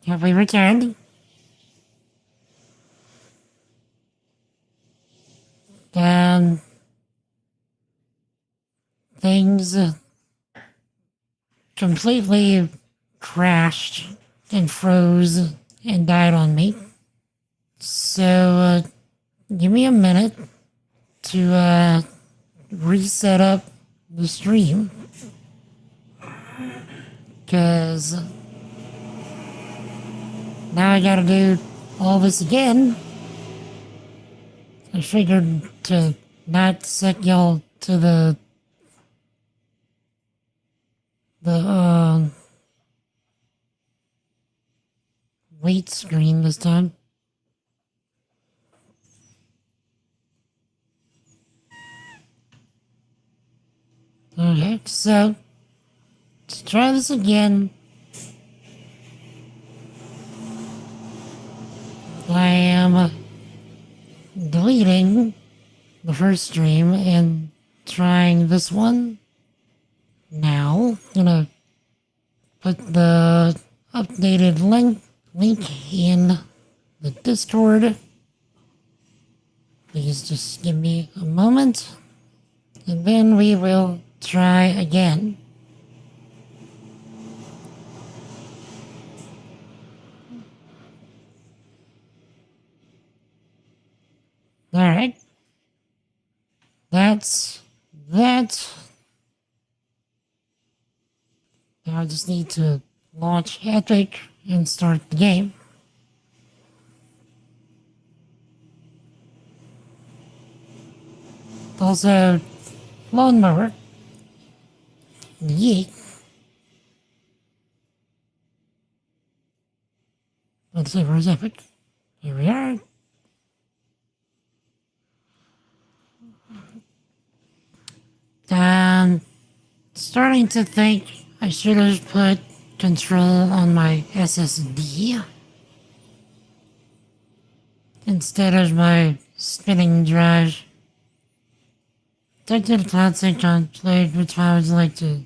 Have we returned? Um, things completely crashed and froze and died on me. So, give me a minute to, reset up the stream. Because now I gotta do all this again. I figured to not set y'all to the wait screen this time. Okay, so let's try this again. I am deleting the first stream and trying this one now. Gonna put the updated link in the Discord. Please just give me a moment, and then we will try again. Alright. That's that. Now I just need to launch Epic and start the game. Also, lawnmower. Yeet. Let's see, where's Epic? Here we are. Starting to think I should have put control on my SSD instead of my spinning drive. I did a classic on played, which I would like to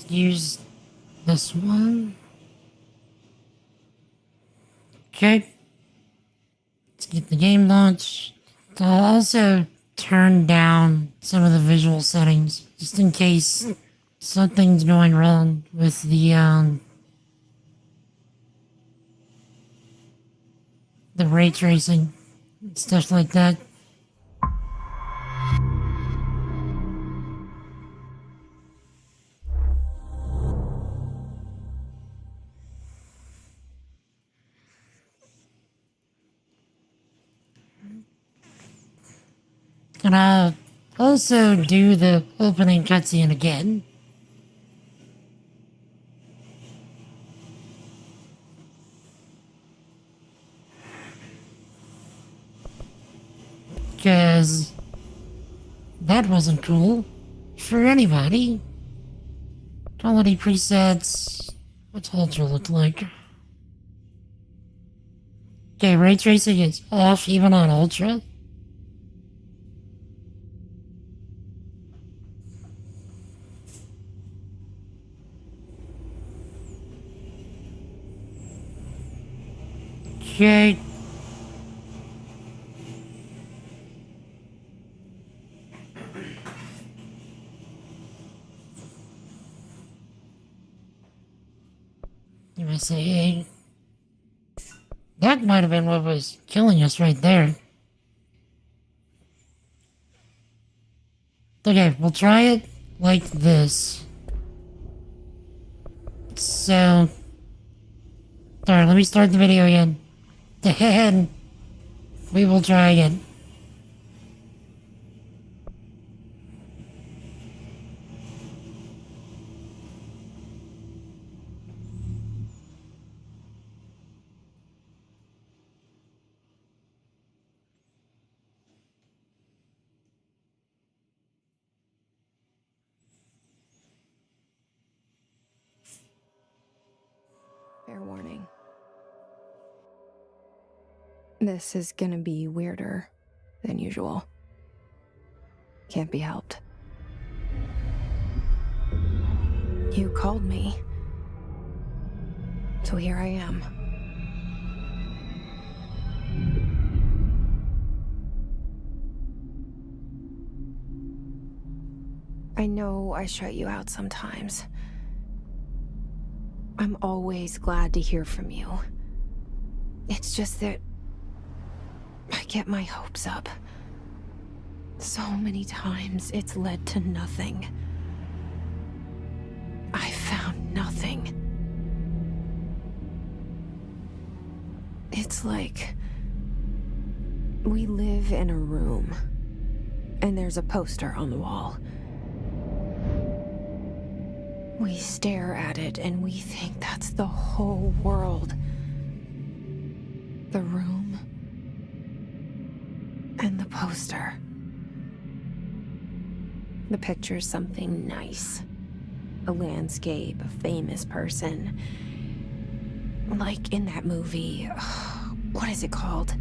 use this one. Okay. Let's get the game launched. I'll also turn down some of the visual settings just in case something's going wrong with the ray tracing and stuff like that. And I'll also do the opening cutscene again. Because that wasn't cool for anybody. Quality presets. What's Ultra look like? Okay, ray tracing is off even on Ultra. Okay. Let me see. That might have been what was killing us right there. Okay, we'll try it like this. So... Alright, let me start the video again. Then we will try again. Fair warning. This is gonna be weirder than usual. Can't be helped. You called me. So here I am. I know I shut you out sometimes. I'm always glad to hear from you. It's just that I get my hopes up. So many times it's led to nothing. I found nothing. It's like we live in a room, and there's a poster on the wall. We stare at it and we think that's the whole world. The room and the poster. The picture's something nice. A landscape, a famous person. Like in that movie, what is it called?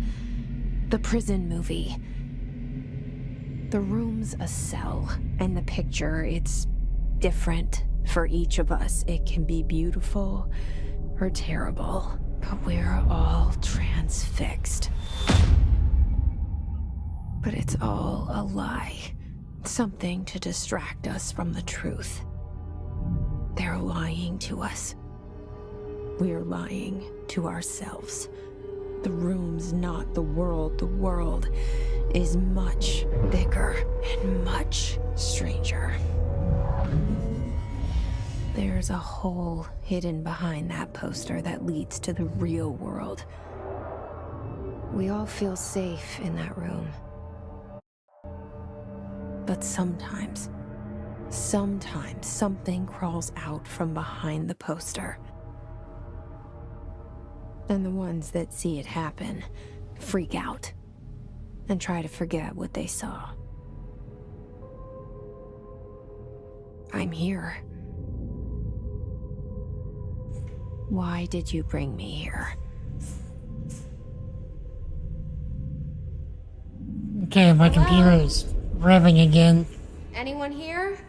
The prison movie. The room's a cell, and the picture, it's different for each of us. It can be beautiful or terrible, but we're all transfixed. But it's all a lie. Something to distract us from the truth. They're lying to us. We're lying to ourselves. The room's not the world. The world is much bigger and much stranger. There's a hole hidden behind that poster that leads to the real world. We all feel safe in that room. But sometimes something crawls out from behind the poster. And the ones that see it happen freak out and try to forget what they saw. I'm here. Why did you bring me here? Okay, my computer is revving again. Anyone here?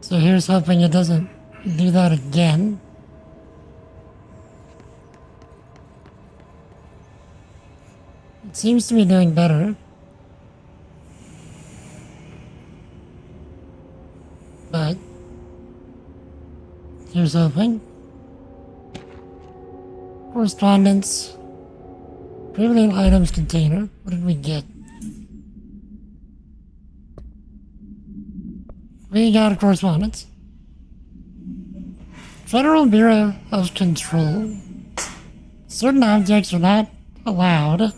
So here's hoping it doesn't do that again. It seems to be doing better. But here's hoping. Correspondence. Privileged items container. What did we get? We got a correspondence. Federal Bureau of Control. Certain objects are not allowed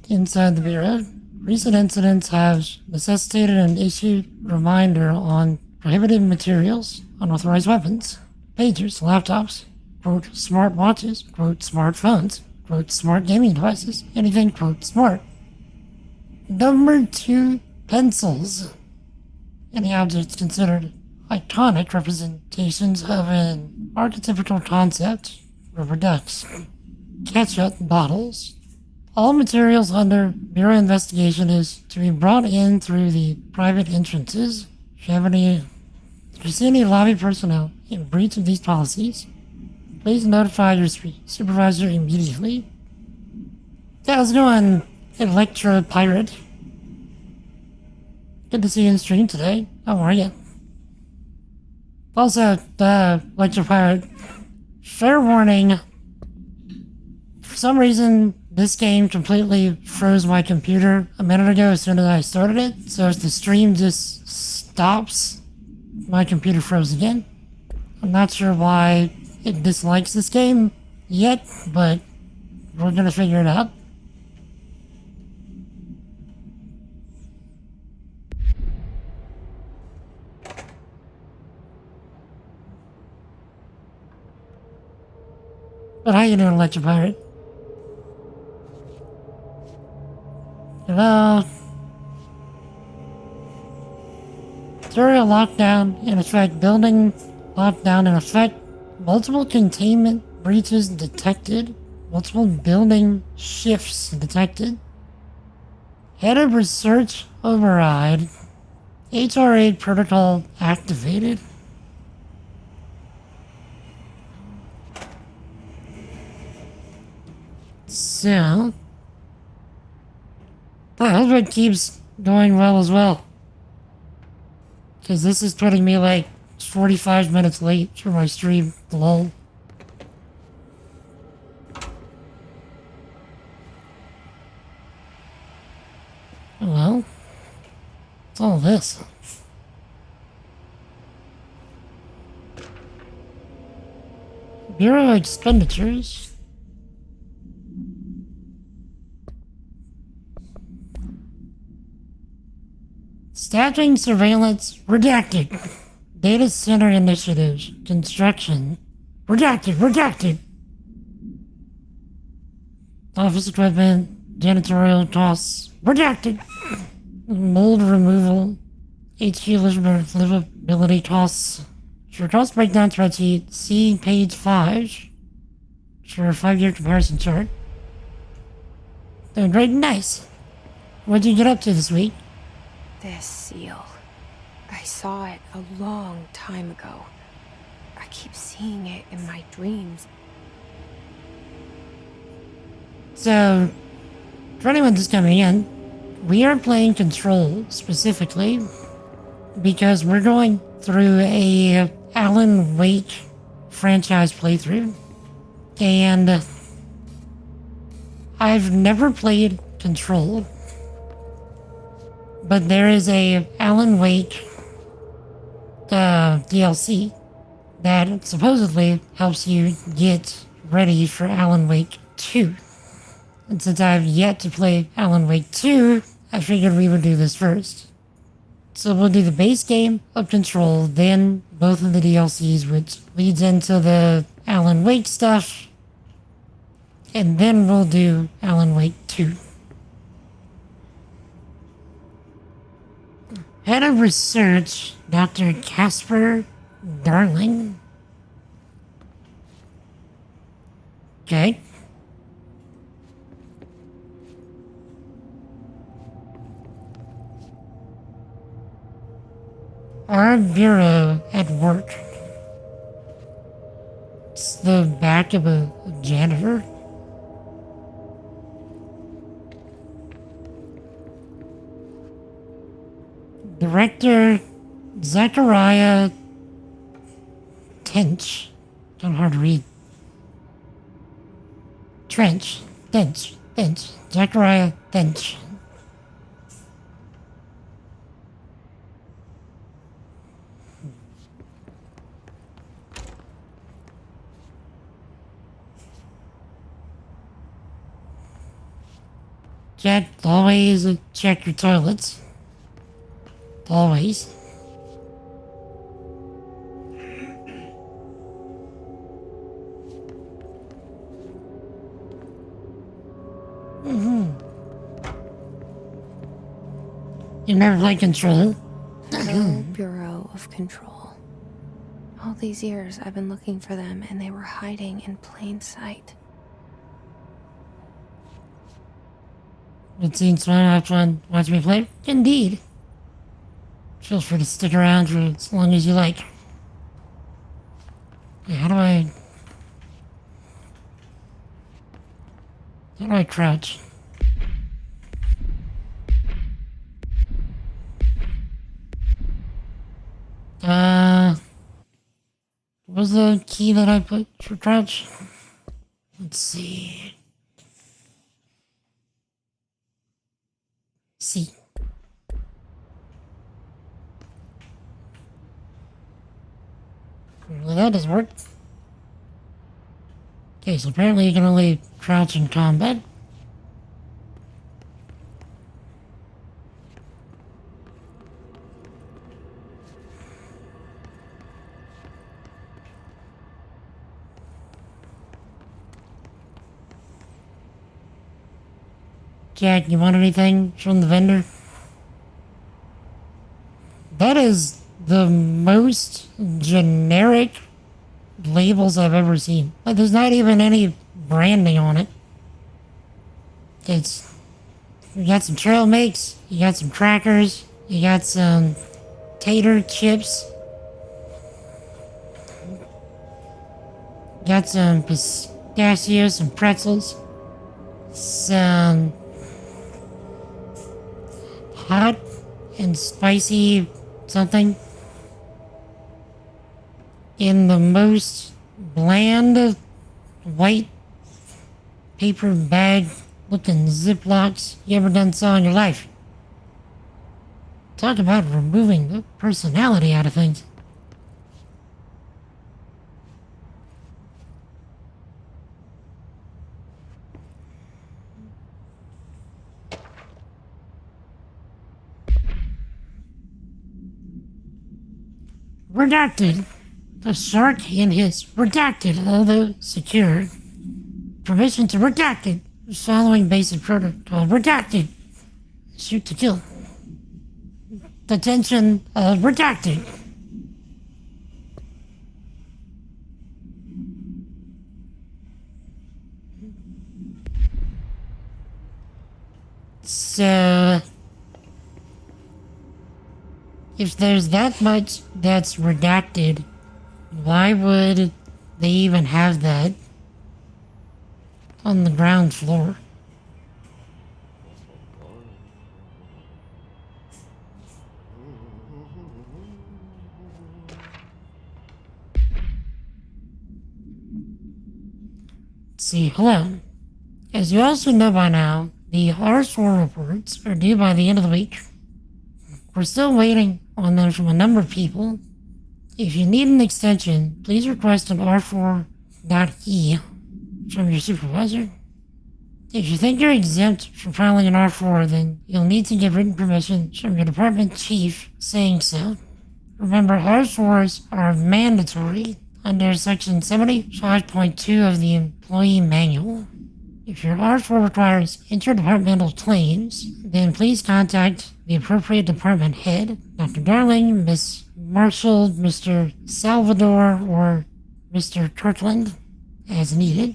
inside the Bureau. Recent incidents have necessitated an issued reminder on prohibited materials, unauthorized weapons, pagers, laptops, quote, smart watches, quote, smartphones, quote, smart gaming devices, anything, quote, smart. Number 2, pencils. Any objects considered iconic representations of an archetypical concept, rubber ducks, ketchup bottles. All materials under Bureau investigation is to be brought in through the private entrances. If you see any lobby personnel in breach of these policies, please notify your supervisor immediately. How's it going, Electro Pirate? Good to see you in the stream today. How are you? Also, Electro Pirate, fair warning. For some reason, this game completely froze my computer a minute ago as soon as I started it. So if the stream just stops, my computer froze again. I'm not sure why it dislikes this game yet, but we're gonna figure it out. But how you doing, Electro Pirate? Hello? Syria lockdown in effect. Building lockdown in effect. Multiple containment breaches detected. Multiple building shifts detected. Head of research override. HR8 protocol activated. So, I hope it keeps going well as well. Because this is putting me like 45 minutes late for my stream. Lol. Well, what's all this? Bureau expenditures. Staffing, surveillance, redacted. Data center initiatives, construction, redacted. Office equipment, janitorial costs, redacted. Mold removal, HQ livability costs. For cost breakdown spreadsheet, see page 5 for a 5-year comparison chart. Doing great and nice. What'd you get up to this week? This seal. I saw it a long time ago. I keep seeing it in my dreams. So, for anyone just coming in, we are playing Control specifically because we're going through a Alan Wake franchise playthrough, and I've never played Control, but there is a Alan Wake DLC that supposedly helps you get ready for Alan Wake 2. And since I've yet to play Alan Wake 2, I figured we would do this first. So we'll do the base game of Control, then both of the DLCs, which leads into the Alan Wake stuff, and then we'll do Alan Wake 2. Head of Research, Dr. Casper Darling. Okay. Our bureau at work. It's the back of a janitor. Director Zachariah Tench. Kind of hard to read. Tench. Zachariah Tench. Always check your toilets. Always. You never played Control? The Bureau of Control. All these years I've been looking for them and they were hiding in plain sight. It seems fun. Have fun watching me play? Indeed. Feel free to stick around for as long as you like. Yeah, how do I crouch? What was the key that I put for crouch? Let's see. C. Well, that doesn't work. Okay, so apparently you can only crouch in combat. Jack, you want anything from the vendor? That is the most generic labels I've ever seen. Like, there's not even any branding on it. You got some trail mix, you got some crackers, you got some tater chips. Got some pistachios, some pretzels, some hot and spicy something in the most bland white paper bag looking Ziplocs you ever done saw in your life. Talk about removing the personality out of things. Redacted. The shark and his redacted, although secured. Permission to redacted. Following basic protocol. Redacted. Shoot to kill. Detention. Redacted. So, if there's that much that's redacted, why would they even have that on the ground floor? See, hello. As you also know by now, the R4 reports are due by the end of the week. We're still waiting on them from a number of people. If you need an extension, please request an R4.E from your supervisor. If you think you're exempt from filing an R4, then you'll need to get written permission from your department chief saying so. Remember, R4s are mandatory under Section 75.2 of the Employee Manual. If your R4 requires interdepartmental claims, then please contact the appropriate department head, Dr. Darling, Miss Marshall, Mr. Salvador, or Mr. Kirkland, as needed.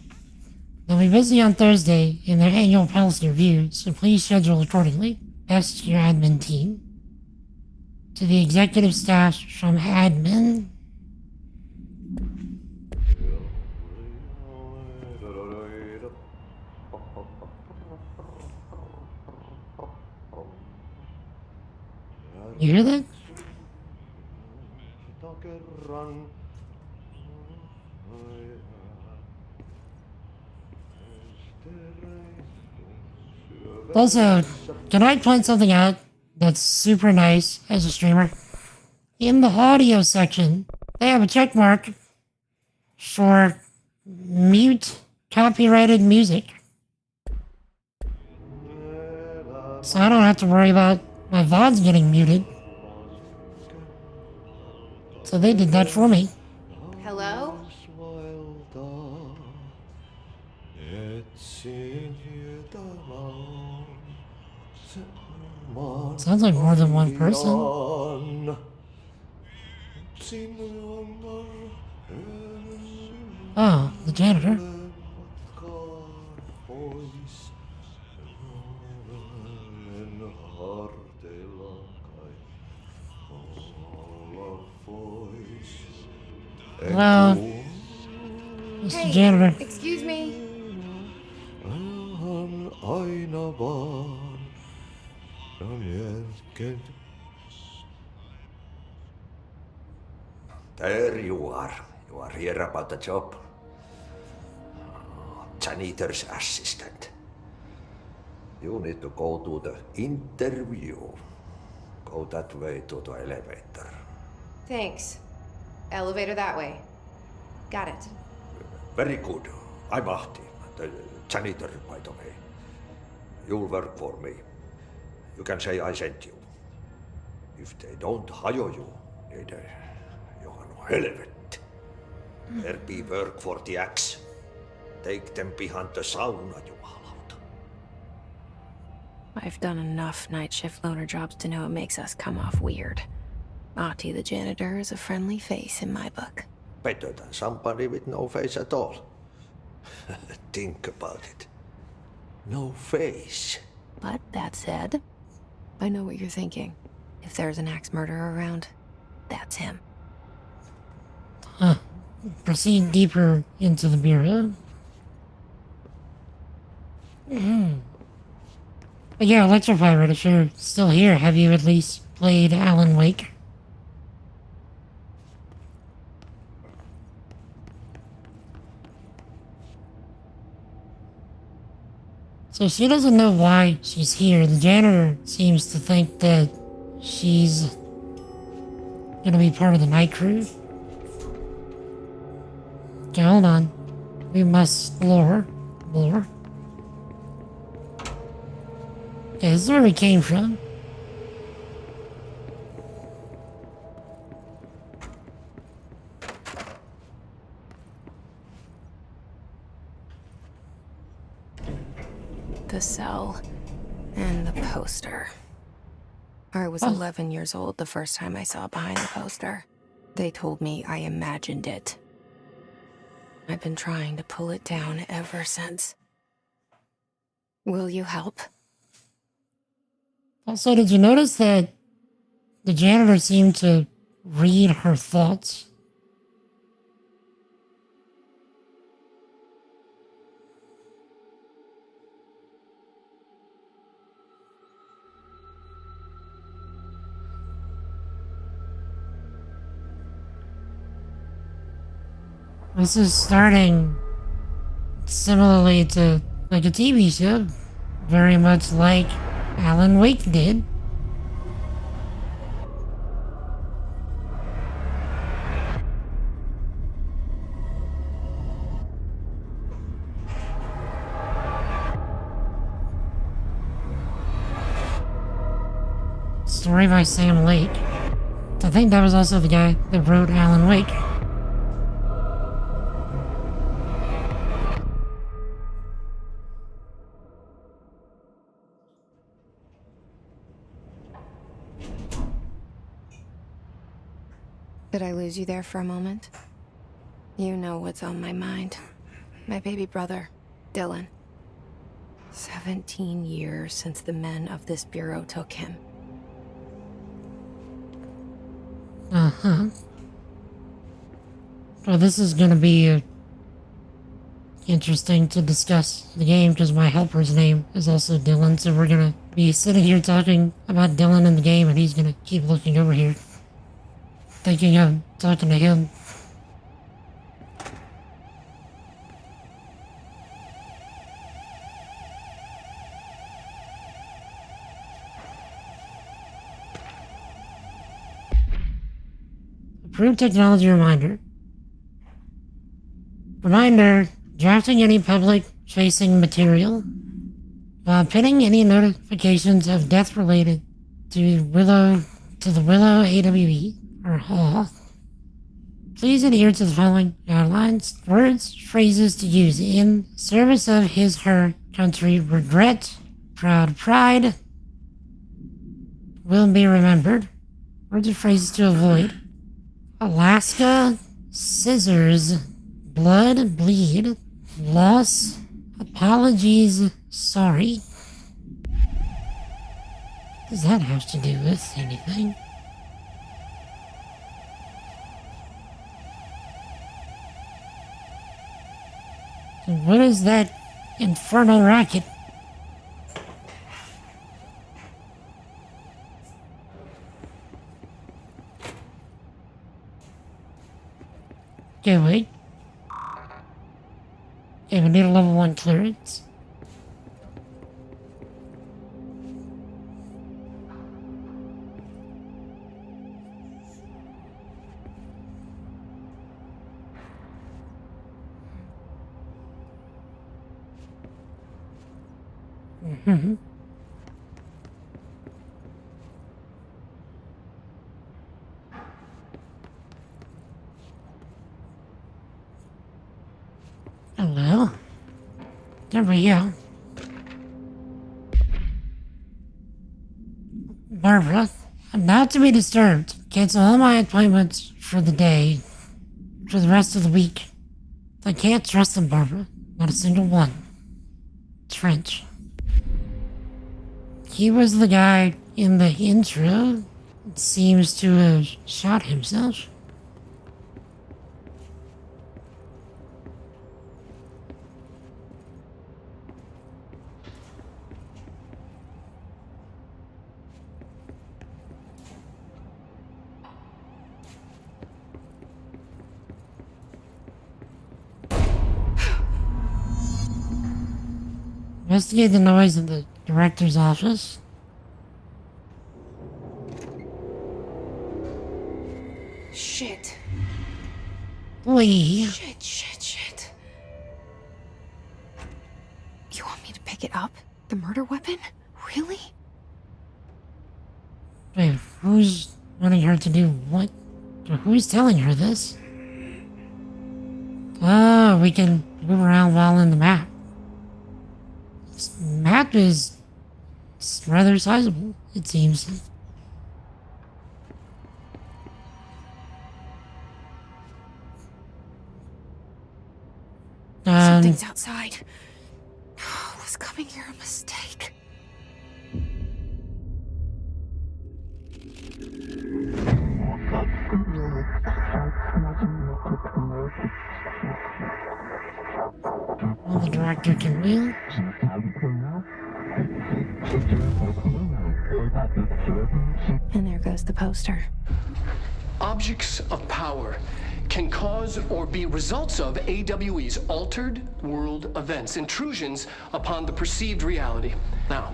They'll be busy on Thursday in their annual policy review, so please schedule accordingly. Best to your admin team. To the executive staff from admin. You hear that? Also, can I point something out that's super nice as a streamer? In the audio section, they have a check mark for mute copyrighted music. So I don't have to worry about my VODs getting muted. So they did that for me. Hello? Sounds like more than one person. Oh, the janitor. Hello, Mr. Janitor. Excuse me. There you are. You are here about the job. Janitor's assistant. You need to go to the interview. Go that way to the elevator. Thanks. Elevator that way. Got it. Very good. I'm Ahti, the janitor, by the way. You'll work for me. You can say I sent you. If they don't hire you, niin johan on helvet. There be work for the axe. Take them behind the sauna, jumalauta. I've done enough night shift loner jobs to know it makes us come off weird. Ahti the janitor is a friendly face in my book. Better than somebody with no face at all. Think about it. No face. But that said, I know what you're thinking. If there's an axe murderer around, that's him. Huh. Proceed deeper into the bureau. But yeah, Electropirate, if you're still here, have you at least played Alan Wake? So she doesn't know why she's here. The janitor seems to think that she's gonna be part of the night crew. Okay, hold on. We must lore. Okay, this is where we came from. The cell and the poster. I was 11 years old the first time I saw behind the poster. They told me I imagined it. I've been trying to pull it down ever since. Will you help? Also, did you notice that the janitor seemed to read her thoughts? This is starting similarly to like a TV show, very much like Alan Wake did. Story by Sam Lake. I think that was also the guy that wrote Alan Wake. Did I lose you there for a moment? You know what's on my mind. My baby brother, Dylan. 17 years since the men of this bureau took him. Uh-huh. Well, this is gonna be interesting to discuss the game because my helper's name is also Dylan, so we're gonna be sitting here talking about Dylan in the game and he's gonna keep looking over here, thinking I'm talking to him. Approved technology reminder. Reminder, drafting any public-facing material while pinning any notifications of death related to the Willow AWE or Hall. Please adhere to the following guidelines. Words, phrases to use in service of his/her country. Regret, proud pride will be remembered. Words or phrases to avoid. Alaska, scissors, blood, bleed, loss, apologies, sorry. What does that have to do with anything? And what is that infernal racket? Okay, wait. Okay, we need a level 1 clearance. Mm-hmm. Hello? There we go. Barbara, I'm not to be disturbed. Cancel all my appointments for the day, for the rest of the week. I can't trust them, Barbara. Not a single one. Trench. He was the guy in the intro seems to have shot himself. Investigate the noise in the director's office. Shit. Lee. Shit. You want me to pick it up? The murder weapon? Really? Wait, who's wanting her to do what? Who's telling her this? Oh, we can move around while in the map. This map is rather sizable, it seems. Something's outside. Was coming here a mistake? Well, the director can wheel. And there goes the poster. Objects of power can cause or be results of AWE's altered world events, intrusions upon the perceived reality. Now,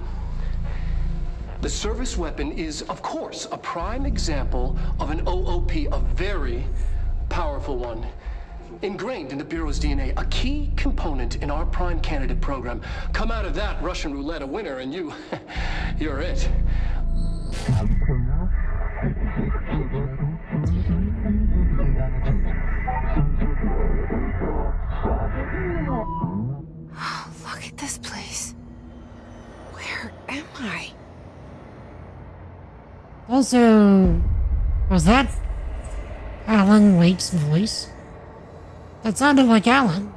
the service weapon is, of course, a prime example of an OOP, a very powerful one. Ingrained in the Bureau's DNA, a key component in our prime candidate program. Come out of that Russian roulette a winner and you're it. Look at this place. Where am I? Also, was that Alan Wake's voice? That sounded like Alan.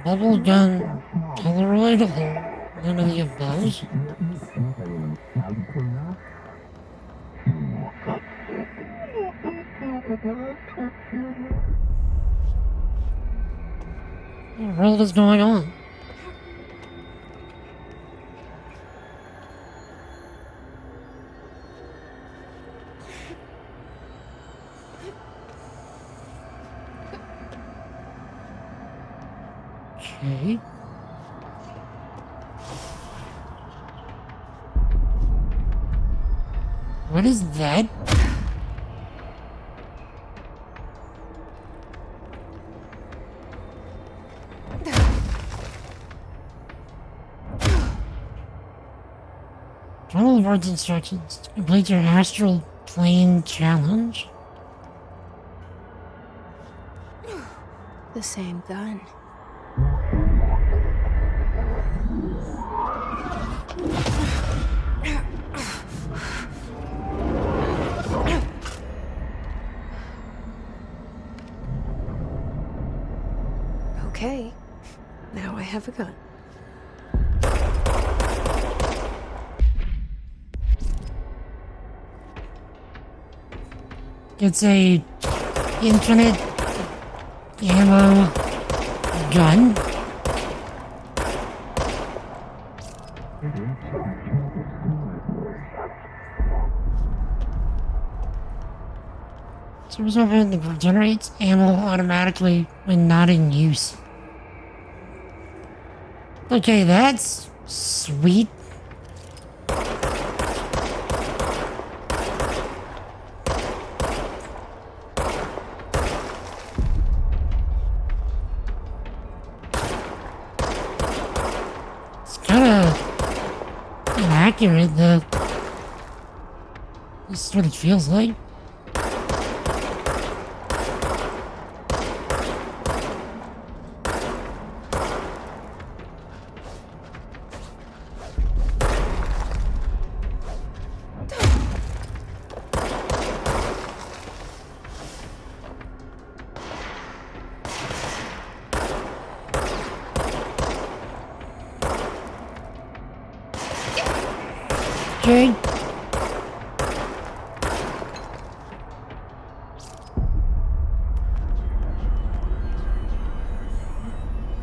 Bubblegum, Polaroid, none of the above. What the world is going on? Okay. What is that? Follow the board's instructions to complete your astral plane challenge. The same gun. Okay, now I have a gun. It's a infinite ammo gun. Service weapon that generates ammo automatically when not in use. Okay, that's sweet. It's kind of inaccurate, though. This is what it feels like. Okay.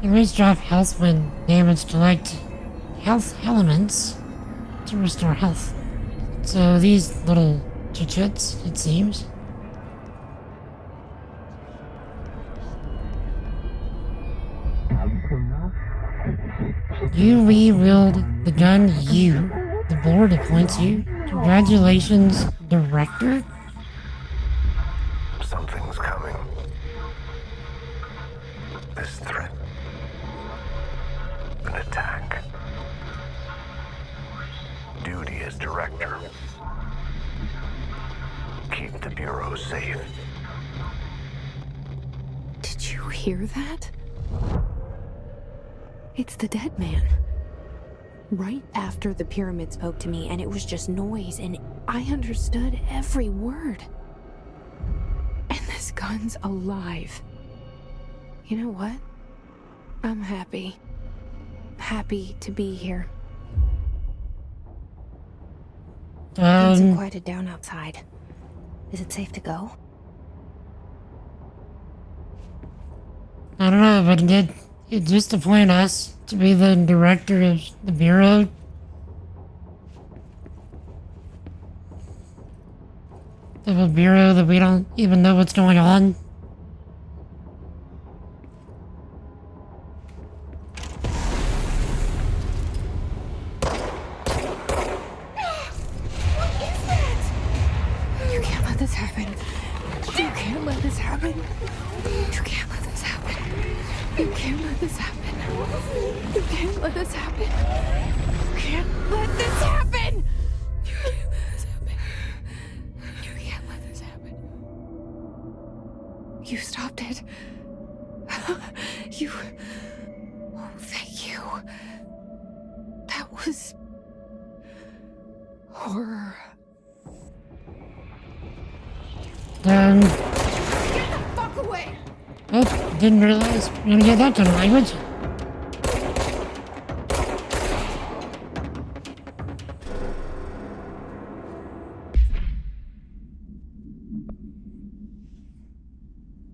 Enemies drop health when damaged. Collect health elements to restore health. So these little chits, it seems. You re-wield the gun you. The board appoints you. Congratulations, Director. Something's coming. This threat. An attack. Duty as director. Keep the Bureau safe. Did you hear that? It's the dead man. Right after the pyramid spoke to me, and it was just noise, and I understood every word. And this gun's alive. You know what? I'm happy. Happy to be here. Things have quieted down outside. Is it safe to go? I don't know, but it just appoint us to be the director of the Bureau. Of a Bureau that we don't even know what's going on. You can't let this happen. You can't let this happen. You can't let this happen. You can't let this happen. You can't let this happen. You can't let this happen. You can't let this happen. You can't let this happen. You stopped it. You. Oh, thank you. That was horror. Get the fuck away! Oh, didn't realize we are gonna get that kind of language.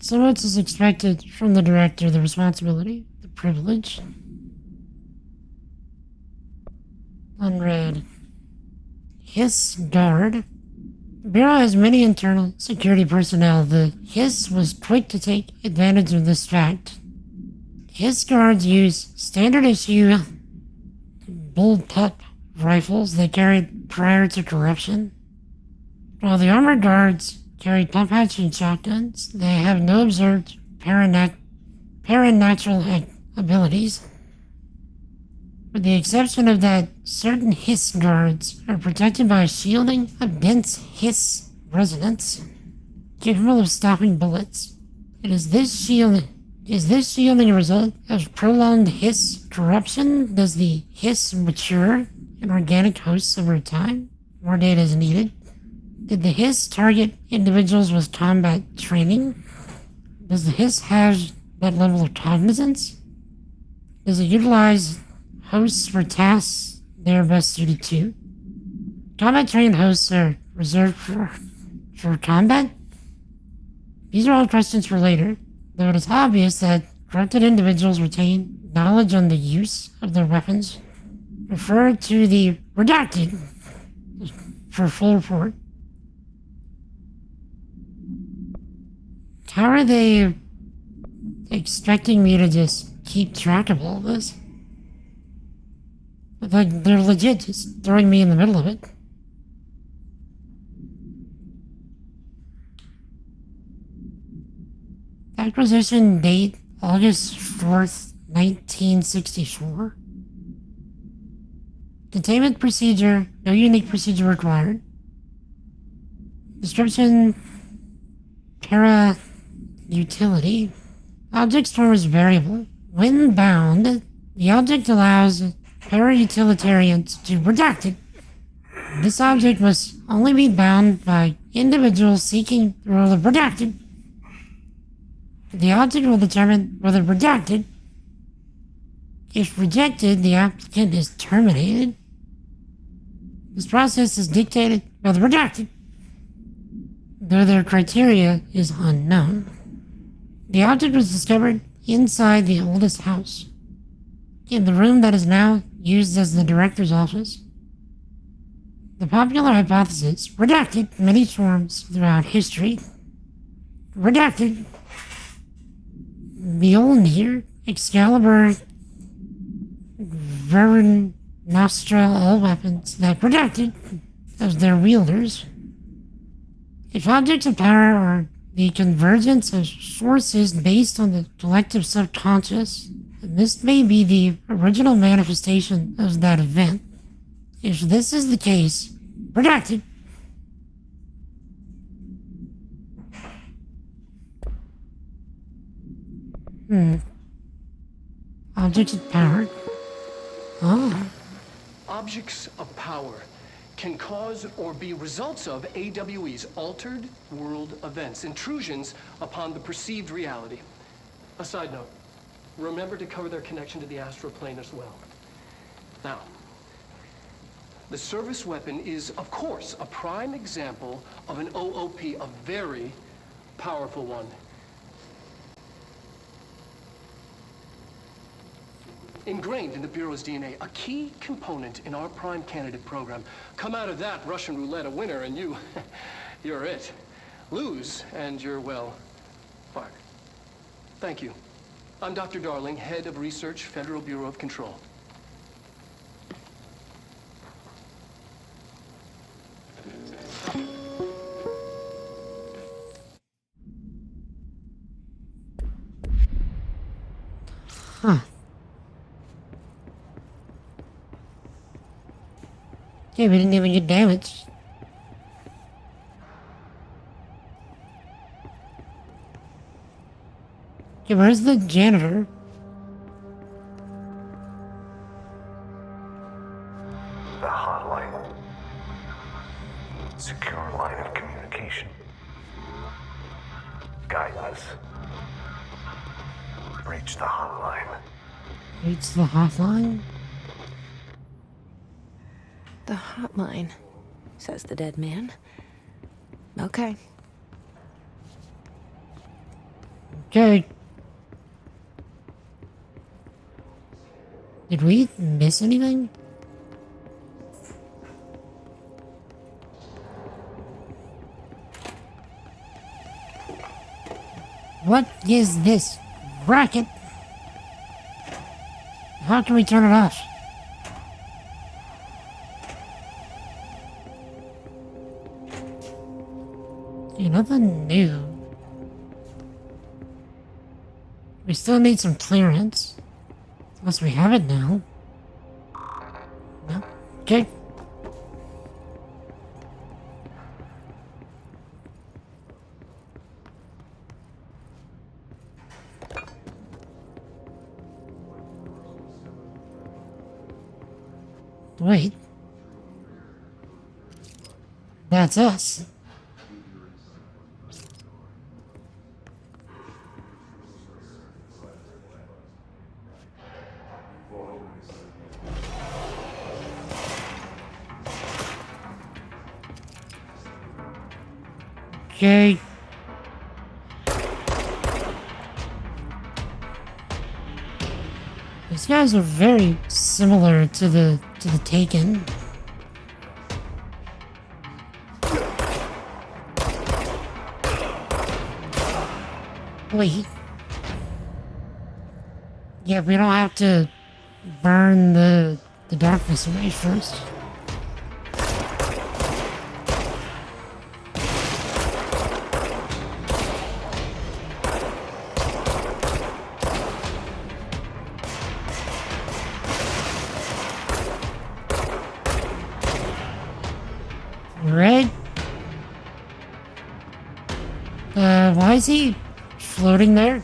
So much is expected from the director, the responsibility, the privilege. Unread. Hiss Guard. The Bureau has many internal security personnel. The Hiss was quick to take advantage of this fact. Hiss Guards use standard issue bullpup rifles they carried prior to corruption. While the armored guards carry pump action shotguns, they have no observed paranatural abilities. With the exception of that, certain Hiss guards are protected by shielding of dense Hiss resonance, capable of stopping bullets. Is this shielding a result of prolonged Hiss corruption? Does the Hiss mature in organic hosts over time? More data is needed. Did the Hiss target individuals with combat training? Does the Hiss have that level of cognizance? Does it utilize hosts for tasks they are best suited to? Combat trained hosts are reserved for combat? These are all questions for later, though it is obvious that corrupted individuals retain knowledge on the use of their weapons. Refer to the redacted for full report. How are they expecting me to just keep track of all this? Like, they're legit just throwing me in the middle of it. Acquisition date, August 4th, 1964. Containment procedure, no unique procedure required. Description, para-utility. Object store is variable. When bound, the object allows para-utilitarians to redact it. This object must only be bound by individuals seeking the role of redacted. The object will determine whether redacted. If rejected, the applicant is terminated. This process is dictated by the redacted, though their criteria is unknown. The object was discovered inside the oldest house, in the room that is now used as the director's office. The popular hypothesis, redacted many forms throughout history. Redacted, Mjolnir, Excalibur, Varen, Nostra, all weapons that redacted as their wielders. If objects of power are the convergence of forces based on the collective subconscious, then this may be the original manifestation of that event. If this is the case, redacted. Objects of power. Oh. Objects of power can cause or be results of AWE's altered world events, intrusions upon the perceived reality. A side note, remember to cover their connection to the astral plane as well. Now, the service weapon is, of course, a prime example of an OOP, a very powerful one. Ingrained in the Bureau's DNA, a key component in our prime candidate program. Come out of that Russian roulette a winner and you're it. Lose and you're, well, fired. Thank you. I'm Dr. Darling, Head of Research, Federal Bureau of Control. Huh. Yeah, we didn't even get damaged. Okay, where's the janitor? The hotline. Secure line of communication. Guidance. Reach the hotline. Reach the hotline? The hotline, says the dead man. Okay. Okay. Did we miss anything? What is this racket? How can we turn it off? Yeah, nothing new. We still need some clearance. Unless we have it now. No? Okay. Wait. That's us. Okay. These guys are very similar to the Taken. Wait. Yeah, we don't have to burn the darkness away first. Red? Why is he floating there?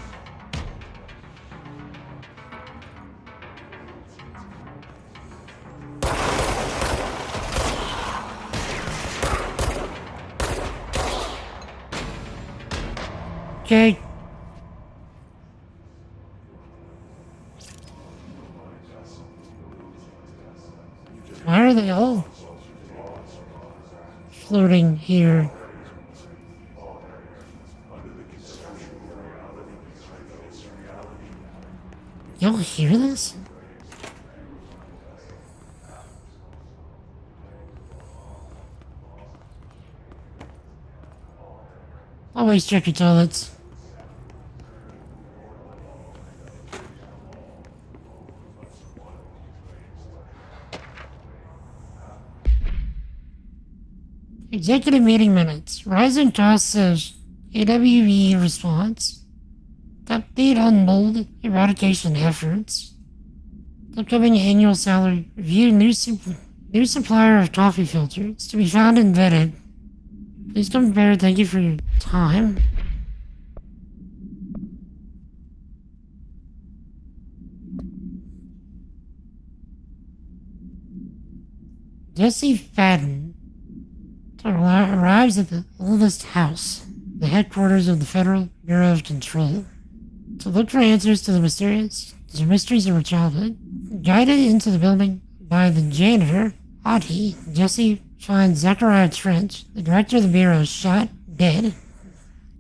Okay. Why are they all floating here. Y'all hear this? Always check your toilets. Executive meeting minutes. Rising costs says AWE response. Update on mold eradication efforts. Upcoming annual salary review. New supplier of coffee filters to be found and vetted. Please come prepared. Thank you for your time. Jesse Fadden arrives at the oldest house, the headquarters of the Federal Bureau of Control, to look for answers to the mysteries of her childhood. Guided into the building by the janitor, Audie, Jesse finds Zachariah Trent, the director of the Bureau, shot dead.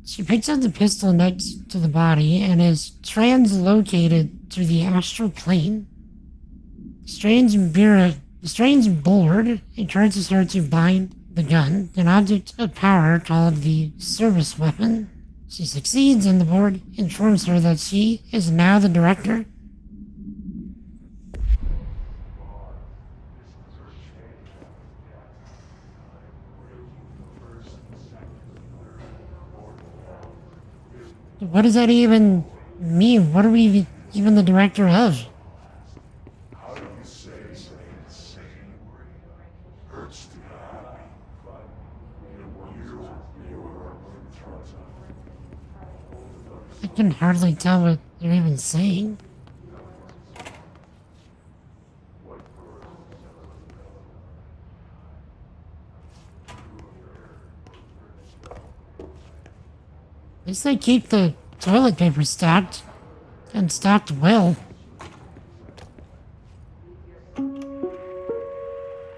She picks up the pistol next to the body and is translocated to the astral plane. The strange board encourages her to bind the gun, an object of power called the service weapon. She succeeds, and the board informs her that she is now the director. What does that even mean? What are we even the director of? I can hardly tell what they're even saying. At least they keep the toilet paper stacked, and stacked well.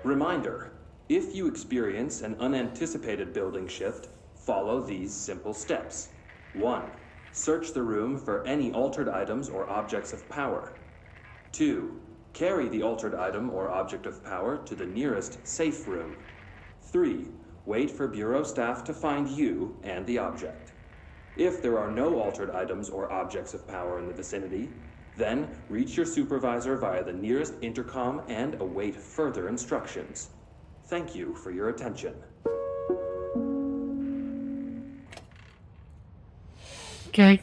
Reminder, if you experience an unanticipated building shift, follow these simple steps. 1. Search the room for any altered items or objects of power. 2. Carry the altered item or object of power to the nearest safe room. 3. Wait for Bureau staff to find you and the object. If there are no altered items or objects of power in the vicinity, then reach your supervisor via the nearest intercom and await further instructions. Thank you for your attention. Okay.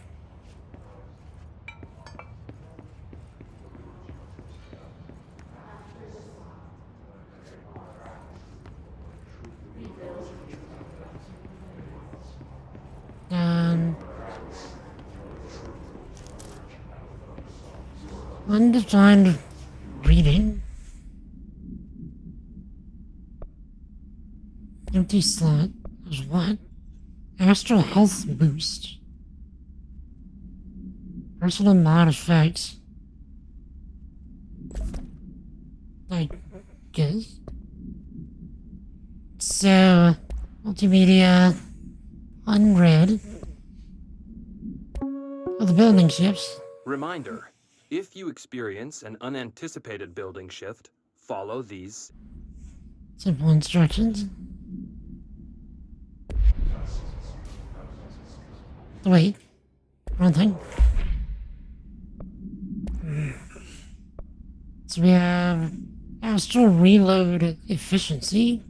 Undefined reading. Empty slot. There's what? Astral health boost. Personal mod effects. I guess. So, multimedia, unread. Oh, the building shifts. Reminder, if you experience an unanticipated building shift, follow these Simple instructions. Wait. Wrong thing. So we have astral reload efficiency.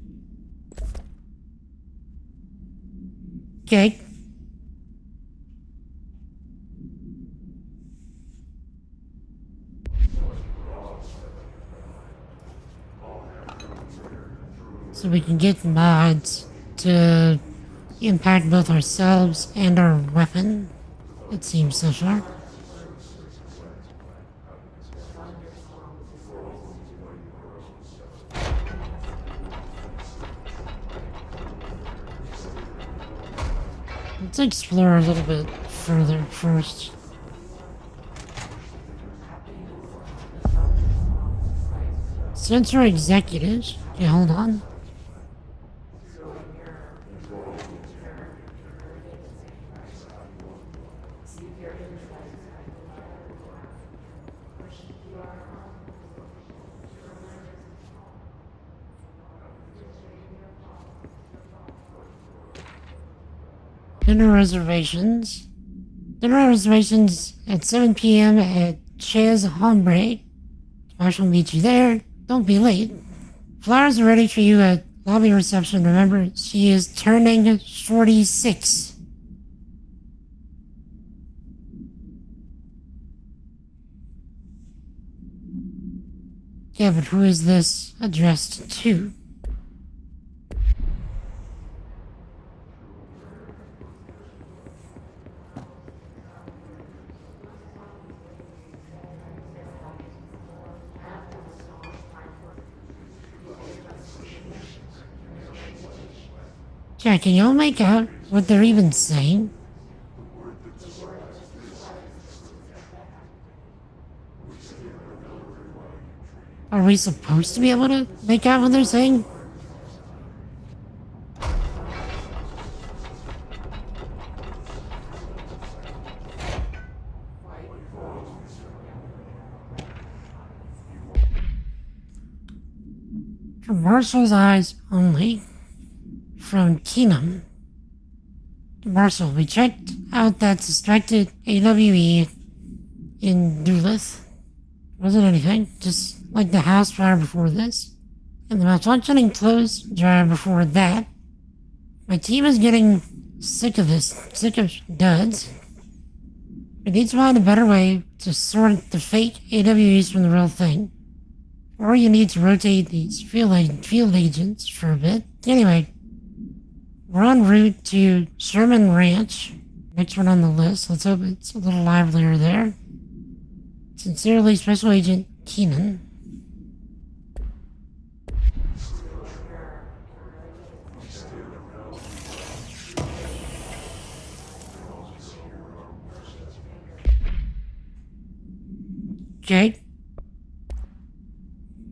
Okay. So we can get mods to impact both ourselves and our weapon. It seems so far. Let's explore a little bit further first. Sensor executives. Okay, hold on. Dinner reservations. Dinner reservations at 7 p.m. at Chez Hombre. Marshall will meet you there. Don't be late. Flowers are ready for you at lobby reception. Remember, she is turning 46. Yeah, but who is this addressed to? Jack, can y'all make out what they're even saying? Are we supposed to be able to make out what they're saying? Marshall's eyes only. From Keenum. Marshall, we checked out that suspected AWE in Duluth. Wasn't anything, just like the house fire before this. And the malfunctioning clothes dryer before that. My team is getting sick of this, sick of duds. We need to find a better way to sort the fake AWEs from the real thing. Or you need to rotate these field agents for a bit. Anyway, we're en route to Sherman Ranch. Next one on the list. Let's hope it's a little livelier there. Sincerely, Special Agent Keenan. Jake?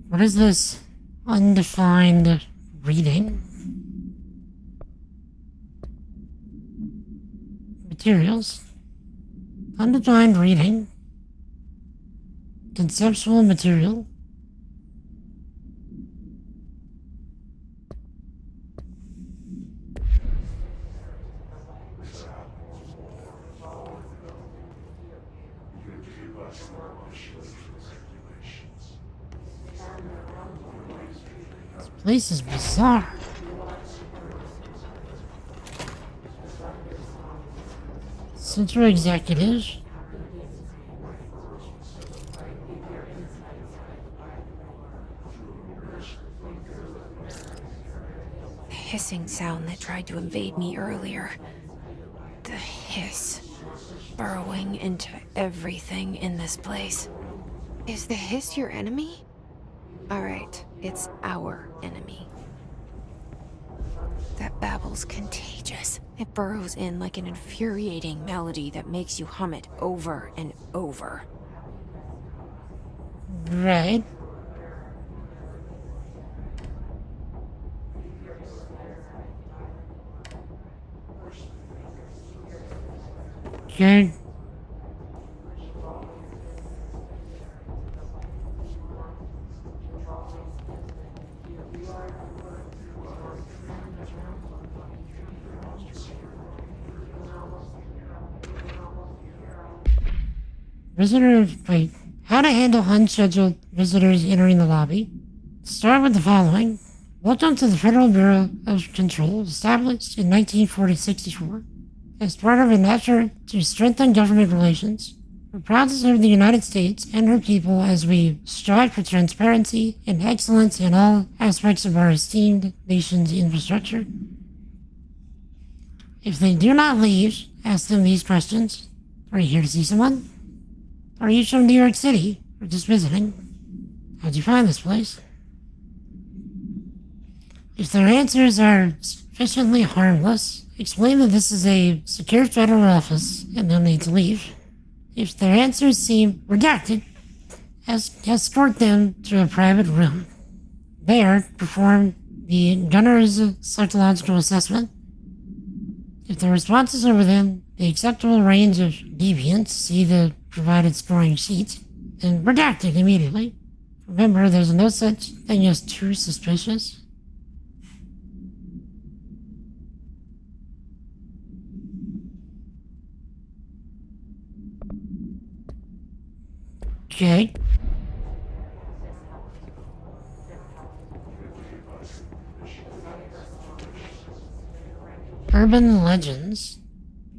What is this undefined reading? Materials. Undefined reading. Conceptual material. This place is bizarre. Central executives. The hissing sound that tried to invade me earlier. The hiss. Burrowing into everything in this place. Is the hiss your enemy? Alright, it's our enemy. That babble's contagious. It burrows in like an infuriating melody that makes you hum it over and over. Right. Okay. Wait. How to handle unscheduled visitors entering the lobby. Start with the following. Welcome to the Federal Bureau of Control, established in 1964. As part of an effort to strengthen government relations, we're proud to serve the United States and her people as we strive for transparency and excellence in all aspects of our esteemed nation's infrastructure. If they do not leave, ask them these questions. Are you here to see someone? Are you from New York City, or just visiting? How'd you find this place? If their answers are sufficiently harmless, explain that this is a secure federal office and they'll need to leave. If their answers seem redacted, escort them to a private room. There, perform the gunner's psychological assessment. If the responses are within the acceptable range of deviance, see the provided scoring sheet, then redact it immediately. Remember, there's no such thing as too suspicious. Okay. Urban legends.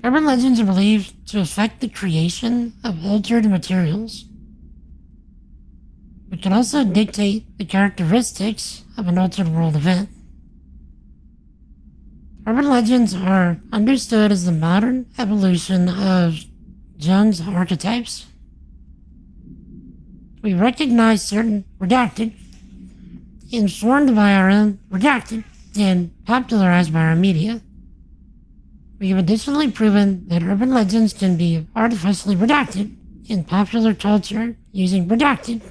Urban legends are believed to affect the creation of altered materials, but can also dictate the characteristics of an altered world event. Urban legends are understood as the modern evolution of Jung's archetypes. We recognize certain redacted, informed by our own redacted, and popularized by our media. We have additionally proven that urban legends can be artificially redacted in popular culture using Redacted,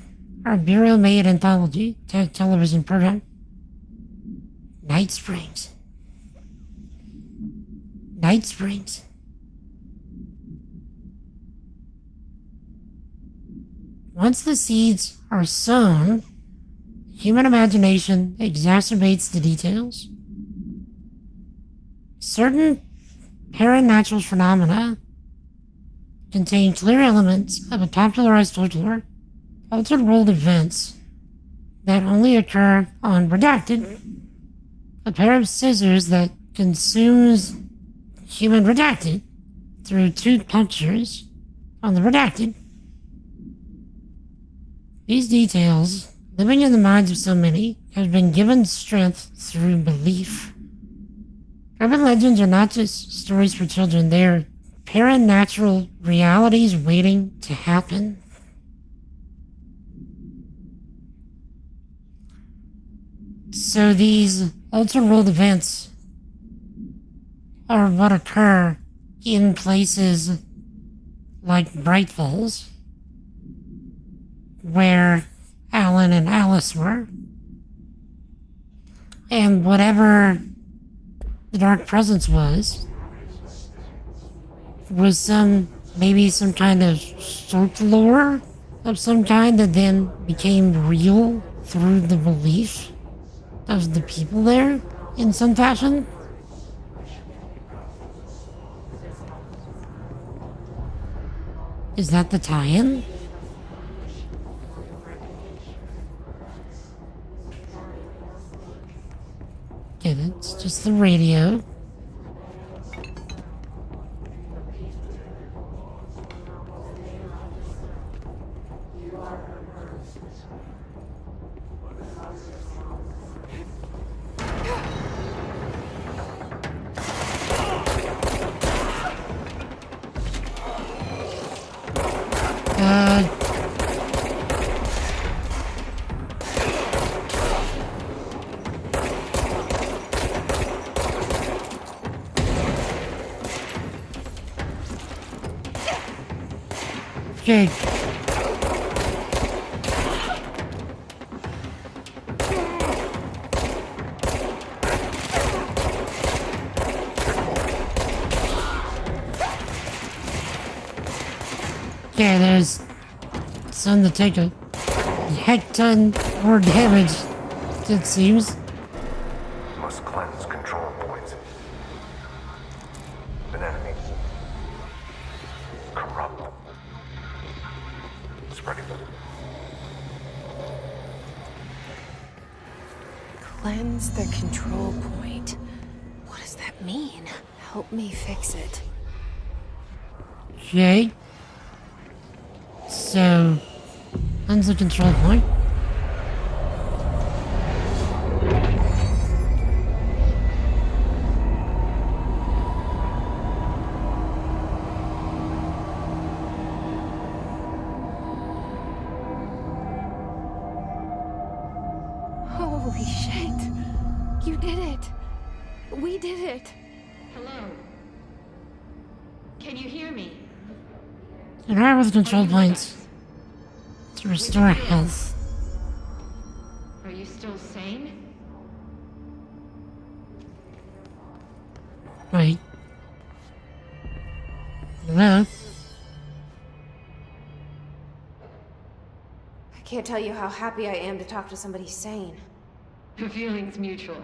our Bureau-made anthology television program. Night Springs. Night Springs. Once the seeds are sown, human imagination exacerbates the details. Certain paranatural phenomena contain clear elements of a popularized folklore, altered world events that only occur on Redacted, a pair of scissors that consumes human Redacted through two punctures on the Redacted. These details, living in the minds of so many, have been given strength through belief. Urban legends are not just stories for children, they are paranatural realities waiting to happen. So these altered world events are what occur in places like Bright Falls, where Alan and Alice were, and whatever the dark presence was maybe some kind of folklore of some kind that then became real through the belief of the people there in some fashion. Is that the tie-in? Yeah, it's just the radio. Okay. Okay, there's some to take a heck ton more damage, it seems. Must cleanse control points. An enemy. Corrupt. Spreading them. Cleanse the control point. What does that mean? Help me fix it. Okay. So, cleanse the control point. Holy shit! You did it! We did it! Hello? Can you hear me? Interact with control points to restore health. Are you still sane? Wait. Hello? I can't tell you how happy I am to talk to somebody sane. The feeling's mutual.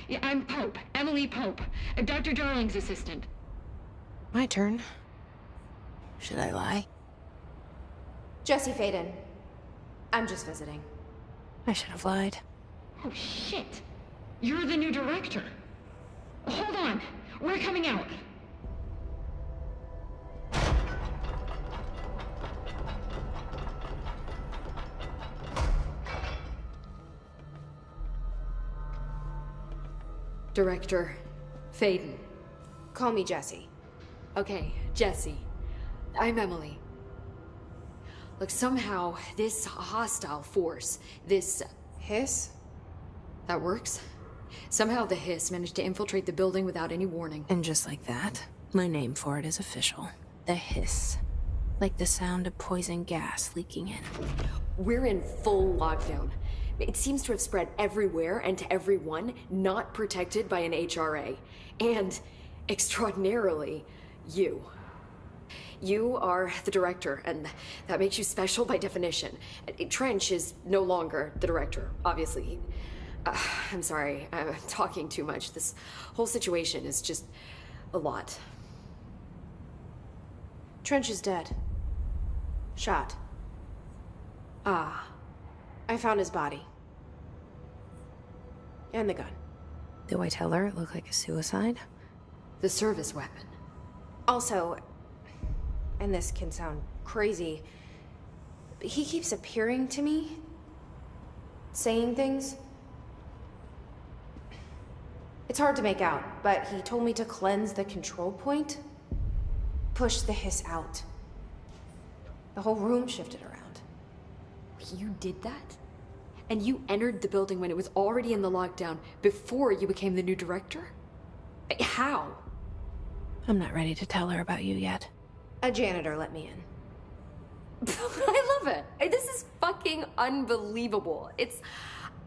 Yeah, I'm Pope, Emily Pope, Dr. Darling's assistant. My turn. Should I lie? Jesse Faden. I'm just visiting. I should have lied. Oh, shit. You're the new director. Hold on. We're coming out. Director Faden. Call me Jesse. Okay, Jesse. I'm Emily. Look, somehow this hostile force, this Hiss? that works. Somehow the Hiss managed to infiltrate the building without any warning. And just like that, my name for it is official. The Hiss. Like the sound of poison gas leaking in. We're in full lockdown. It seems to have spread everywhere and to everyone not protected by an HRA. And, extraordinarily, you. You are the director, and that makes you special by definition. Trench is no longer the director, obviously. I'm sorry, I'm talking too much. This whole situation is just a lot. Trench is dead. Shot. Ah, I found his body. And the gun. Do I tell her it looked like a suicide? the service weapon. Also, and this can sound crazy, but he keeps appearing to me, saying things. It's hard to make out, but he told me to cleanse the control point, push the hiss out. The whole room shifted around. You did that? And you entered the building when it was already in the lockdown before you became the new director? How? I'm not ready to tell her about you yet. A janitor let me in. I love it. This is fucking unbelievable.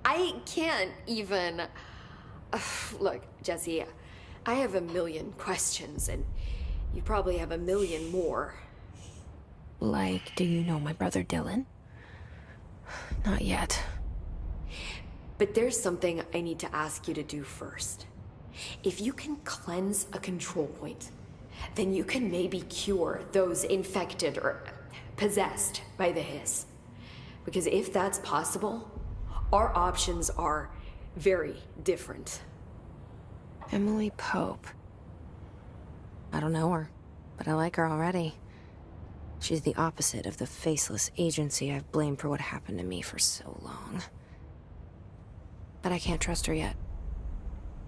I can't even... Look, Jesse, I have a million questions, and you probably have a million more. Like, do you know my brother Dylan? Not yet. But there's something I need to ask you to do first. If you can cleanse a control point, then you can maybe cure those infected or possessed by the hiss. Because if that's possible, our options are very different. Emily Pope. I don't know her, but I like her already. She's the opposite of the faceless agency I've blamed for what happened to me for so long. But I can't trust her yet.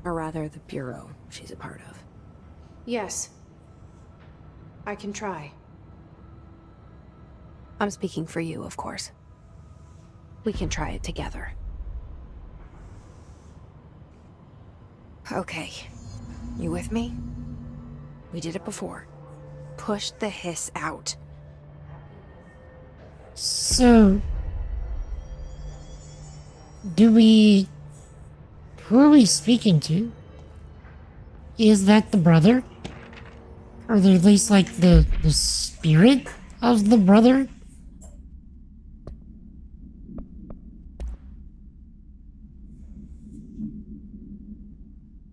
Or rather, the Bureau she's a part of. Yes. I can try. I'm speaking for you, of course. We can try it together. Okay. You with me? We did it before. Push the hiss out. So, who are we speaking to? Is that the brother? Or at least like the spirit of the brother?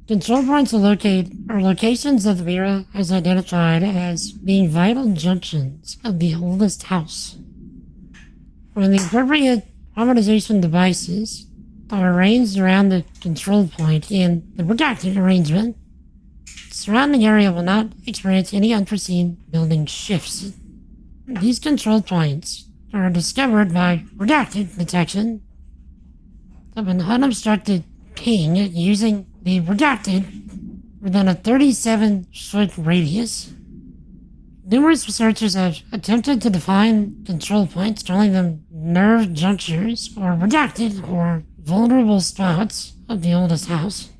Control points are locations that the Bureau has identified as being vital junctions of the oldest house. When the appropriate harmonization devices are arranged around the control point in the redacted arrangement, the surrounding area will not experience any unforeseen building shifts. These control points are discovered by redacted detection of an unobstructed ping using the redacted within a 37-foot radius. Numerous researchers have attempted to define control points, calling them nerve junctures or redacted or vulnerable spots of the oldest house.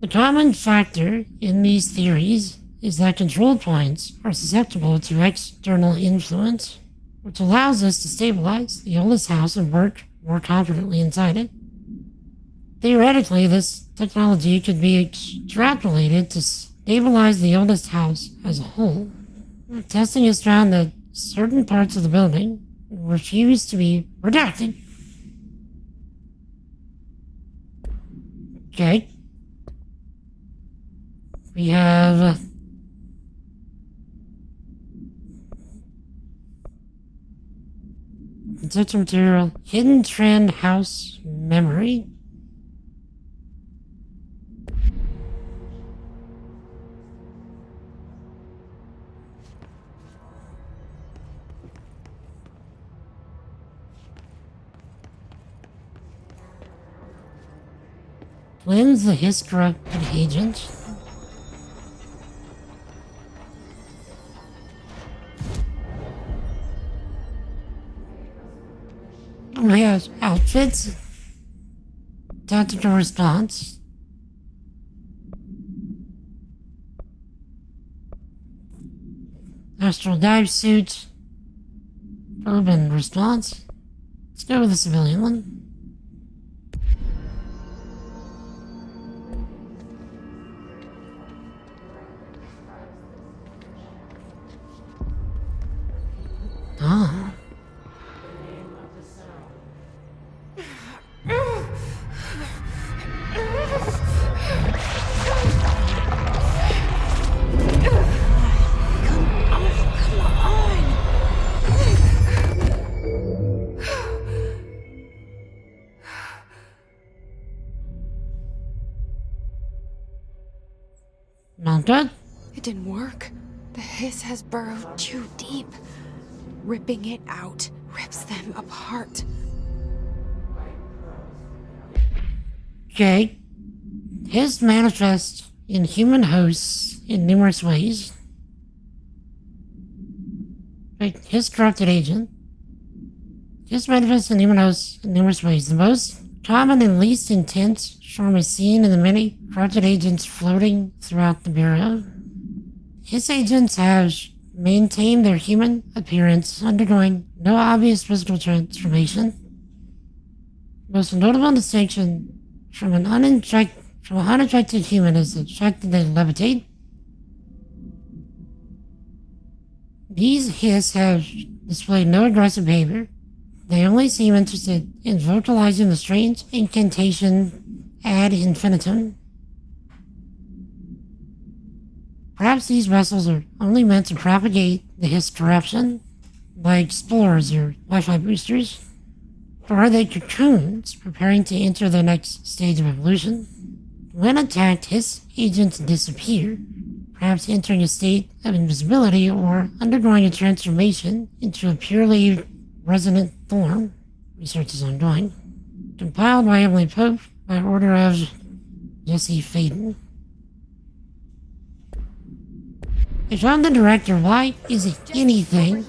The common factor in these theories is that control points are susceptible to external influence, which allows us to stabilize the oldest house and work more confidently inside it. Theoretically, this technology could be extrapolated to stabilize the oldest house as a whole. Testing has found that certain parts of the building refuse to be redacted. Okay. We have... Detector material. Hidden Trend House Memory. Cleanse the his corrupted agent. We have outfits. Tactical response. Astral dive suit. Urban response. Let's go with the civilian one. Ah. Not good. It didn't work. The hiss has burrowed too deep. Ripping it out rips them apart. Okay. His manifests in human hosts in numerous ways. Right, his corrupted agent. His manifests in human hosts in numerous ways. The most common and least intense form is seen in the many corrupted agents floating throughout the Bureau. His agents have maintained their human appearance, undergoing no obvious physical transformation. Most notable distinction from an unaffected human is the fact that they levitate. These hiss have displayed no aggressive behavior. They only seem interested in vocalizing the strange incantation ad infinitum. Perhaps these vessels are only meant to propagate the hiss corruption, like explorers or Wi-Fi boosters. Or are they cocoons preparing to enter the next stage of evolution? When attacked, hiss agents disappear, perhaps entering a state of invisibility or undergoing a transformation into a purely resonant form. Research is ongoing. Compiled by Emily Pope by order of Jesse Faden. If I'm the director, why isn't anything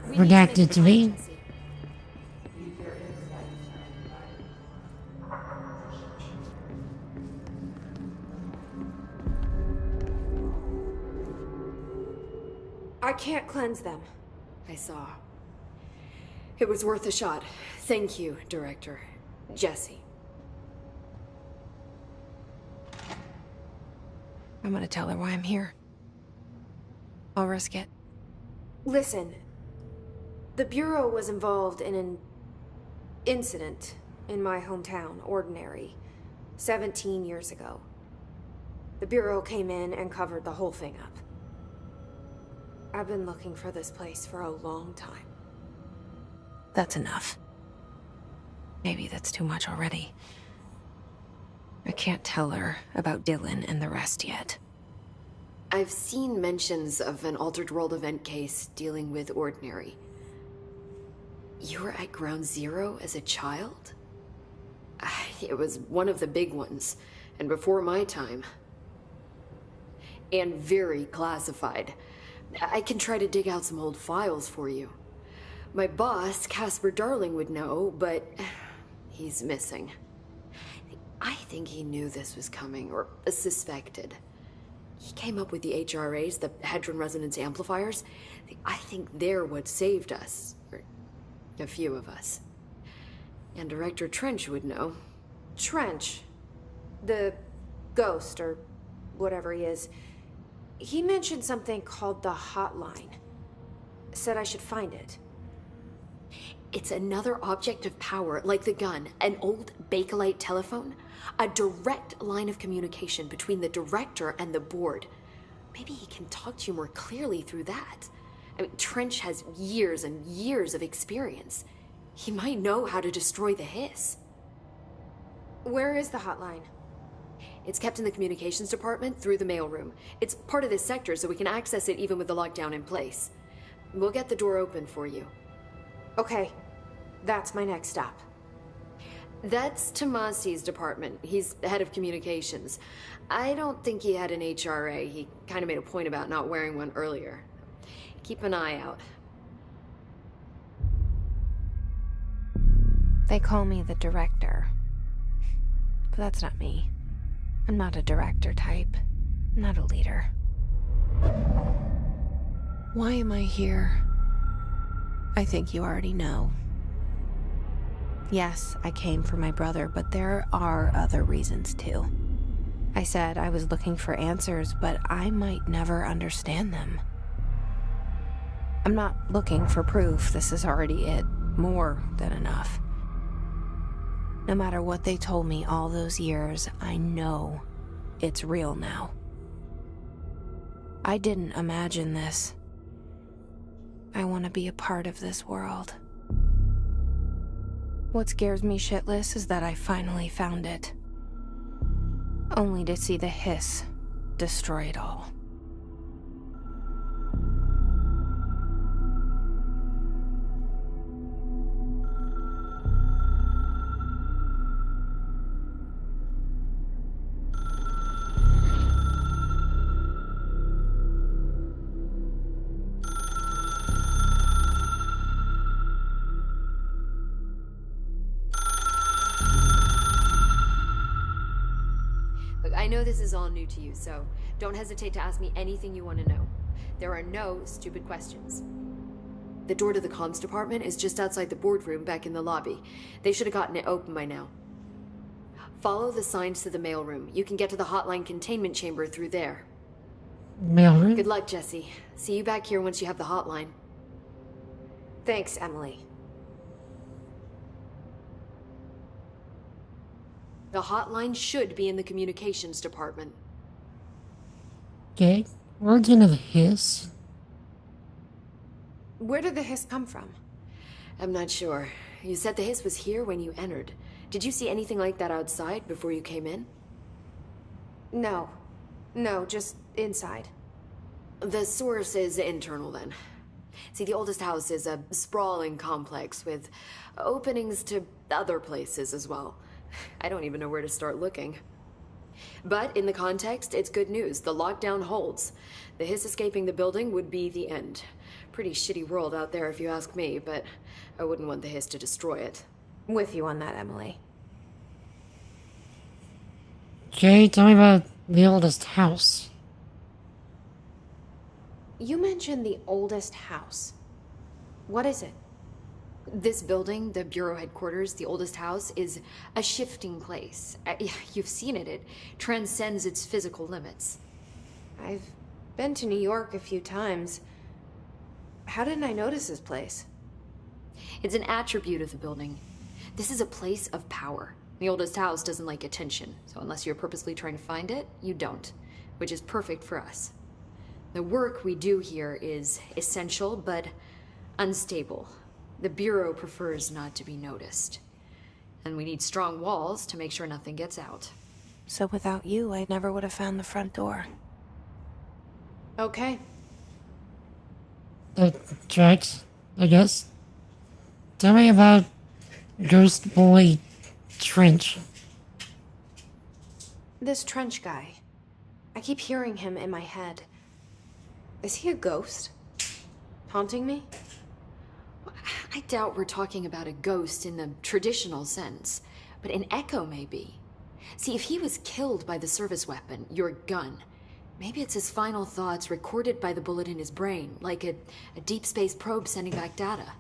redacted to me? I can't cleanse them. I saw. It was worth a shot. Thank you, Director. Jesse. I'm gonna tell her why I'm here. I'll risk it. Listen. The Bureau was involved in an incident in my hometown, Ordinary, 17 years ago. The Bureau came in and covered the whole thing up. I've been looking for this place for a long time. That's enough. Maybe that's too much already. I can't tell her about Dylan and the rest yet. I've seen mentions of an Altered World event case dealing with Ordinary. You were at Ground Zero as a child? It was one of the big ones, and before my time. And very classified. I can try to dig out some old files for you. My boss, Casper Darling, would know, but he's missing. I think he knew this was coming, or suspected. He came up with the HRAs, the Hadron Resonance Amplifiers. I think they're what saved us, or a few of us. And Director Trench would know. Trench, the ghost, or whatever he is, he mentioned something called the Hotline. Said I should find it. It's another object of power, like the gun, an old Bakelite telephone. A direct line of communication between the director and the board. Maybe he can talk to you more clearly through that. I mean, Trench has years and years of experience. He might know how to destroy the Hiss. Where is the hotline? It's kept in the communications department through the mailroom. It's part of this sector, so we can access it even with the lockdown in place. We'll get the door open for you. Okay, that's my next stop. That's Tomasi's department. He's the head of communications. I don't think he had an HRA. He kind of made a point about not wearing one earlier. Keep an eye out. They call me the director. But that's not me. I'm not a director type. I'm not a leader. Why am I here? I think you already know. Yes, I came for my brother, but there are other reasons too. I said I was looking for answers, but I might never understand them. I'm not looking for proof. This is already it. More than enough. No matter what they told me all those years, I know it's real now. I didn't imagine this. I want to be a part of this world. What scares me shitless is that I finally found it. Only to see the Hiss destroy it all. Look, I know this is all new to you, so don't hesitate to ask me anything you want to know. There are no stupid questions. The door to the comms department is just outside the boardroom back in the lobby. They should have gotten it open by now. Follow the signs to the mailroom. You can get to the hotline containment chamber through there. Mailroom? Good luck, Jesse. See you back here once you have the hotline. Thanks, Emily. The hotline should be in the communications department. Okay. Origin of the Hiss? Where did the Hiss come from? I'm not sure. You said the Hiss was here when you entered. Did you see anything like that outside before you came in? No. No, just inside. The source is internal then. See, the oldest house is a sprawling complex with openings to other places as well. I don't even know where to start looking. But in the context, it's good news. The lockdown holds. The Hiss escaping the building would be the end. Pretty shitty world out there if you ask me, but I wouldn't want the Hiss to destroy it. With you on that, Emily. Okay, tell me about the oldest house. You mentioned the oldest house. What is it? This building, the Bureau headquarters, the oldest house, is a shifting place. You've seen it. It transcends its physical limits. I've been to New York a few times. How didn't I notice this place? It's an attribute of the building. This is a place of power. The oldest house doesn't like attention, so unless you're purposely trying to find it, you don't, which is perfect for us. The work we do here is essential, but unstable. The Bureau prefers not to be noticed. And we need strong walls to make sure nothing gets out. So without you, I never would have found the front door. Okay. That tracks, I guess. Tell me about Ghost Boy Trench. This Trench guy. I keep hearing him in my head. Is he a ghost? Haunting me? I doubt we're talking about a ghost in the traditional sense, but an echo maybe. See, if he was killed by the service weapon, your gun, maybe it's his final thoughts recorded by the bullet in his brain, like a deep space probe sending back data.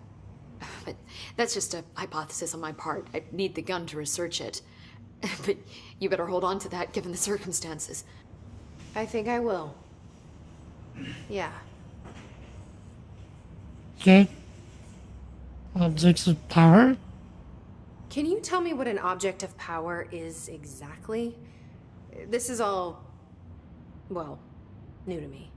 But that's just a hypothesis on my part. I need the gun to research it. But you better hold on to that given the circumstances. I think I will. Yeah. Okay. Objects of power? Can you tell me what an object of power is exactly? This is all, well, new to me.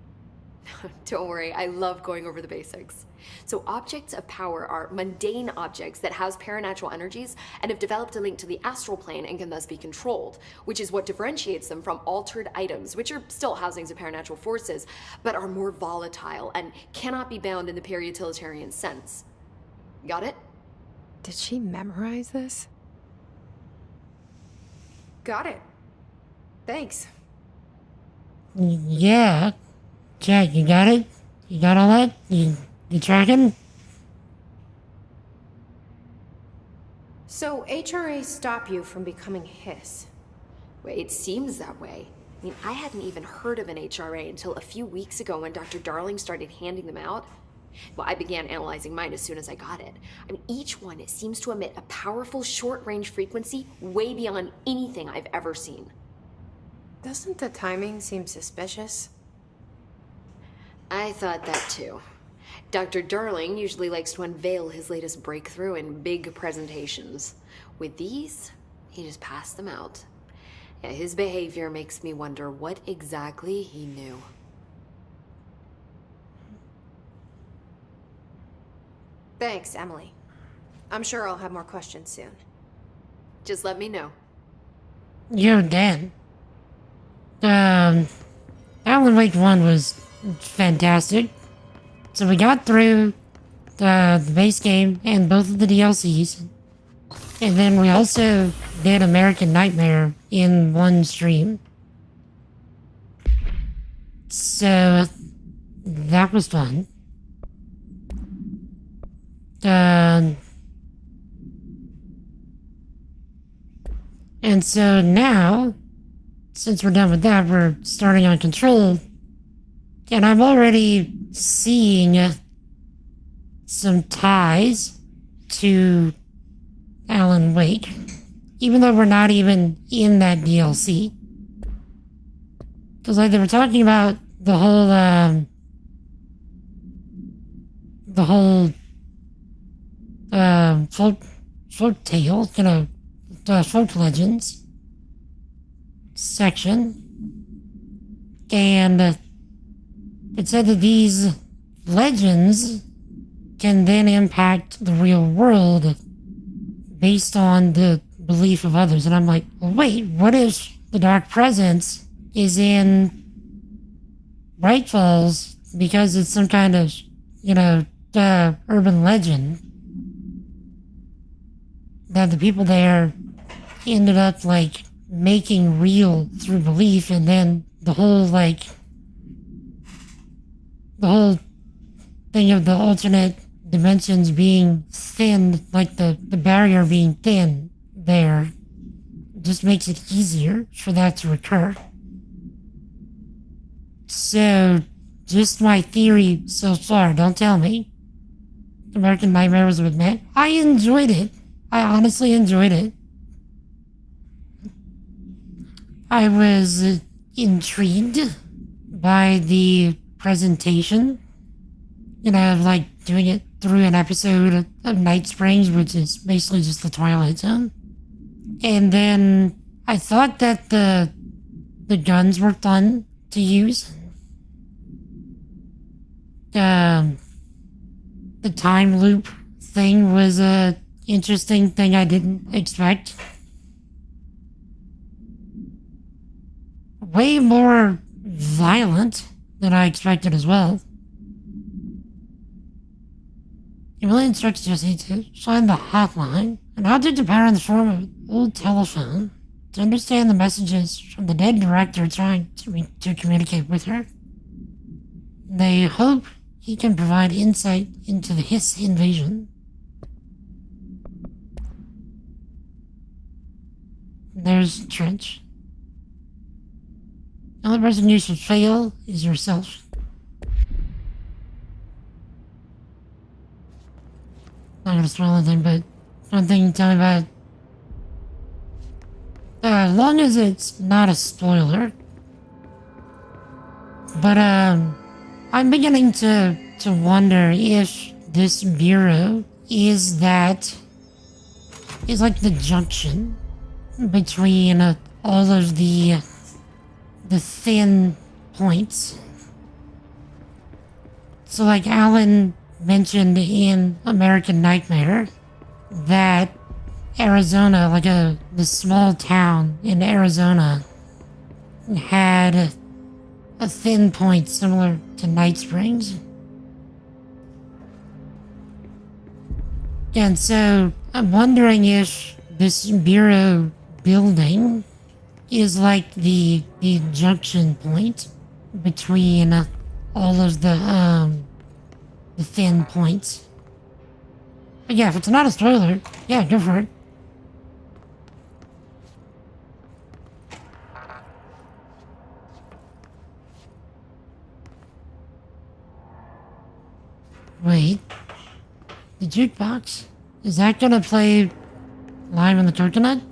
Don't worry, I love going over the basics. So objects of power are mundane objects that house paranatural energies and have developed a link to the astral plane and can thus be controlled, which is what differentiates them from altered items, which are still housings of paranatural forces, but are more volatile and cannot be bound in the pure utilitarian sense. Got it? Did she memorize this? Got it. Thanks. Yeah. Jack, you got it? You got all that? You tracking? So HRAs stop you from becoming Hiss. Well, it seems that way. I mean, I hadn't even heard of an HRA until a few weeks ago when Dr. Darling started handing them out. Well, I began analyzing mine as soon as I got it. I mean, each one seems to emit a powerful short-range frequency way beyond anything I've ever seen. Doesn't the timing seem suspicious? I thought that too. Dr. Darling usually likes to unveil his latest breakthrough in big presentations. With these, he just passed them out. Yeah, his behavior makes me wonder what exactly he knew. Thanks, Emily. I'm sure I'll have more questions soon. Just let me know. You're dead. Alan Wake 1 was fantastic. So we got through the base game and both of the DLCs. And then we also did American Nightmare in one stream. So that was fun. And so now, since we're done with that, we're starting on Control. And I'm already seeing some ties to Alan Wake, even though we're not even in that DLC. Because like they were talking about the whole folk tale, you know, the folk legends section, and it said that these legends can then impact the real world based on the belief of others. And I'm like, well, wait, what if the Dark Presence is in Bright Falls because it's some kind of, you know, urban legend that the people there ended up, like, making real through belief, and then the whole thing of the alternate dimensions being thin, like the barrier being thin there, just makes it easier for that to occur. So, just my theory so far, don't tell me. American Nightmare was with Matt. I enjoyed it. I honestly enjoyed it. I was intrigued by the presentation, you know, like doing it through an episode of Night Springs, which is basically just the Twilight Zone. And then I thought that the guns were fun to use. The time loop thing was a interesting thing I didn't expect. Way more violent than I expected as well. It really instructs Jesse to find the hotline, an object of power in the form of an old telephone, to understand the messages from the dead director trying to communicate with her. They hope he can provide insight into the Hiss invasion. There's Trench. The only person you should fail is yourself. Not gonna spoil anything, but one thing you tell me about. As long as it's not a spoiler. But I'm beginning to wonder if this bureau is like the junction between all of the thin points So, like Alan mentioned in American Nightmare, that Arizona, like the small town in Arizona, had a thin point similar to Night Springs. And so I'm wondering if this Bureau building is like the junction point between all of the thin points. But yeah, if it's not a spoiler, yeah, go for it. Wait, the jukebox? Is that gonna play Live in the Coconut?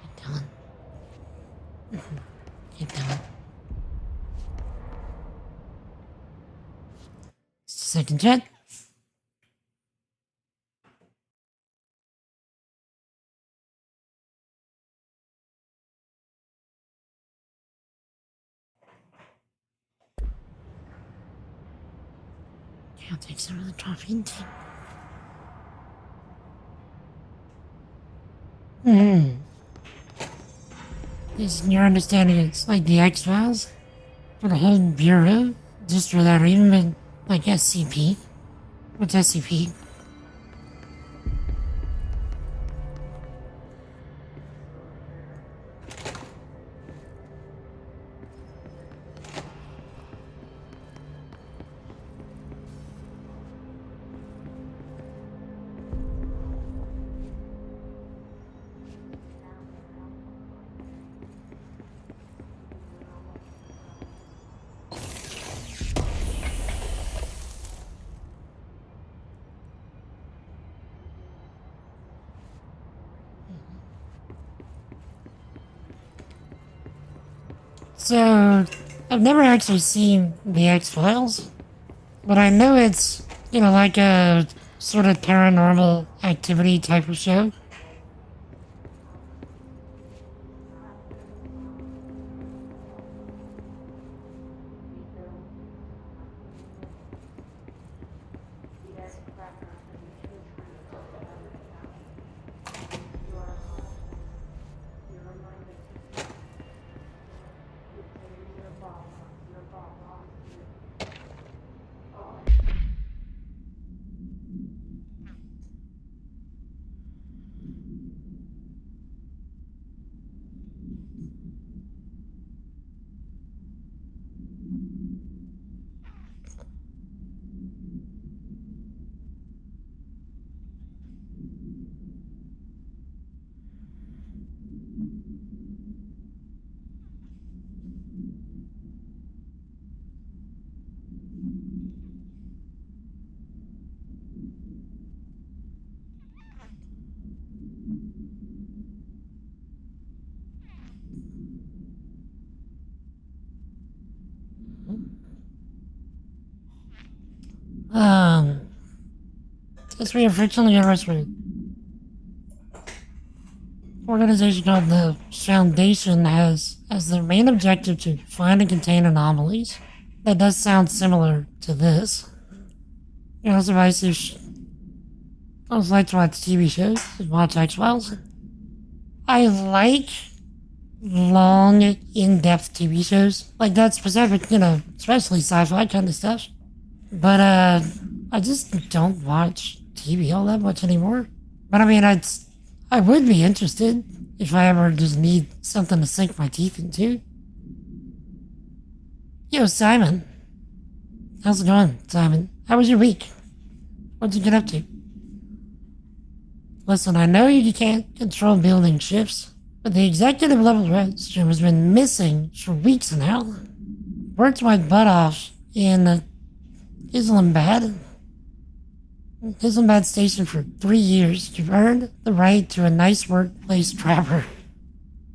Keep going. Keep going. Second jet. I'll take some of the coffee and tea. Is your understanding it's like the X-Files? For the whole Bureau? Just for that, or even like SCP? What's SCP? So, I've never actually seen the X-Files, but I know it's, like a sort of paranormal activity type of show. Since we are fictionally arrested, organization called the Foundation has as their main objective to find and contain anomalies. That does sound similar to this. So I like to watch TV shows, watch X-Files. I like long, in-depth TV shows like that specific, especially sci-fi kind of stuff. But I just don't watch TV all that much anymore. But I mean, I would be interested if I ever just need something to sink my teeth into. Yo, Simon. How's it going, Simon? How was your week? What'd you get up to? Listen, I know you can't control building shifts, but the executive level restroom has been missing for weeks now. Worked my butt off in Islamabad Station for 3 years. You've earned the right to a nice workplace trapper.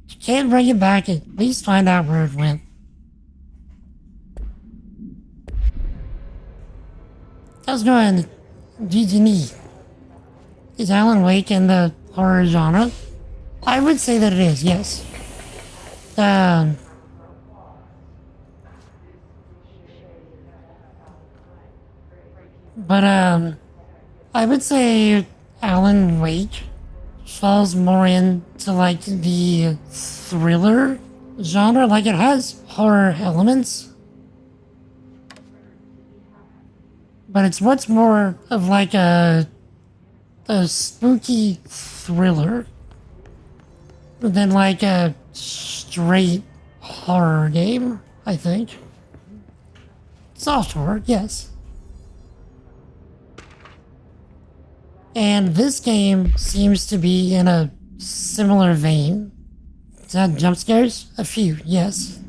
If you can't bring it back, at least find out where it went. How's it going, GGNE? Is Alan Wake in the horror genre? I would say that it is, yes. But I would say Alan Wake falls more into like the thriller genre. Like it has horror elements, but it's much more of like a spooky thriller than like a straight horror game, I think. Soft horror, yes. And this game seems to be in a similar vein. Does that have jump scares? A few, yes.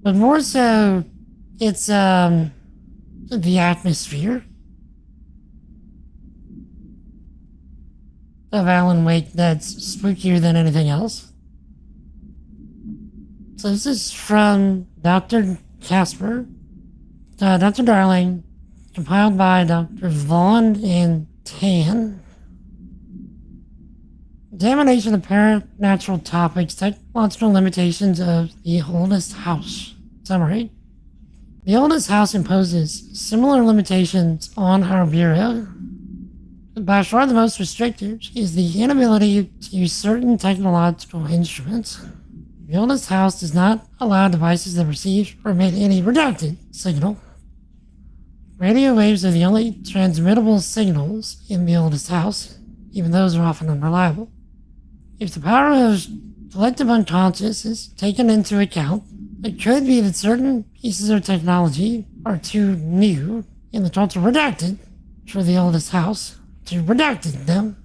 But more so, it's the atmosphere of Alan Wake that's spookier than anything else. So this is from Dr. Casper, Dr. Darling, compiled by Dr. Vaughn and Tan. Examination of Paranatural Topics, Technological Limitations of the Oldest House. Summary. The Oldest House imposes similar limitations on our Bureau. By far the most restrictive is the inability to use certain technological instruments. The Oldest House does not allow devices that receive or emit any redacted signal. Radio waves are the only transmittable signals in the Oldest House, even those are often unreliable. If the power of collective unconscious is taken into account, it could be that certain pieces of technology are too new in the total redacted for the Oldest House to redacted them.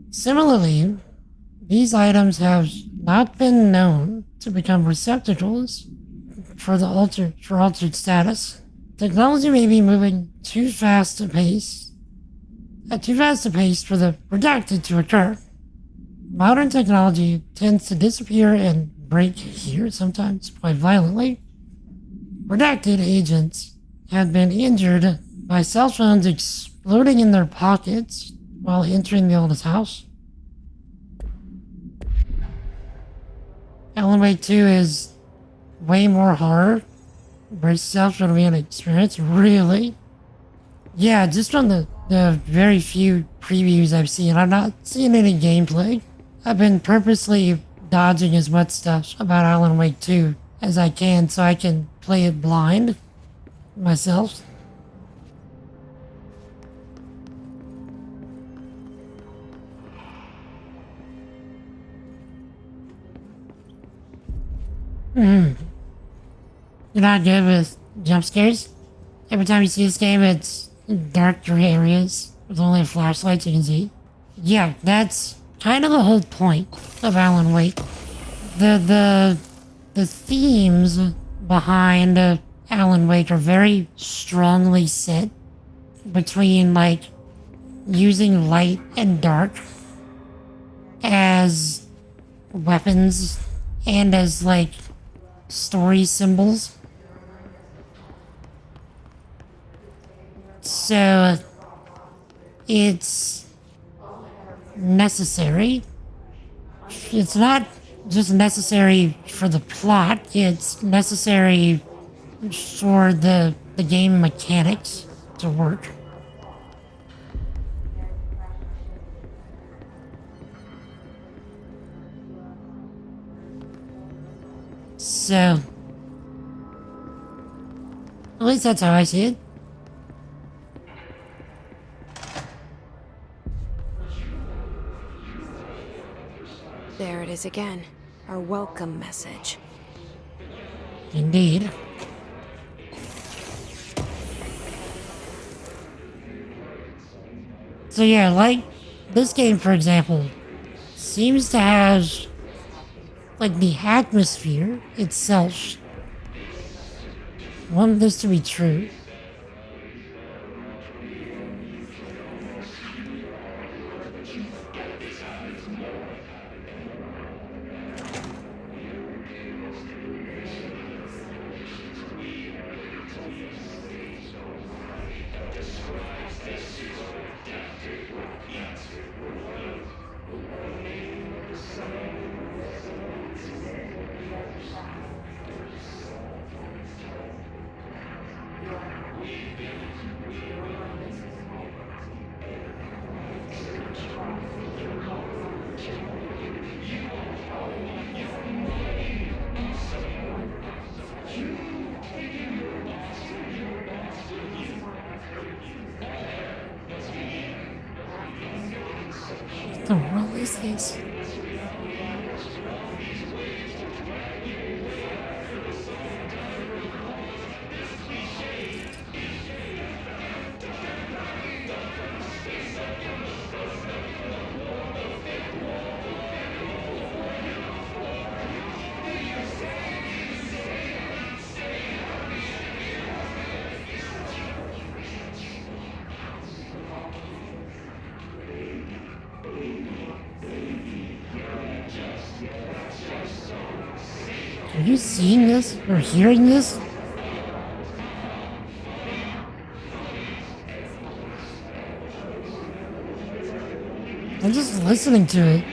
Similarly, these items have not been known to become receptacles for altered status. Technology may be moving too fast a pace for the redacted to occur. Modern technology tends to disappear and break here, sometimes quite violently. Redacted agents have been injured by cell phones exploding in their pockets while entering the Oldest House. Alan Wake 2 is way more horror. Brace yourself for an experience, really? Yeah, just from the very few previews I've seen, I've not seen any gameplay. I've been purposely dodging as much stuff about Alan Wake 2 as I can so I can play it blind myself. You're not good with jump scares? Every time you see this game, it's dark areas with only a flashlight you can see. Yeah, that's kind of the whole point of Alan Wake. The themes behind Alan Wake are very strongly set between, like, using light and dark as weapons and as, like, story symbols. So it's necessary. It's not just necessary for the plot, it's necessary for the game mechanics to work. So, at least that's how I see it. There it is again. Our welcome message. Indeed. So yeah, like this game, for example, seems to have, like, the atmosphere itself. I want this to be true. is this? Are you seeing this or hearing this? I'm just listening to it.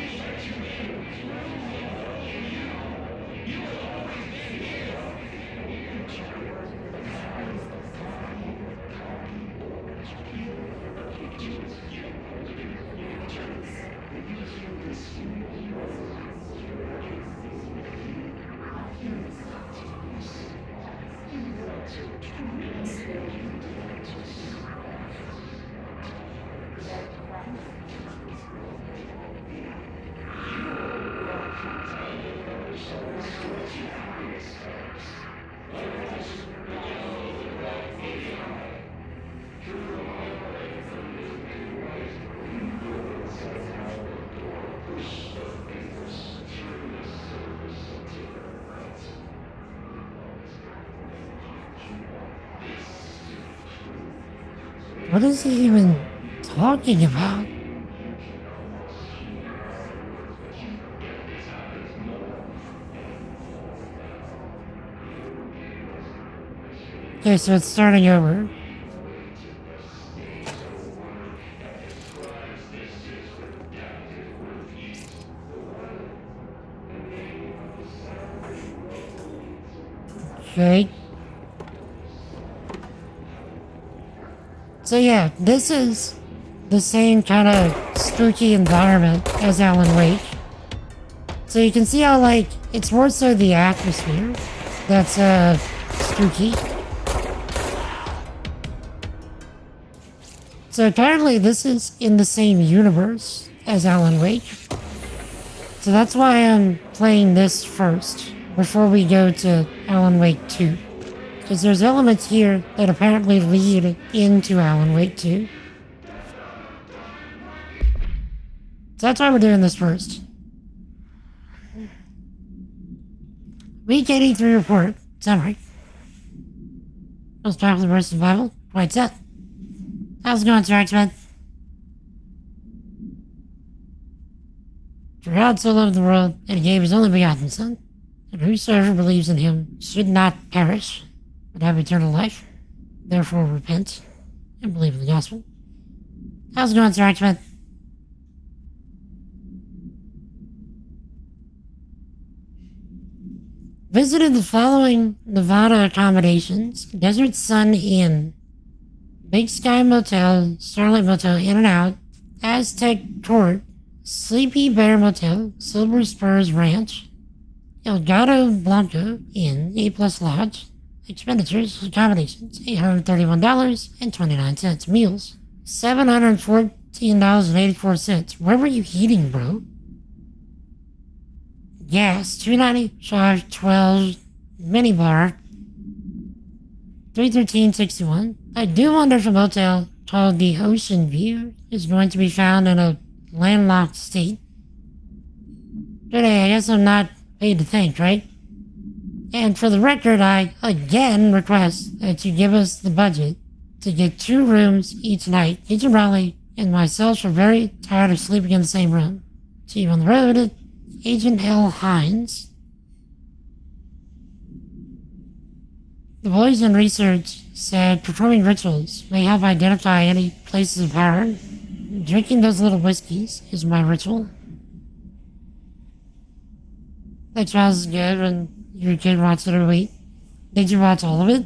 What is he even talking about? Okay, so it's starting over. Okay. So yeah, this is the same kind of spooky environment as Alan Wake. So you can see how, like, it's more so the atmosphere that's, spooky. So apparently this is in the same universe as Alan Wake. So that's why I'm playing this first, before we go to Alan Wake 2. Because there's elements here that apparently lead into Alan Wake 2. So that's why we're doing this first. Week 83 report. Summary. Most popular verse of the Bible. White set. How's it going, Sir X-Men? For God so loved the world that he gave his only begotten Son, and whosoever believes in him should not perish, but have eternal life. Therefore repent and believe in the gospel. How's it going, Sir X-Men? Visited the following Nevada accommodations: Desert Sun Inn, Big Sky Motel, Starlight Motel In and Out, Aztec Court, Sleepy Bear Motel, Silver Spurs Ranch, El Gato Blanco Inn, A Plus Lodge. Expenditures, accommodations, $831.29. Meals, $714.84. Where were you eating, bro? Gas, $2.90. Charge 12. Minibar, $313.61. I do wonder if a motel called the Ocean View is going to be found in a landlocked state. But hey, I guess I'm not paid to think, right? And for the record, I again request that you give us the budget to get 2 rooms each night. Agent Raleigh and myself are very tired of sleeping in the same room. See you on the road, Agent L. Hines. The boys in research said performing rituals may help identify any places of power. Drinking those little whiskeys is my ritual. That sounds good when your kid watched it every week. Did you watch all of it?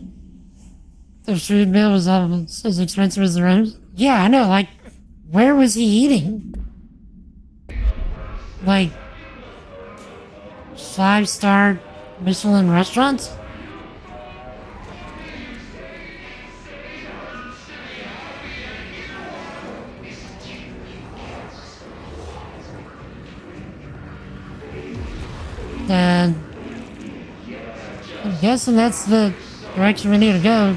The food bill was almost as expensive as the rooms. Yeah, I know, like, where was he eating? Like, 5-star Michelin restaurants? I'm guessing that's the direction we need to go.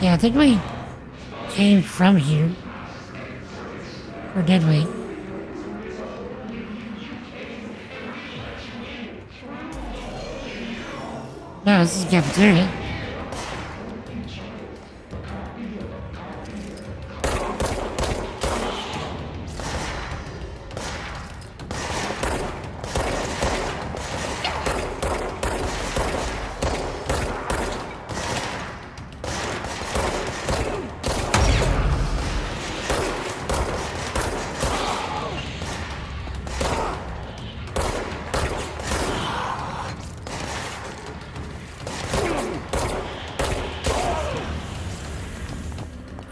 Yeah, I think we came from here. Or did we? No, this is the cafeteria.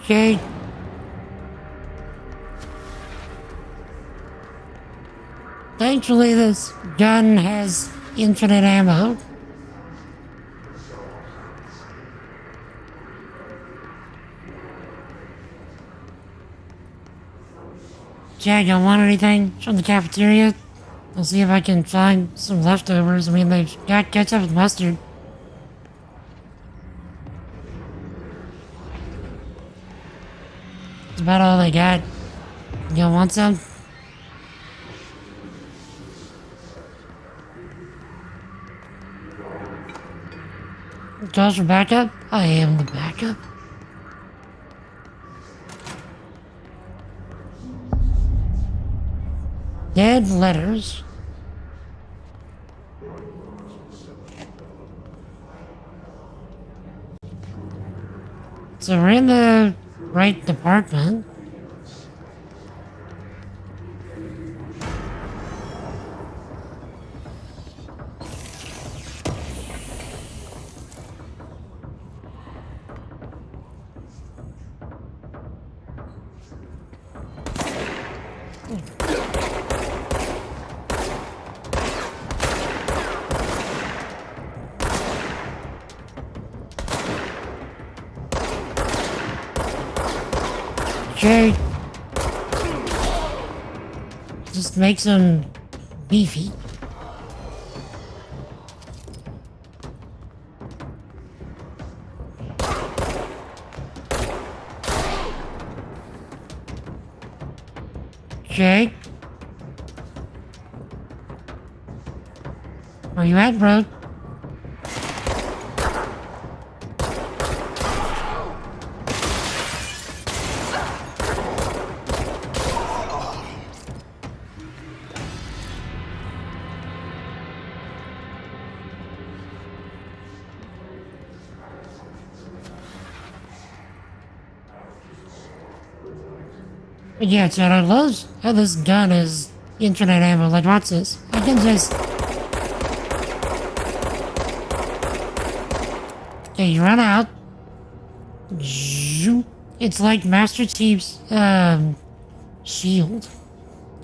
Okay. Thankfully, this gun has infinite ammo. Jack, you want anything from the cafeteria? I'll see if I can find some leftovers. I mean, they've got ketchup and mustard. That's about all they got. You want some? Josh, for backup? I am the backup. Dead letters. So we're in the right department. Okay. Just makes them beefy. Okay. Where you at, bro? Yeah, Chad, I love how this gun is infinite ammo. Like, watch this. I can just... Okay, you run out. Zoom. It's like Master Chief's, shield.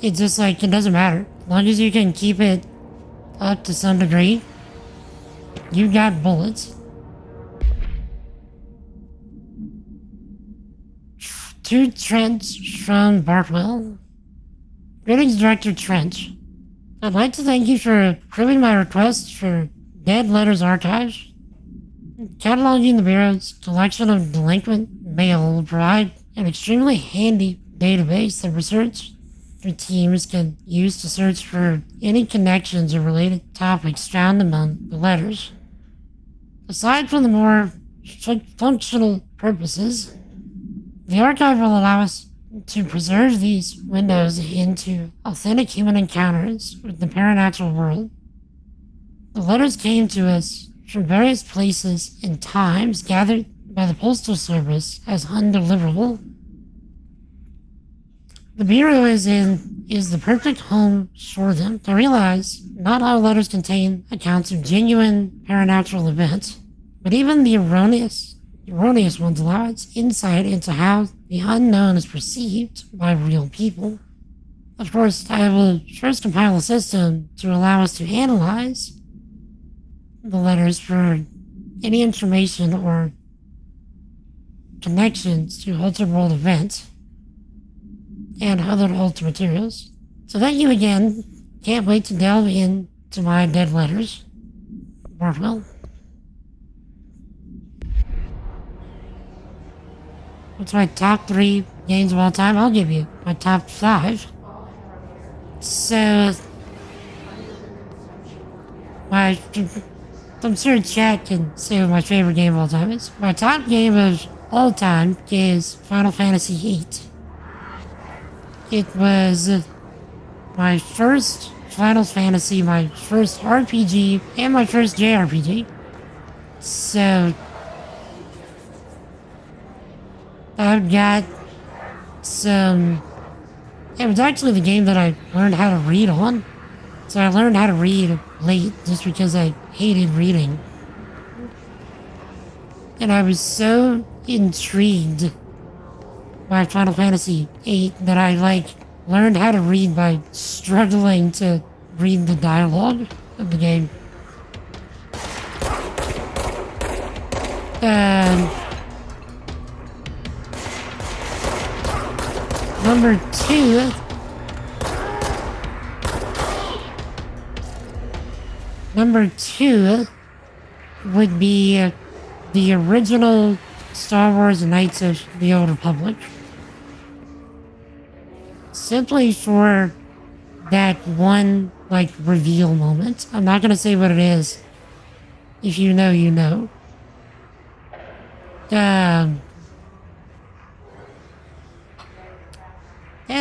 It's just like, it doesn't matter. As long as you can keep it up to some degree, you got bullets. To Trench from Bartwell. Greetings, Director Trench. I'd like to thank you for approving my request for Dead Letters Archives. Cataloging the Bureau's collection of delinquent mail will provide an extremely handy database that research teams can use to search for any connections or related topics found among the letters. Aside from the more functional purposes, the archive will allow us to preserve these windows into authentic human encounters with the paranatural world. The letters came to us from various places and times gathered by the Postal Service as undeliverable. The Bureau is the perfect home for them. I realize not all letters contain accounts of genuine paranatural events, but even the erroneous ones allow us insight into how the unknown is perceived by real people. Of course, I will first compile a system to allow us to analyze the letters for any information or connections to altered world events and other altered materials. So thank you again. Can't wait to delve in to my dead letters. Marvel. What's my top 3 games of all time? I'll give you my top 5. So, I'm sure chat can say what my favorite game of all time is. My top game of all time is Final Fantasy VIII. It was my first Final Fantasy, my first RPG, and my first JRPG. So, I've got some... It was actually the game that I learned how to read on. So I learned how to read late just because I hated reading. And I was so intrigued by Final Fantasy VIII that I, learned how to read by struggling to read the dialogue of the game. Number 2... Number 2 would be the original Star Wars Knights of the Old Republic. Simply for that one, reveal moment. I'm not gonna say what it is. If you know, you know. And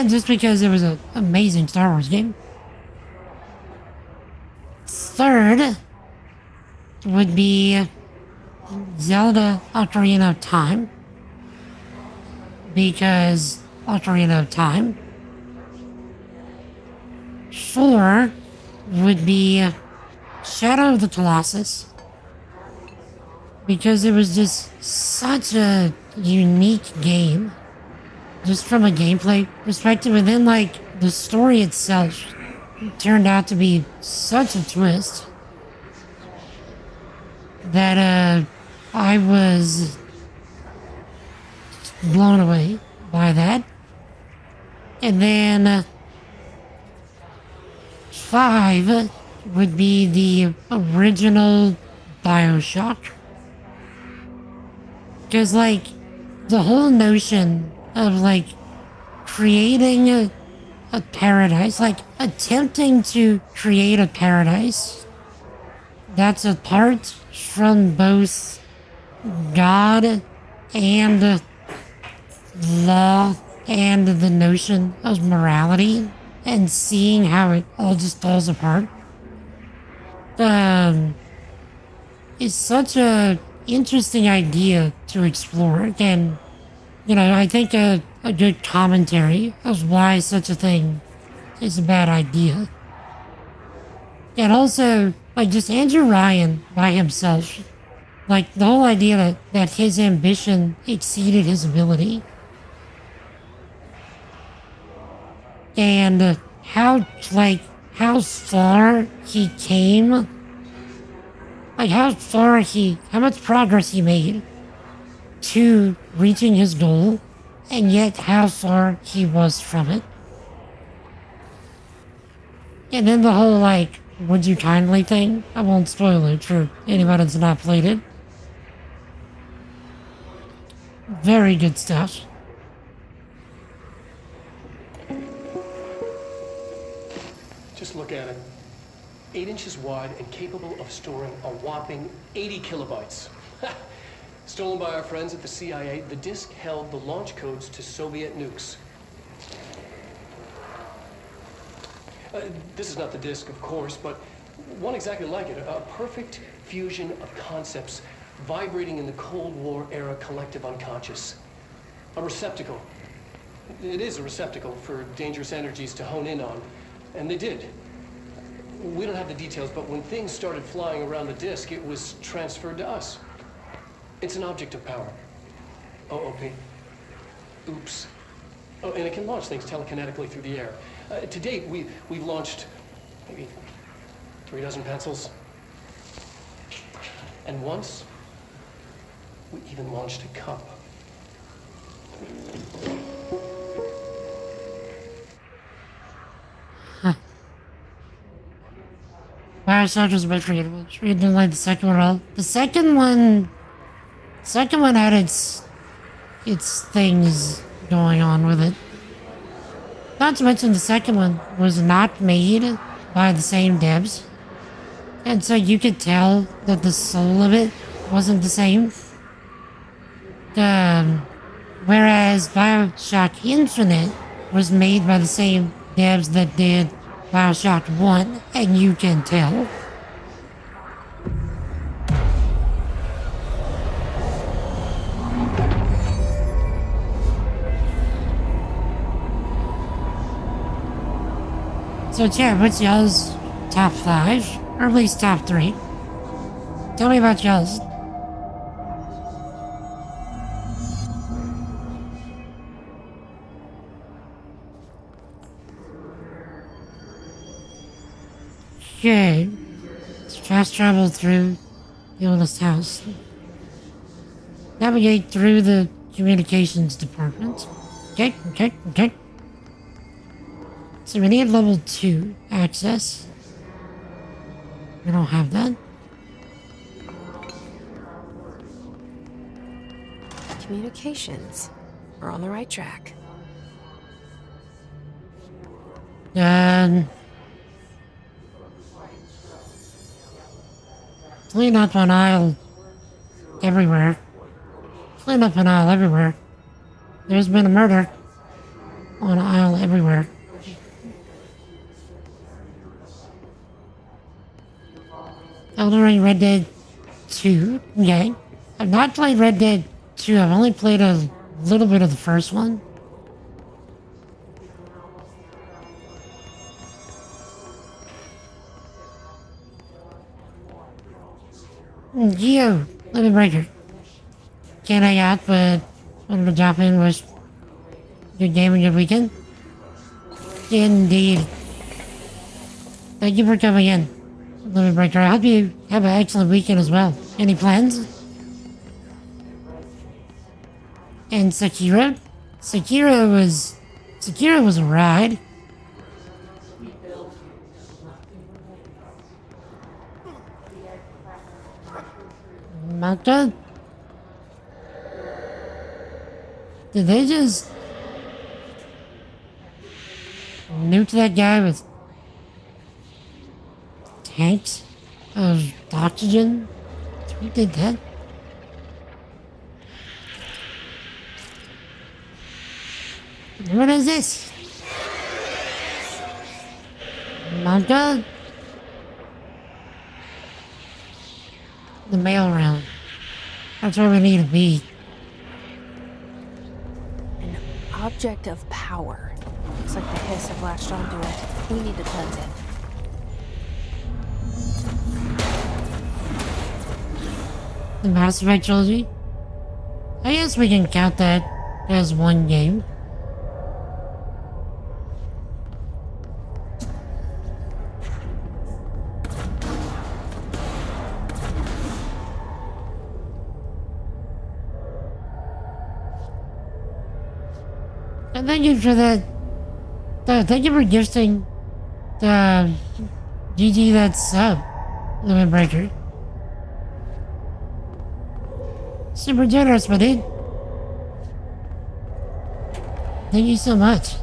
just because it was an amazing Star Wars game. Third would be Zelda Ocarina of Time. Because Ocarina of Time. 4 would be Shadow of the Colossus. Because it was just such a unique game. Just from a gameplay perspective. And then, the story itself turned out to be such a twist that I was blown away by that. And then 5 would be the original BioShock. Because the whole notion of creating a paradise, attempting to create a paradise that's apart from both God and law and the notion of morality, and seeing how it all just falls apart, is such a interesting idea to explore. And, I think a good commentary of why such a thing is a bad idea. And also, just Andrew Ryan by himself. The whole idea that his ambition exceeded his ability. And how far he came. How much progress he made to reaching his goal, and yet how far he was from it. And then the whole, would you kindly thing? I won't spoil it for anyone that's not played it. Very good stuff. Just look at it. 8 inches wide and capable of storing a whopping 80 kilobytes. Stolen by our friends at the CIA, the disk held the launch codes to Soviet nukes. This is not the disk, of course, but one exactly like it. A perfect fusion of concepts vibrating in the Cold War era collective unconscious. A receptacle. It is a receptacle for dangerous energies to hone in on, and they did. We don't have the details, but when things started flying around the disk, it was transferred to us. It's an object of power. OOP. Oops. Oh, and it can launch things telekinetically through the air. To date, we've launched maybe 3 dozen pencils. And once, we even launched a cup. Bioshock was a bit forgettable. We didn't like the second one at all. The second one had its things going on with it. Not to mention the second one was not made by the same devs. And so you could tell that the soul of it wasn't the same. Whereas Bioshock Infinite was made by the same devs that did Bioshock 1, and you can tell. So, yeah, what's y'all's top 5? Or at least top 3? Tell me about y'all's. Okay. Let's fast travel through the oldest house. Navigate through the communications department. Okay. So we need level 2 access. We don't have that. Communications. We're on the right track. Clean up an aisle everywhere. Clean up an aisle everywhere. There's been a murder on an aisle everywhere. Elden Ring Red Dead 2. Okay. I've not played Red Dead 2. I've only played a little bit of the first one. Geo, Limit Breaker. Can't hang out, but wanted to drop in. Was good game and good weekend. Indeed. Thank you for coming in, Limit Breaker. I hope you have an excellent weekend as well. Any plans? And Sekiro? Sekiro was a ride. Malta? Did they just nuke that guy with tanks of oxygen? Who did that? What is this? Malta? The mail round. That's where we need to be. An object of power. Looks like the hiss have latched onto it. We need to cleanse it. The Mass Effect trilogy? I guess we can count that as one game. And thank you for that. Thank you for gifting the GG that sub, Limit Breaker. Super generous, my dude. Thank you so much.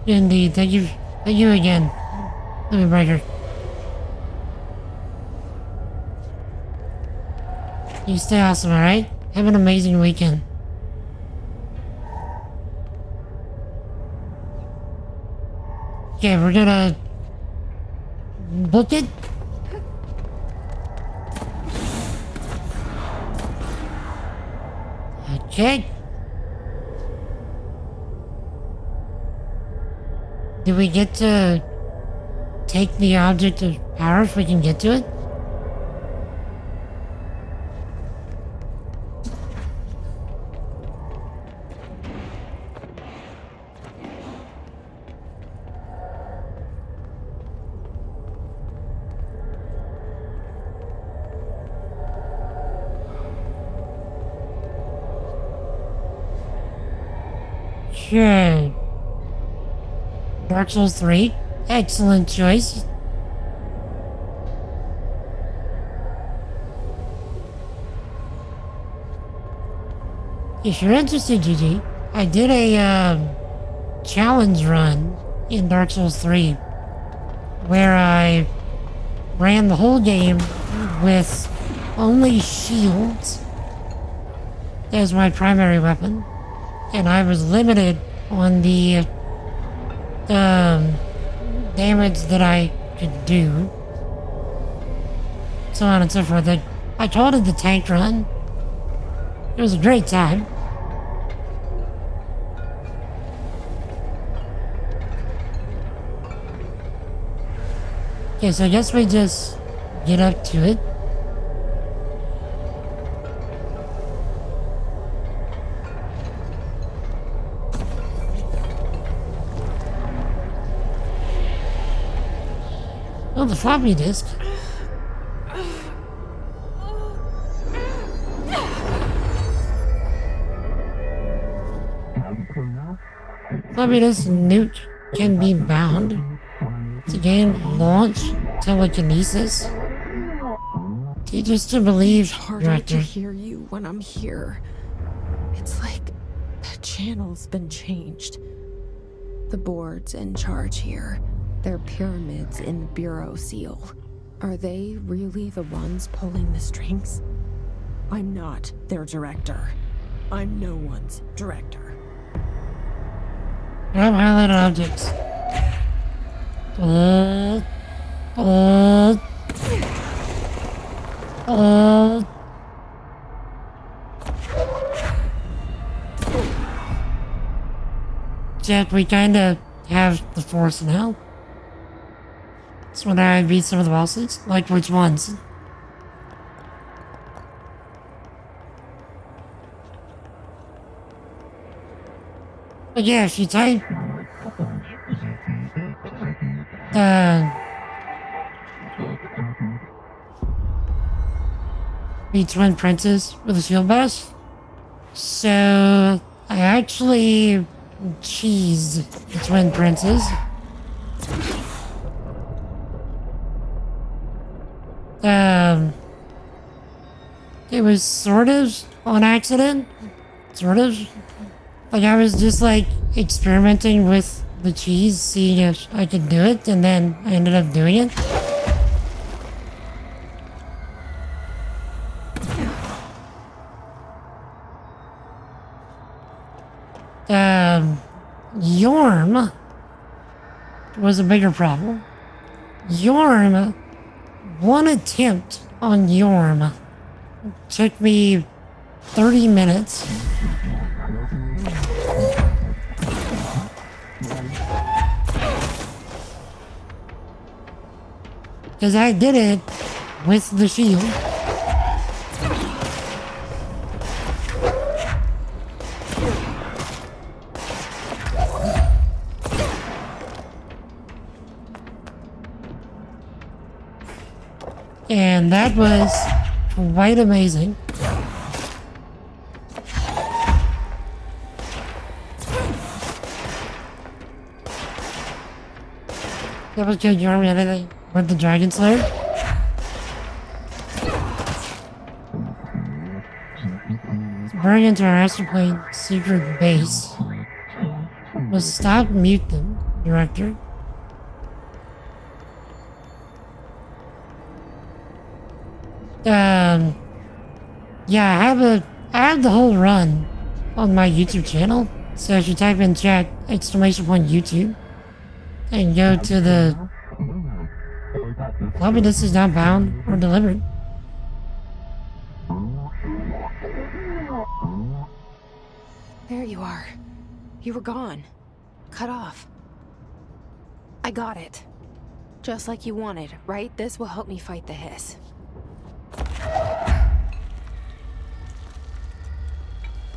Indeed, thank you again, Limit Breaker. You stay awesome, alright? Have an amazing weekend. Okay, we're gonna book it. Okay. Do we get to take the object of power if we can get to it? Okay. Dark Souls 3. Excellent choice. If you're interested, GG, I did a challenge run in Dark Souls 3 where I ran the whole game with only shields as my primary weapon, and I was limited on the damage that I could do, so on and so forth. I called it the tank run. It was a great time. Okay, so I guess we just get up to it. Oh, the floppy disk. Floppy disk Newt can be bound to gain launch telekinesis. Teach us to believe, It's harder Director. to hear you when I'm here. It's like the channel's been changed. The board's in charge here. They're pyramids in the Bureau seal. Are they really the ones pulling the strings? I'm not their director. I'm no one's director. Grab highlighted objects. Jack, we kinda have the force now. So when I beat some of the bosses, like which ones? But yeah, if you type be twin princes with a shield bash. So I actually cheesed the twin princes. It was sort of on accident. Sort of. Like I was just like experimenting with the cheese, seeing if I could do it, and then I ended up doing it. Yorm was a bigger problem. Yorm, one attempt on Yorm took me 30 minutes. Because I did it with the shield. And that was quite amazing. That was good, Yorm, and anything with the Dragon Slayer. Burning into our Astroplane secret base. Must stop mute them, Director. Yeah, I have the whole run on my YouTube channel. So if you type in chat, !YouTube, and go to the lobby, this is not bound or delivered. There you are. You were gone. Cut off. I got it. Just like you wanted, right? This will help me fight the hiss.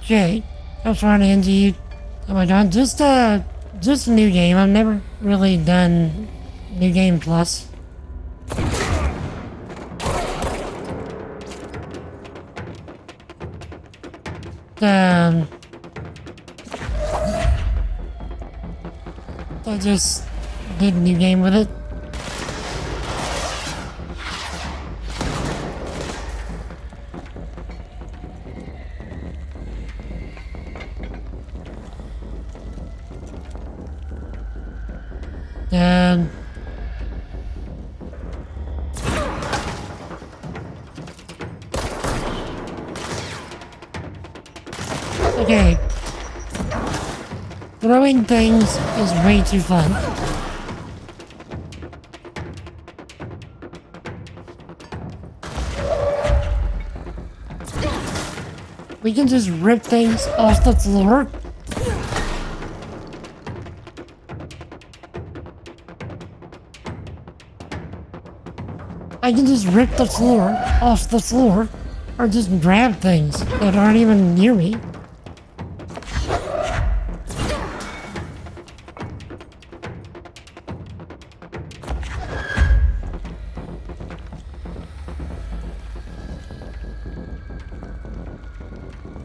Okay, I'm trying to end you. Oh my god, just a new game. I've never really done New Game Plus. I just did a new game with it. And okay. Throwing things is way too fun. We can just rip things off the floor. I can just rip the floor off the floor, or just grab things that aren't even near me.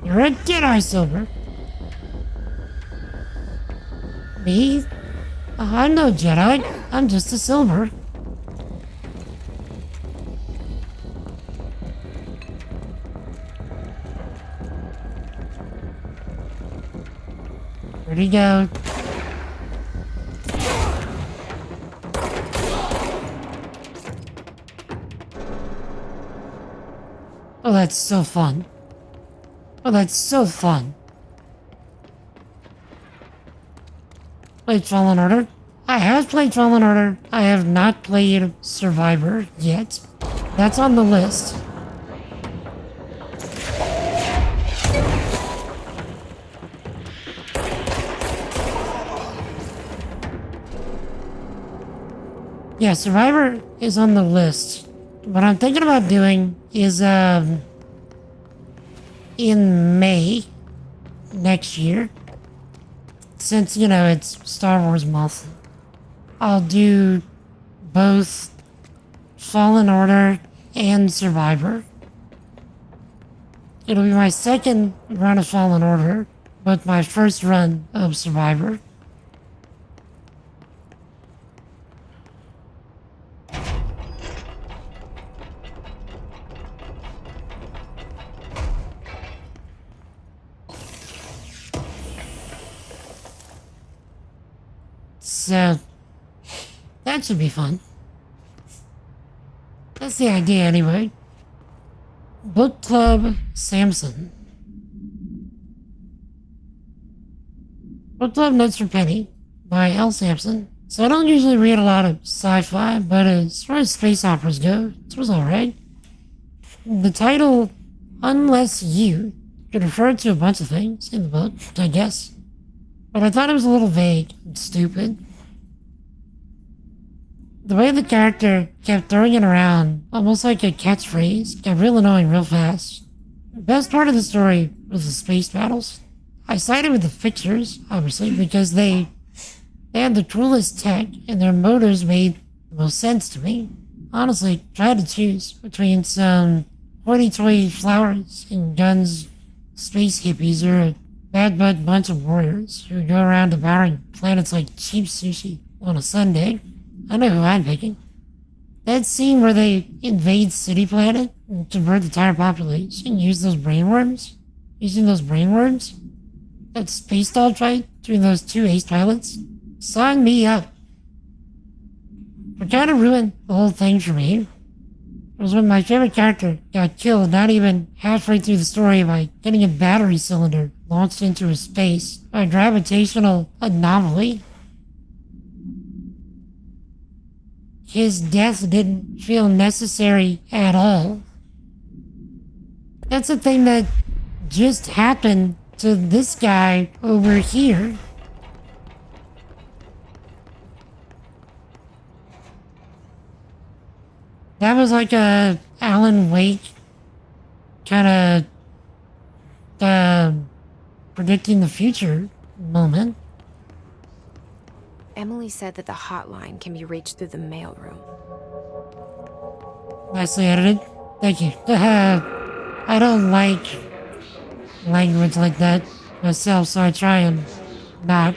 You're a Jedi, Silver. Me? I'm no Jedi. I'm just a Silver. Where'd he go? Oh, that's so fun. Oh, that's so fun. Played Fallen Order? I have played Fallen Order. I have not played Survivor yet. That's on the list. Yeah, Survivor is on the list. What I'm thinking about doing is, in May next year, since, you know, it's Star Wars month, I'll do both Fallen Order and Survivor. It'll be my second run of Fallen Order, but my first run of Survivor. So, that should be fun. That's the idea anyway. Book Club Samson. Book Club Notes for Penny by L. Sampson. So I don't usually read a lot of sci-fi, but as far as space operas go, it was alright. The title, Unless You, could refer to a bunch of things in the book, I guess. But I thought it was a little vague and stupid. The way the character kept throwing it around, almost like a catchphrase, got real annoying real fast. The best part of the story was the space battles. I sided with the fixers, obviously, because they had the coolest tech and their motors made the most sense to me. Honestly, if I had to choose between some hoity-toity flowers and guns, space hippies, or a bad butt bunch of warriors who go around devouring planets like cheap sushi on a Sunday, I know who I'm picking. That scene where they invade City Planet and convert the entire population and use those brainworms? Using those brainworms? That space dogfight between those two ace pilots? Sign me up. What kind of ruined the whole thing for me was when my favorite character got killed not even halfway through the story by getting a battery cylinder launched into space by a gravitational anomaly. His death didn't feel necessary at all. That's a thing that just happened to this guy over here. That was like a Alan Wake kind of predicting the future moment. Emily said that the hotline can be reached through the mailroom. Nicely edited. Thank you. I don't like language like that myself, so I try and not,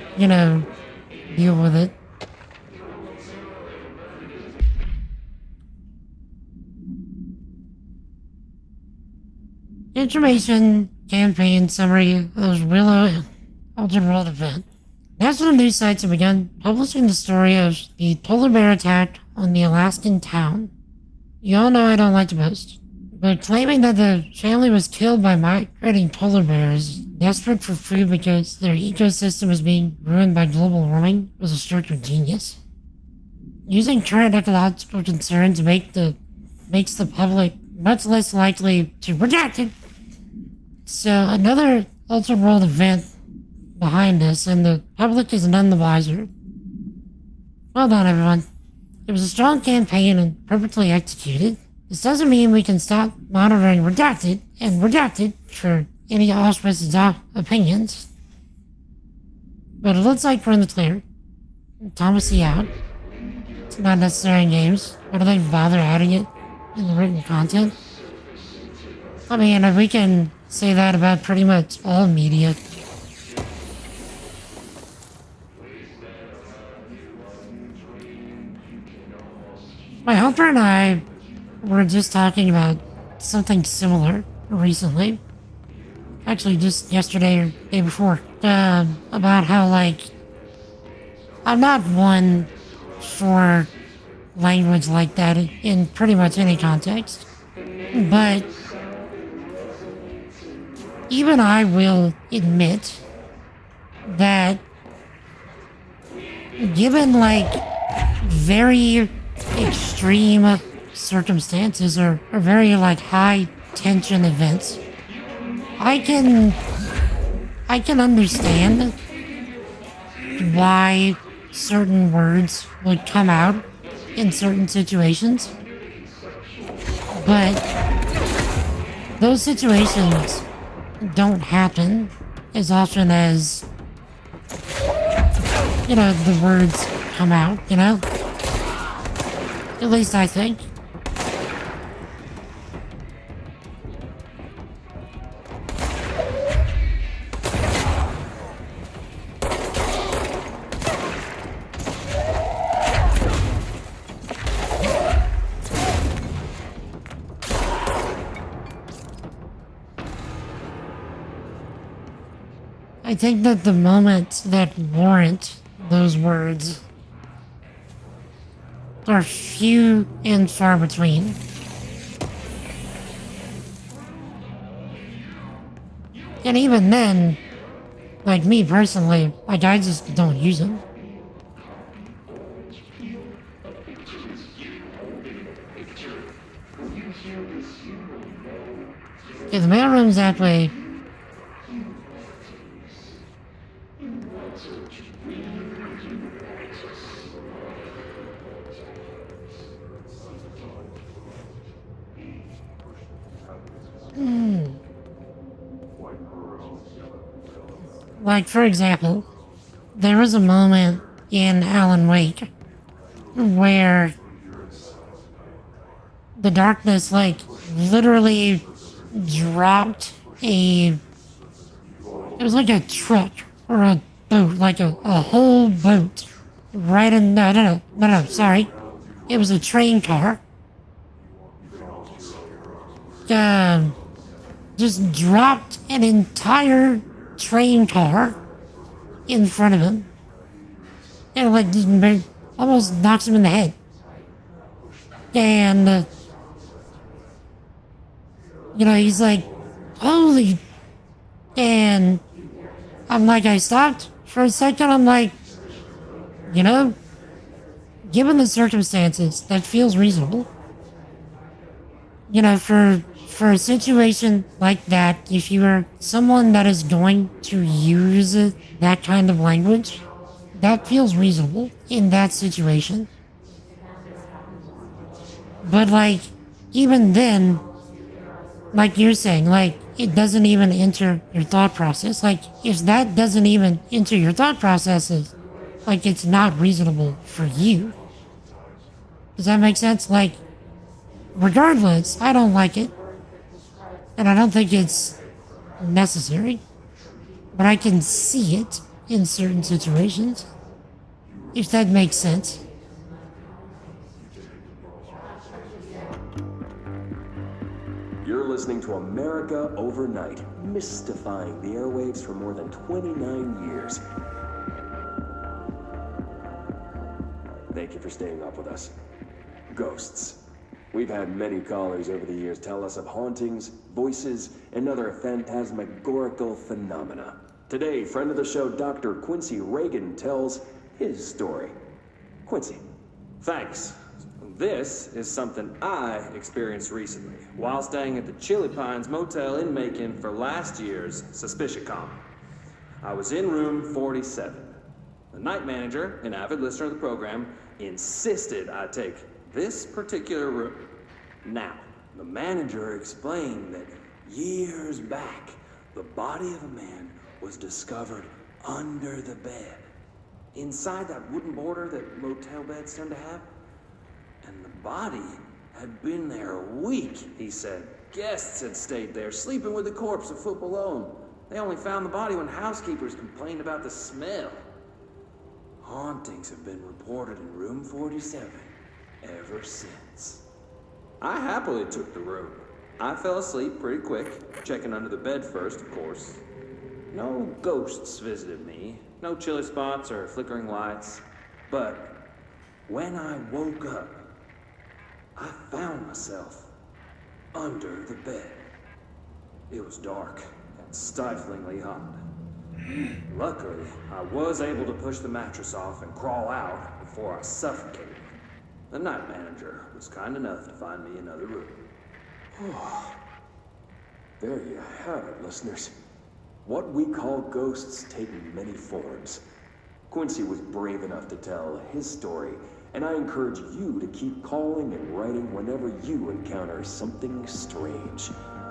deal with it. Information campaign summary of Willow Altered World event. National news sites have begun publishing the story of the polar bear attack on the Alaskan town. You all know I don't like to boast, but claiming that the family was killed by migrating polar bears desperate for food because their ecosystem was being ruined by global warming was a stroke of genius. Using current ecological concerns makes the public much less likely to reject it. So another Altered World event behind us, and the public is none the wiser. Well done, everyone. It was a strong campaign and perfectly executed. This doesn't mean we can stop monitoring redacted for any auspicious opinions. But it looks like we're in the clear. Thomas E. out. It's not necessary in games. Why do they bother adding it in the written content? I mean, we can say that about pretty much all media. My helper and I were just talking about something similar recently. Actually, just yesterday or day before. About how, like, I'm not one for language like that in pretty much any context. But even I will admit that given, like, very extreme circumstances or very, like, high tension events, I can understand why certain words would come out in certain situations. But those situations don't happen as often as, you know, the words come out, you know? At least I think. I think that the moments that warrant those words are few and far between. And even then, like me personally, like I just don't use them. Okay, the mailroom's that way. Like, for example, there was a moment in Alan Wake where the darkness, like, literally dropped it was like a truck or a boat, like a whole boat right in, no, sorry. It was a train car. Just dropped an entire train car in front of him. And like just almost knocks him in the head. And you know, he's like, holy. And I'm like, I stopped for a second. I'm like, you know, given the circumstances, that feels reasonable. You know, for a situation like that, if you are someone that is going to use that kind of language, that feels reasonable in that situation. But like, even then, like you're saying, like, it doesn't even enter your thought process. Like, if that doesn't even enter your thought processes, like, it's not reasonable for you. Does that make sense? Like, regardless, I don't like it. And I don't think it's necessary. But I can see it in certain situations. If that makes sense. You're listening to America Overnight, mystifying the airwaves for more than 29 years. Thank you for staying up with us. Ghosts. We've had many callers over the years tell us of hauntings, voices, and other phantasmagorical phenomena. Today, friend of the show, Dr. Quincy Reagan, tells his story. Quincy. Thanks. This is something I experienced recently while staying at the Chili Pines Motel in Macon for last year's SuspiciaCon. I was in room 47. The night manager, an avid listener of the program, insisted I take this particular room. Now, the manager explained that years back, the body of a man was discovered under the bed, inside that wooden border that motel beds tend to have. And the body had been there a week, he said. Guests had stayed there, sleeping with the corpse a foot below. They only found the body when housekeepers complained about the smell. Hauntings have been reported in room 47 ever since. I happily took the room. I fell asleep pretty quick, checking under the bed first, of course. No ghosts visited me, no chilly spots or flickering lights. But when I woke up, I found myself under the bed. It was dark and stiflingly hot. Luckily, I was able to push the mattress off and crawl out before I suffocated. The night manager was kind enough to find me another room. There you have it, listeners. What we call ghosts take many forms. Quincy was brave enough to tell his story, and I encourage you to keep calling and writing whenever you encounter something strange,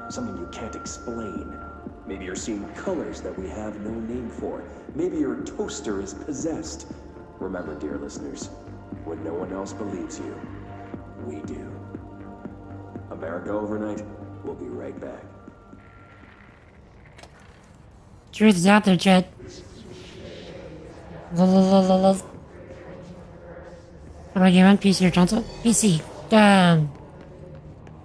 something you can't explain. Maybe you're seeing colors that we have no name for. Maybe your toaster is possessed. Remember, dear listeners, when no one else believes you, we do. America Overnight, we'll be right back. Truth is out there, Chet. How do I get on PC or console? PC.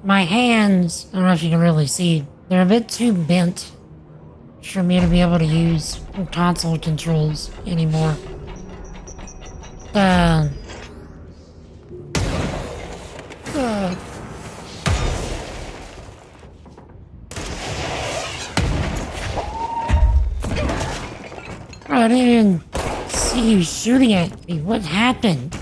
My hands, I don't know if you can really see, they're a bit too bent for me to be able to use console controls anymore. I didn't even see you shooting at me. What happened?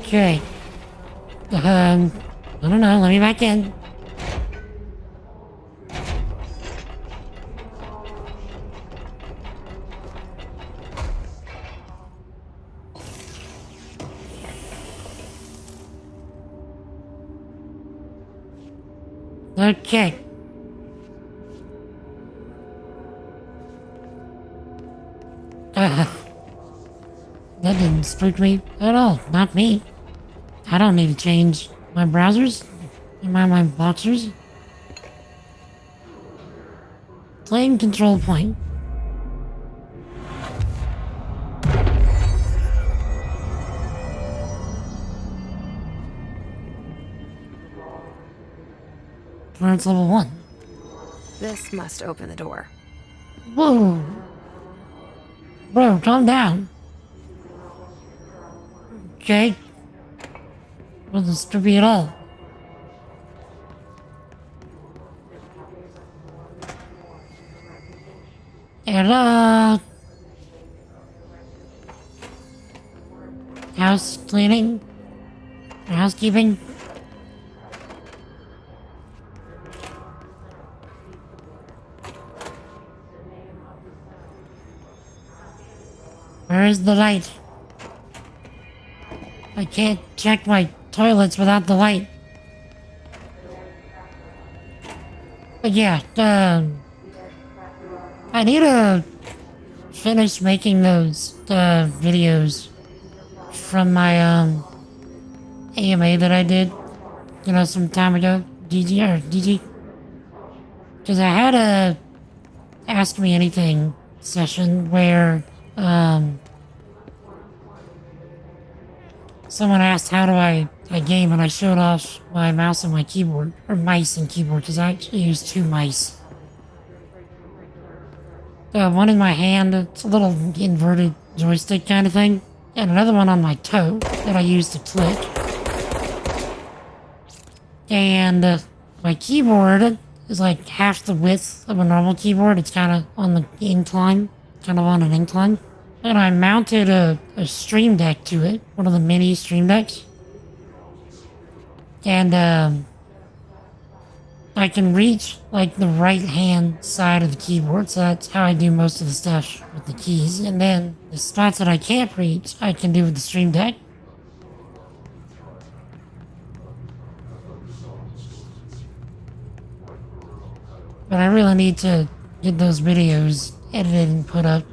Okay. I don't know. Let me back in. Okay. That didn't spook me at all. Not me. I don't need to change my browsers. Am I my boxers? Claim control point. Clearance level 1. This must open the door. Whoa! Bro, calm down. Okay. Wasn't spooky at all. Hello? House cleaning? Housekeeping? Where is the light? I can't check my toilets without the light. But yeah, I need to finish making those videos from my AMA that I did, some time ago. DG. Because I had a Ask Me Anything session where someone asked how do I game, and I showed off my mouse and my keyboard, or mice and keyboard, because I actually use 2 mice. One in my hand, it's a little inverted joystick kind of thing, and another one on my toe that I use to click. And my keyboard is like half the width of a normal keyboard. It's kind of on the incline, kind of on an incline. And I mounted a Stream Deck to it, one of the mini Stream Decks. And I can reach like the right hand side of the keyboard, so that's how I do most of the stuff with the keys. And then the spots that I can't reach, I can do with the Stream Deck. But I really need to get those videos edited and put up.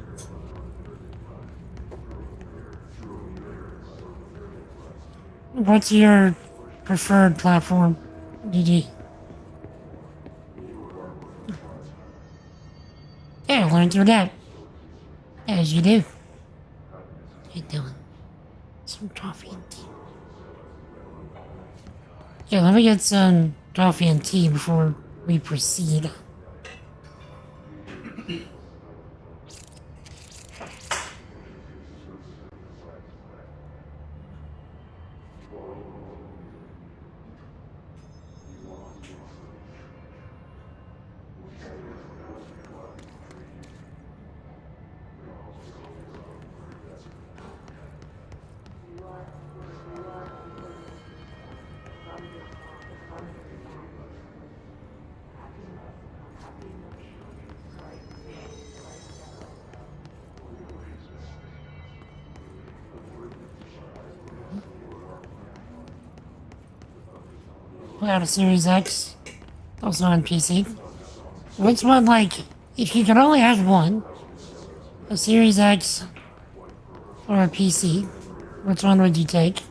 What's your preferred platform, GG? Yeah, learn through that. As you do. Hey, Dylan. Some coffee and tea. Yeah, let me get some coffee and tea before we proceed. We got a Series X, also on PC. Which one, like, if you could only have one, a Series X or a PC, which one would you take?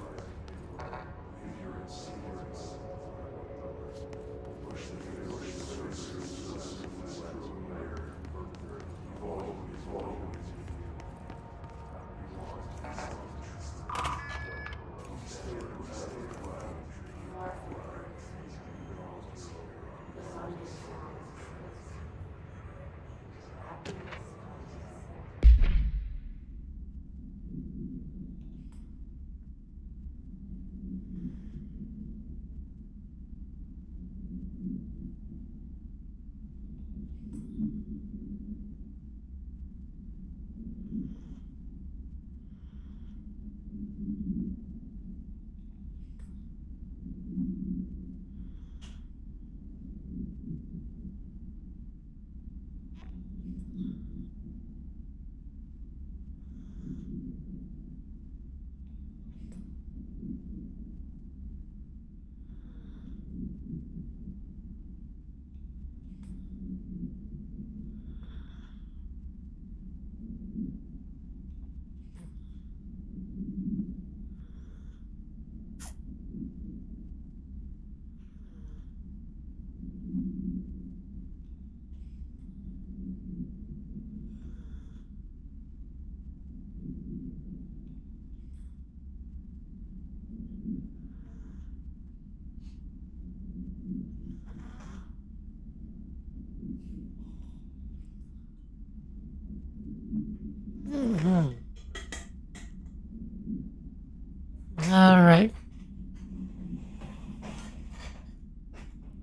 Alright.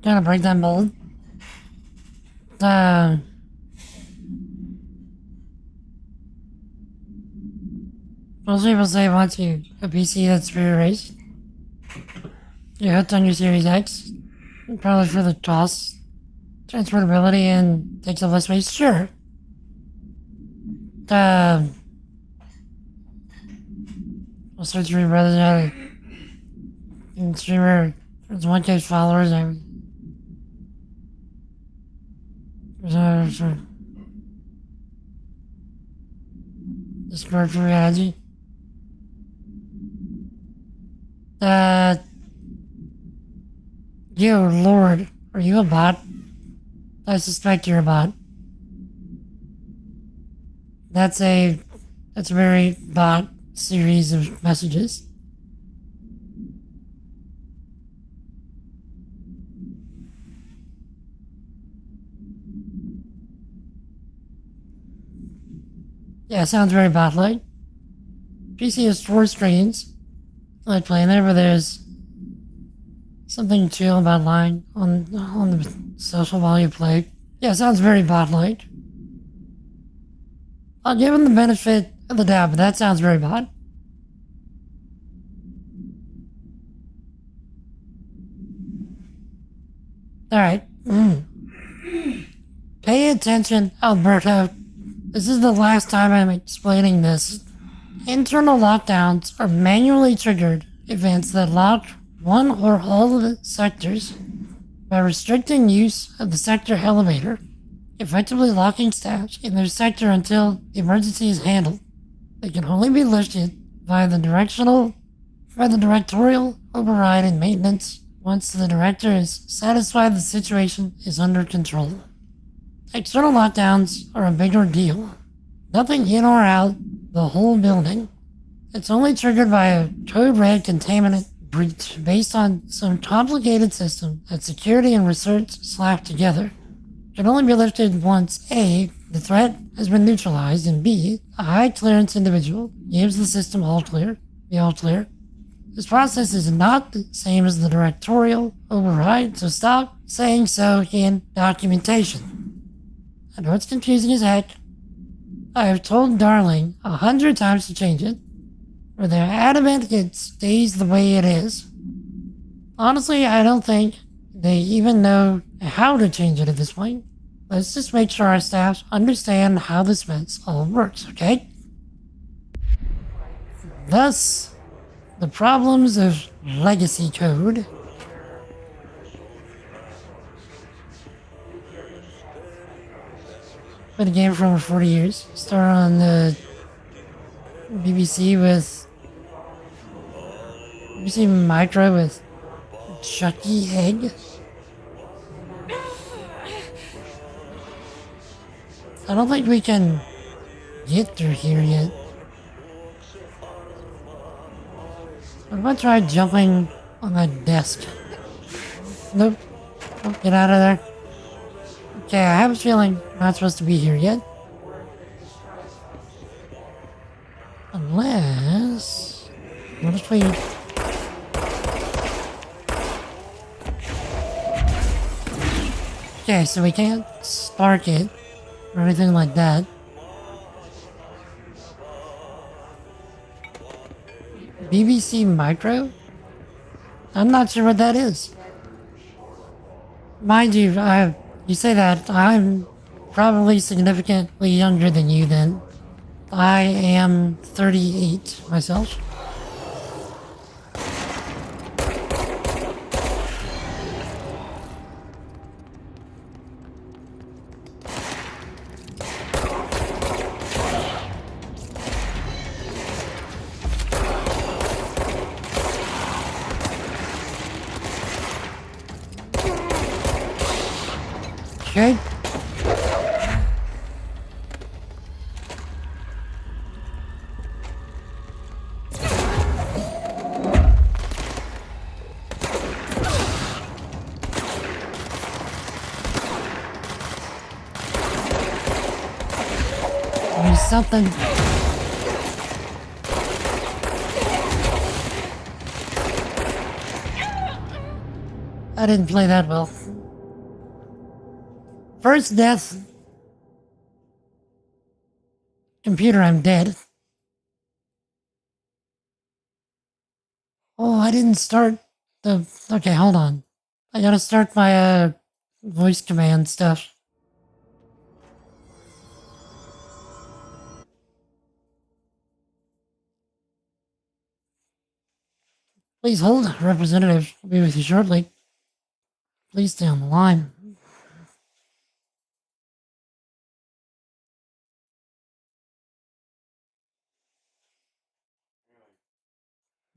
Gonna break that mold. Most people say once you a PC that's very raised, you're hooked on your Series X, probably for the cost, transportability, and takes up less space. Sure. I'll search for your brothers out and streamer. There's 1K followers. Discord for reality. Yo, Lord, are you a bot? I suspect you're a bot. That's a very bot series of messages. Yeah, sounds very bot-like. PC has 4 screens. I like playing there, but there's something chill about lying on the social while you play. Yeah, sounds very bot-like. I'll give him the benefit of the doubt, but that sounds very bot. Alright. Pay attention, Alberto. This is the last time I'm explaining this. Internal lockdowns are manually triggered events that lock one or all of the sectors by restricting use of the sector elevator, effectively locking staff in their sector until the emergency is handled. They can only be lifted by the directorial override and maintenance once the director is satisfied the situation is under control. External lockdowns are a bigger deal. Nothing in or out the whole building. It's only triggered by a code red contaminant breach based on some complicated system that security and research slapped together. It can only be lifted once A, the threat has been neutralized, and B, a high clearance individual gives the system all clear. This process is not the same as the directorial override, so stop saying so in documentation. I know it's confusing as heck. I have told Darling 100 times to change it, but they're adamant it stays the way it is. Honestly, I don't think they even know how to change it at this point. Let's just make sure our staff understand how this mess all works, okay? Thus, the problems of legacy code. Been a game for over 40 years. Started on the BBC Micro with Chucky Egg. I don't think we can get through here yet. What if I try jumping on that desk? Nope. Oh, get out of there. Okay, I have a feeling I'm not supposed to be here yet. Unless... what if we... Okay, so we can't spark it or anything like that. BBC Micro? I'm not sure what that is. Mind you, you say that, I'm probably significantly younger than you then. I am 38 myself. Okay. There's something. I didn't play that well. First death. Computer, I'm dead. Oh, I didn't start the... Okay, hold on. I gotta start my, voice command stuff. Please hold, Representative. I'll be with you shortly. Please stay on the line.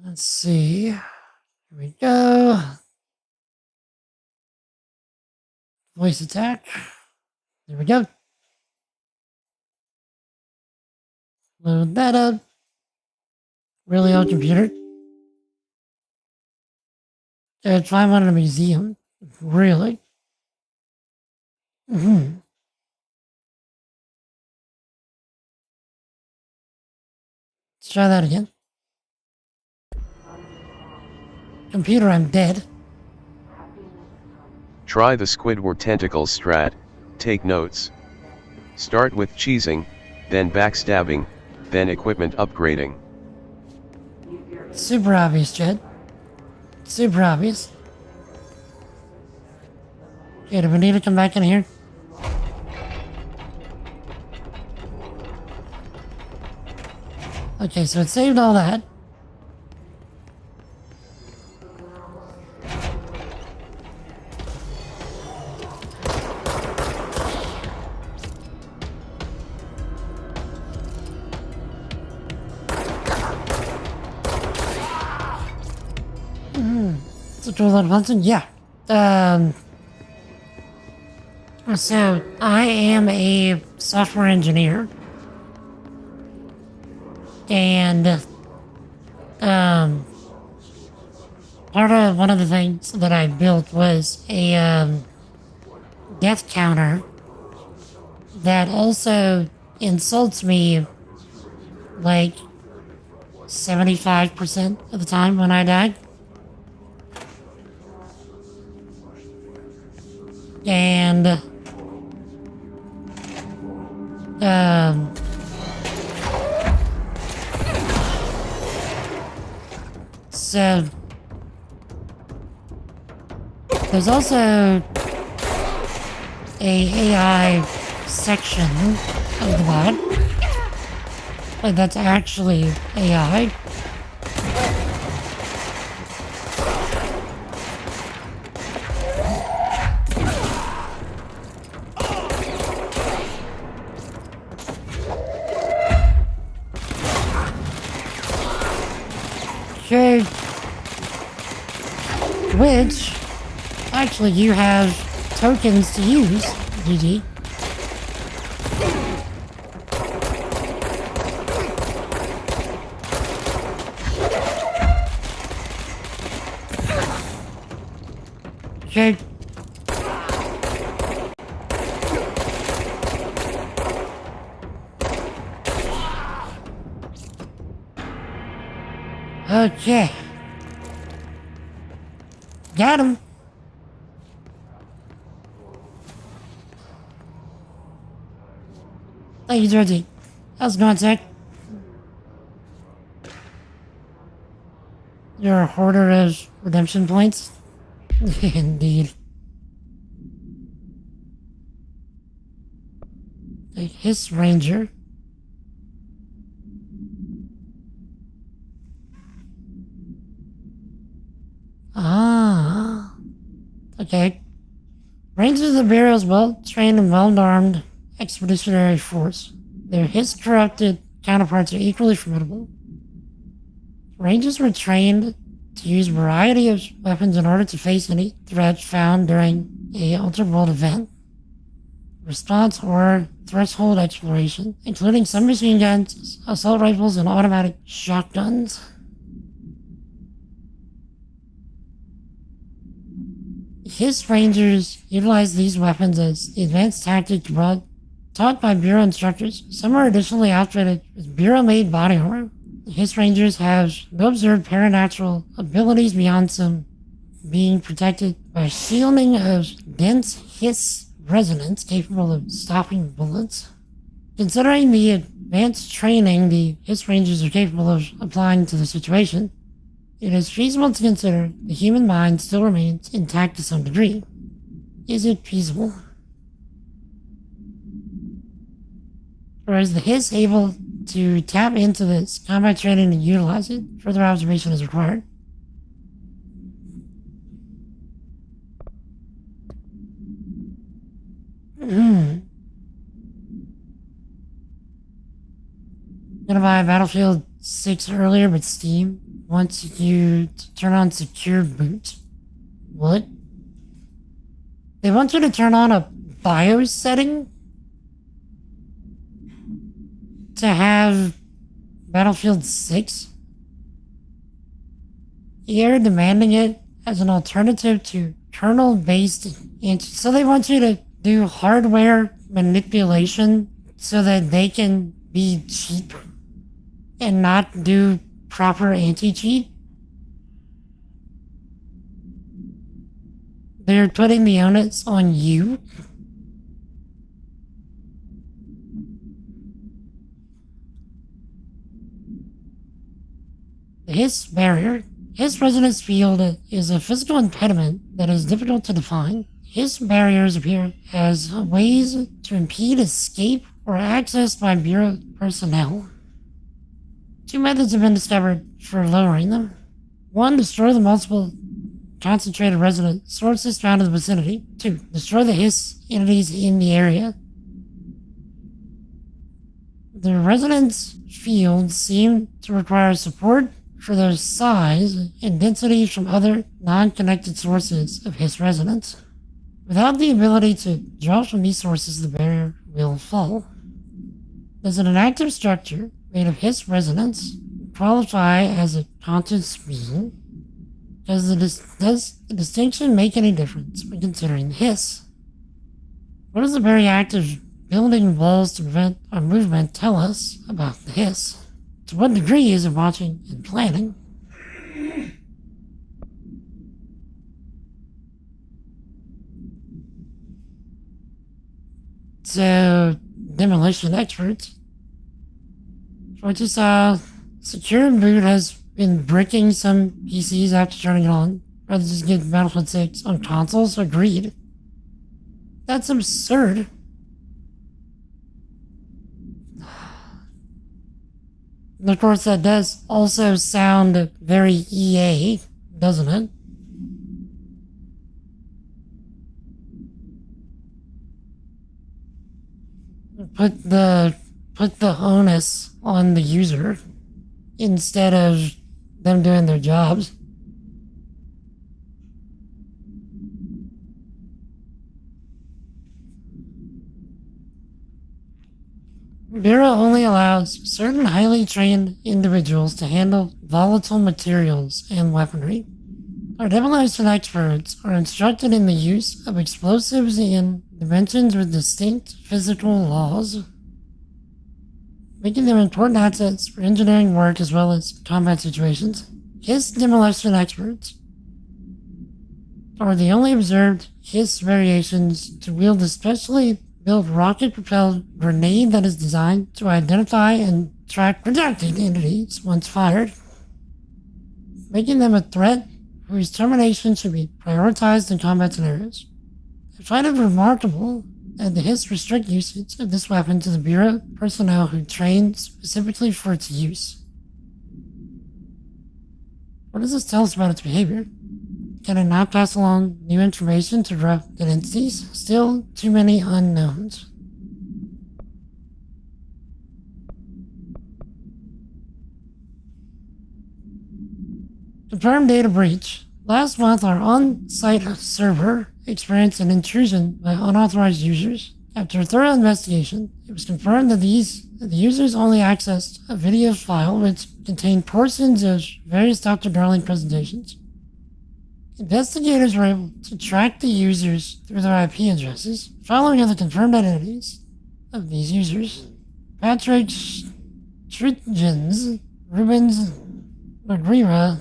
Let's see. Here we go. Voice attack. There we go. Load that up. Really old computer. Try one in a museum. Really? Mm-hmm. Let's try that again. Computer, I'm dead. Try the Squidward tentacles strat, take notes. Start with cheesing, then backstabbing, then equipment upgrading. Super obvious, Jed. Super obvious. Okay, do we need to come back in here? Okay, so it saved all that. It's a Jordan Hudson? Yeah. So, I am a software engineer. And, one of the things that I built was a, death counter that also insults me, like, 75% of the time when I die. And, so there's also a AI section of the bot, but that's actually AI. Okay. Which, actually, you have tokens to use, GG. Okay. Okay. Got him. Thank you, Georgie. How's it going, Zach? You're a hoarder of redemption points? Indeed. A Hiss Ranger. Ah. Okay. Rangers of the Bureau's well-trained and well-armed expeditionary force. Their Hiss-corrupted counterparts are equally formidable. Rangers were trained to use a variety of weapons in order to face any threat found during a Altered World event. Response or threshold exploration, including submachine guns, assault rifles, and automatic shotguns. Hiss Rangers utilize these weapons as the advanced tactic taught by Bureau instructors. Some are additionally outfitted with Bureau-made body armor. The Hiss Rangers have no observed paranatural abilities beyond some being protected by shielding of dense hiss resonance capable of stopping bullets. Considering the advanced training the Hiss Rangers are capable of applying to the situation, it is feasible to consider the human mind still remains intact to some degree. Is it feasible? Or is the Hiss able to tap into this combat training and utilize it? Further observation is required. Gonna buy Battlefield 6 earlier, but Steam wants you to turn on secure boot. What? They want you to turn on a BIOS setting to have Battlefield 6. You're demanding it as an alternative to kernel-based so they want you to do hardware manipulation so that they can be cheap and not do proper anti-cheat. They're putting the onus on you. The Hiss barrier. Hiss resonance field is a physical impediment that is difficult to define. Hiss barriers appear as ways to impede escape or access by Bureau personnel. 2 methods have been discovered for lowering them. 1, destroy the multiple concentrated resonance sources found in the vicinity. 2, destroy the Hiss entities in the area. The resonance fields seem to require support for their size and density from other non-connected sources of Hiss resonance. Without the ability to draw from these sources, the barrier will fall. Does an active structure made of Hiss resonance qualify as a conscious being? Does the distinction make any difference when considering Hiss? What does the very active building walls to prevent our movement tell us about the Hiss? To what degree is it watching and planning? So, demolition experts. Secure Boot has been bricking some PCs after turning it on, rather just get Battlefield 6 on consoles. Agreed. That's absurd. And of course, that does also sound very EA, doesn't it? Put the onus on the user instead of them doing their jobs. Bureau only allows certain highly trained individuals to handle volatile materials and weaponry. Our demolition experts are instructed in the use of explosives in dimensions with distinct physical laws, making them important assets for engineering work as well as combat situations. Hiss demolition experts are the only observed Hiss variations to wield a specially built rocket-propelled grenade that is designed to identify and track projecting entities once fired, making them a threat whose termination should be prioritized in combat scenarios. I find it remarkable that the Hiss restrict usage of this weapon to the Bureau personnel who train specifically for its use. What does this tell us about its behavior? Can it not pass along new information to corrupted entities? Still too many unknowns. Confirmed data breach. Last month, our on-site server experienced an intrusion by unauthorized users. After a thorough investigation, it was confirmed that the users only accessed a video file which contained portions of various Dr. Darling presentations. Investigators were able to track the users through their IP addresses, following other confirmed identities of these users. Patrick Strigens, Rubens Magrira,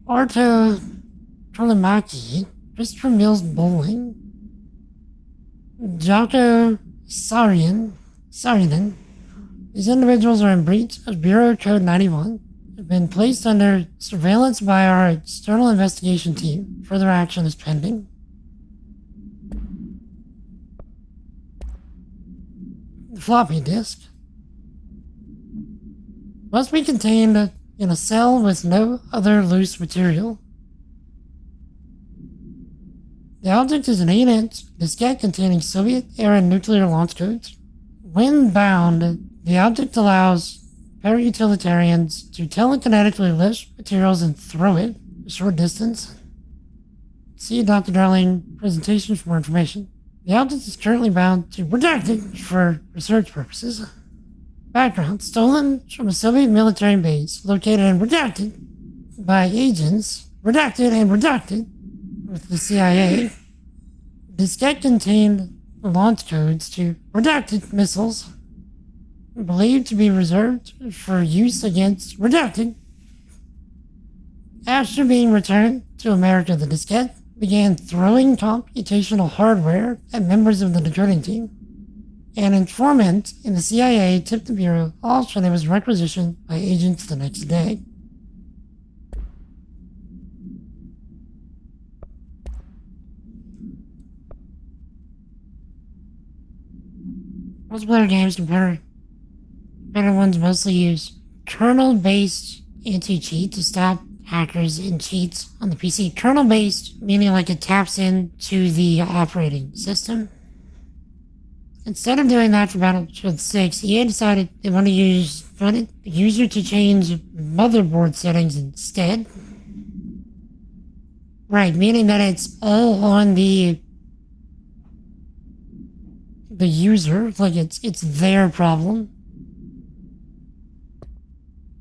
Arto Trolimaki, Christopher Mills Bowling, Jocko Sarinen. These individuals are in breach of Bureau Code 91, have been placed under surveillance by our external investigation team. Further action is pending. The floppy disk must be contained in a cell with no other loose material. The object is an 8-inch diskette containing Soviet-era nuclear launch codes. When bound, the object allows para-utilitarians to telekinetically lift materials and throw it a short distance. See Dr. Darling presentation for more information. The object is currently bound to protect it for research purposes. Background: stolen from a Soviet military base located and redacted by agents, redacted and redacted with the CIA. Diskette contained launch codes to redacted missiles believed to be reserved for use against redacted. After being returned to America, the diskette began throwing computational hardware at members of the decoding team. An informant in the CIA tipped the Bureau off when it was requisitioned by agents the next day. Multiplayer games better ones mostly use kernel-based anti-cheat to stop hackers and cheats on the PC. Kernel-based, meaning like it taps into the operating system. Instead of doing that for Battlefield 6, EA decided they wanted the user to change motherboard settings instead. Right, meaning that it's all on the user, like it's their problem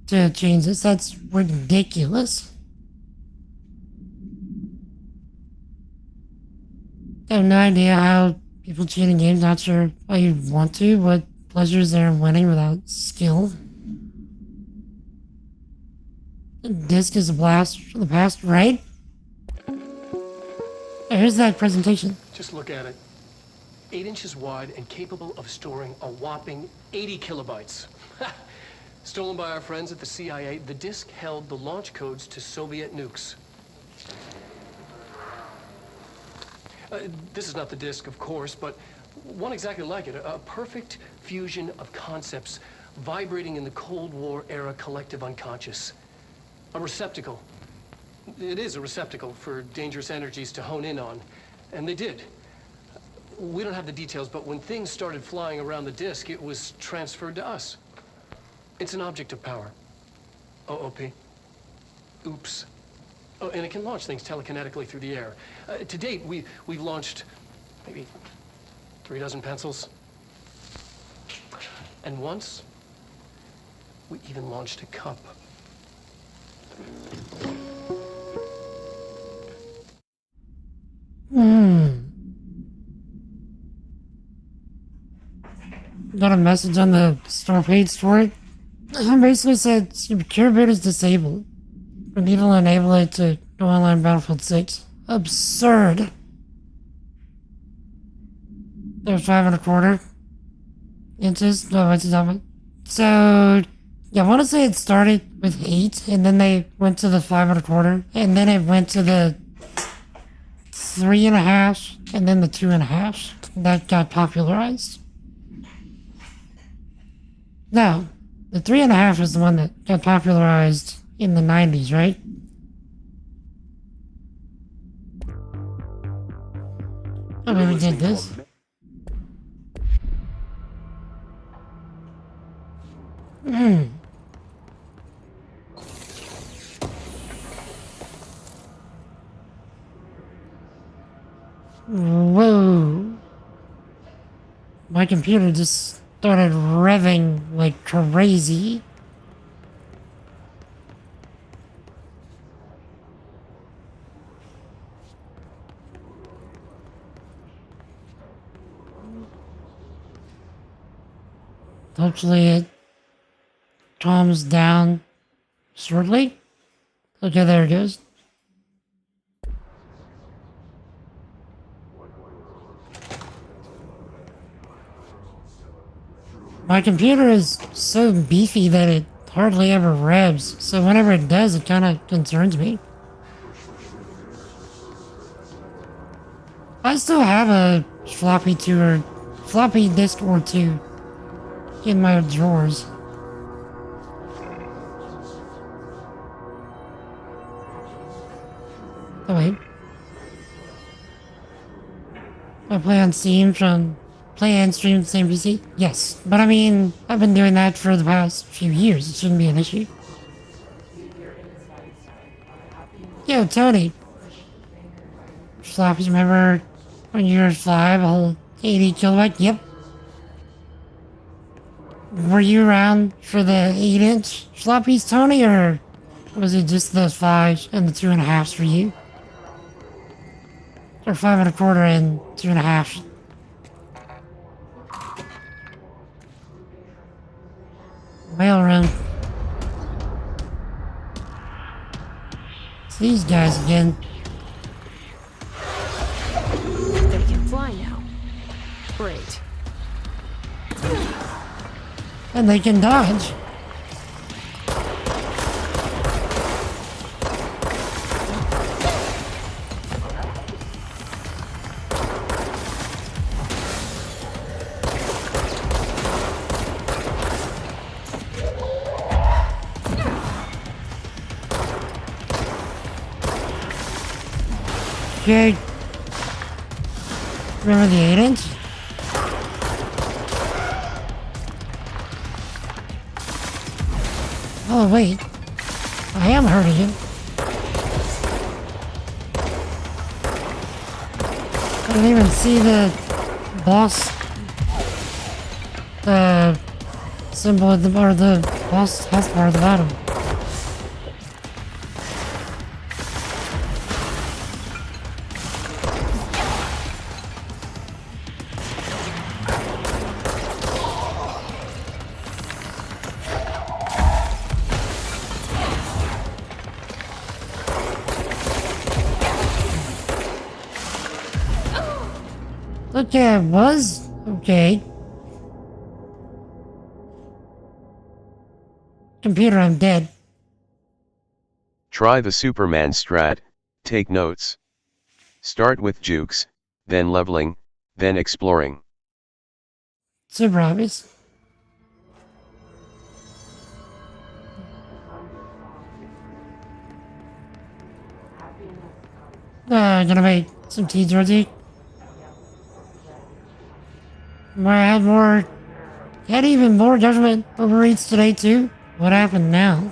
to change this. That's ridiculous. I have no idea how people cheat in games. Not sure why you'd want to. What pleasure is there in winning without skill? The disc is a blast from the past, right? Here's that presentation. Just look at it. 8 inches wide and capable of storing a whopping 80 kilobytes. Stolen by our friends at the CIA, the disk held the launch codes to Soviet nukes. This is not the disk, of course, but one exactly like it. A perfect fusion of concepts vibrating in the Cold War era collective unconscious. A receptacle. It is a receptacle for dangerous energies to hone in on. And they did. We don't have the details, but when things started flying around the disk, it was transferred to us. It's an object of power. OOP. Oops. Oh, and it can launch things telekinetically through the air. To date, we've launched maybe 3 dozen pencils. And once, we even launched a cup. Got a message on the store page for it. It basically said secure boot is disabled. We need to enable it to go online Battlefield 6. Absurd. There's 5.25 inches. No, it's not. So, yeah, I want to say it started with 8, and then they went to the 5.25, and then it went to the 3.5, and then the 2.5. That got popularized. No, the 3.5 is the one that got popularized in the 90s, right? I mean, we did this. Whoa. My computer just started revving like crazy. Hopefully it calms down shortly. Okay, there it goes. My computer is so beefy that it hardly ever revs, so whenever it does, it kind of concerns me. I still have a floppy disk or two in my drawers. Oh wait. I play on Steam play and stream the same PC? Yes. But I mean, I've been doing that for the past few years. It shouldn't be an issue. Yo, Tony. Floppies, remember when you were 5, a whole 80 kilobyte? Yep. Were you around for the 8-inch floppies, Tony, or was it just the 5 and the 2.5s for you? Or 5 1/4 and 2.5? Mailroom. It's these guys again. They can fly now. Great. And they can dodge. Okay. Remember the 8-inch? Oh, wait. I am hurting him. I didn't even see the boss symbol at the, or the boss health bar at the bottom. Okay, I was okay. Computer, I'm dead. Try the Superman strat, take notes. Start with jukes, then leveling, then exploring. Super obvious. Gonna make some tea, Georgie. I had even more judgment over reads today too. What happened now?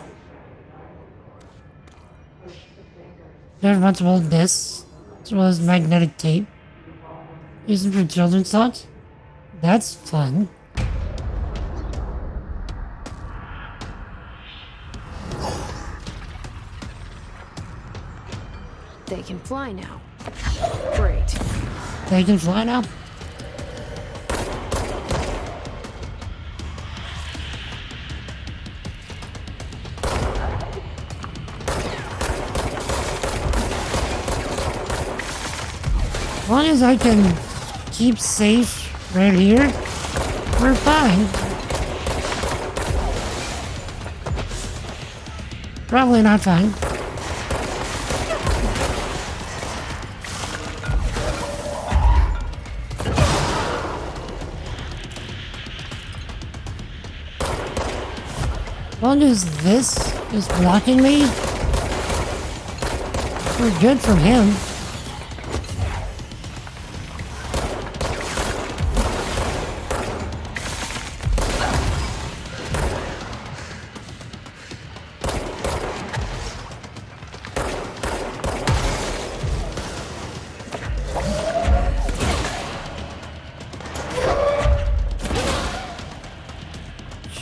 There's a bunch of old discs, as well as magnetic tape. Using for children's thoughts? That's fun. They can fly now. Great. They can fly now? As long as I can keep safe right here, we're fine. Probably not fine. As long as this is blocking me, we're good from him.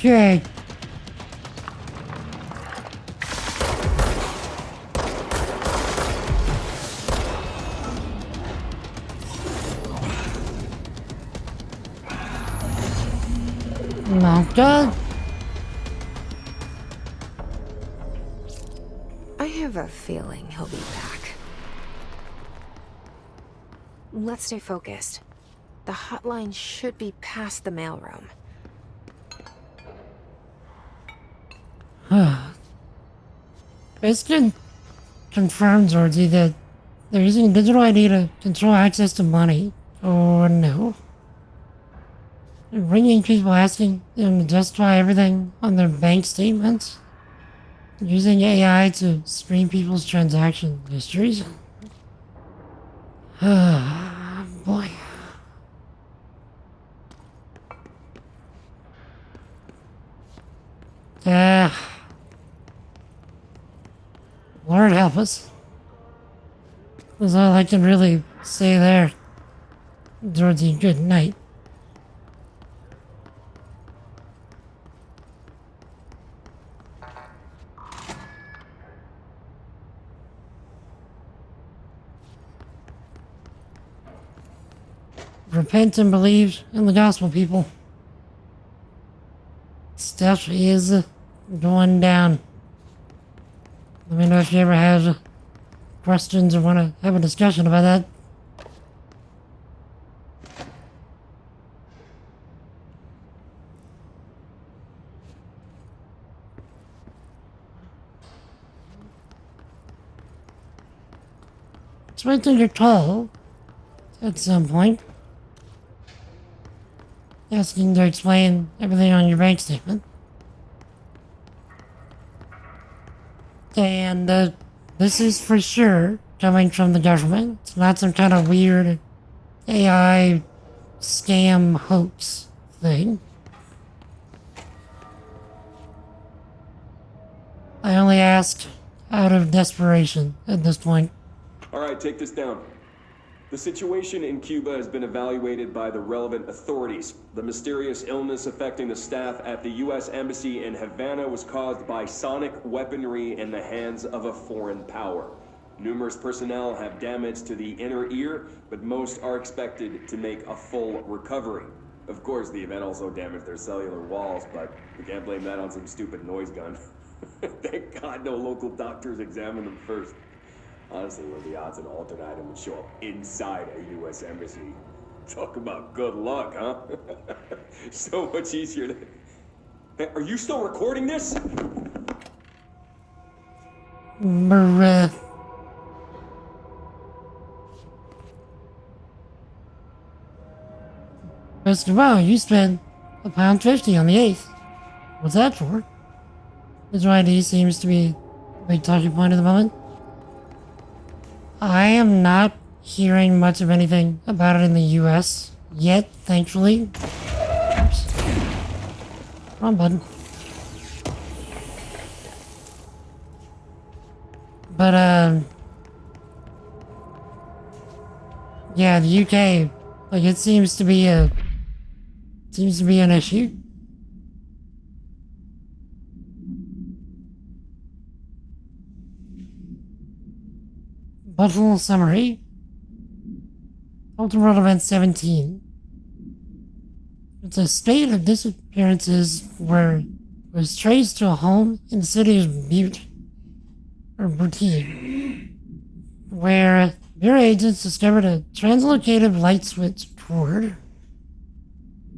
Okay. Not good. I have a feeling he'll be back. Let's stay focused. The hotline should be past the mailroom. Basically confirms, Georgie, that they're using digital ID to control access to money. Oh no. They're ringing people asking them to justify everything on their bank statements. Using AI to screen people's transaction histories. Boy. Lord help us. That's all I can really say there. Georgie, good night. repent and believe in the gospel, people. Stuff is going down. Let me know if you ever have questions or want to have a discussion about that. It's right till you're tall at some point. Asking to explain everything on your bank statement. And this is for sure coming from the government. It's not some kind of weird AI scam hoax thing. I only ask out of desperation at this point. All right, take this down. The situation in Cuba has been evaluated by the relevant authorities. The mysterious illness affecting the staff at the U.S. Embassy in Havana was caused by sonic weaponry in the hands of a foreign power. Numerous personnel have damage to the inner ear, but most are expected to make a full recovery. Of course, the event also damaged their cellular walls, but we can't blame that on some stupid noise gun. Thank God no local doctors examined them first. Honestly, what are the odds an alternate item would show up inside a U.S. embassy? Talk about good luck, huh? So much easier to... Hey, are you still recording this? First of all, you spent £1.50 on the 8th. What's that for? His ID seems to be a big talking point at the moment. I am not hearing much of anything about it in the US yet, thankfully. Oops. Wrong button. But, yeah, the UK, like, it seems to be an issue. But little summary. Ultimate World Event 17. It's a spate of disappearances where it was traced to a home in the city of Butte, or Butte, where Bureau agents discovered a translocated light switch cord.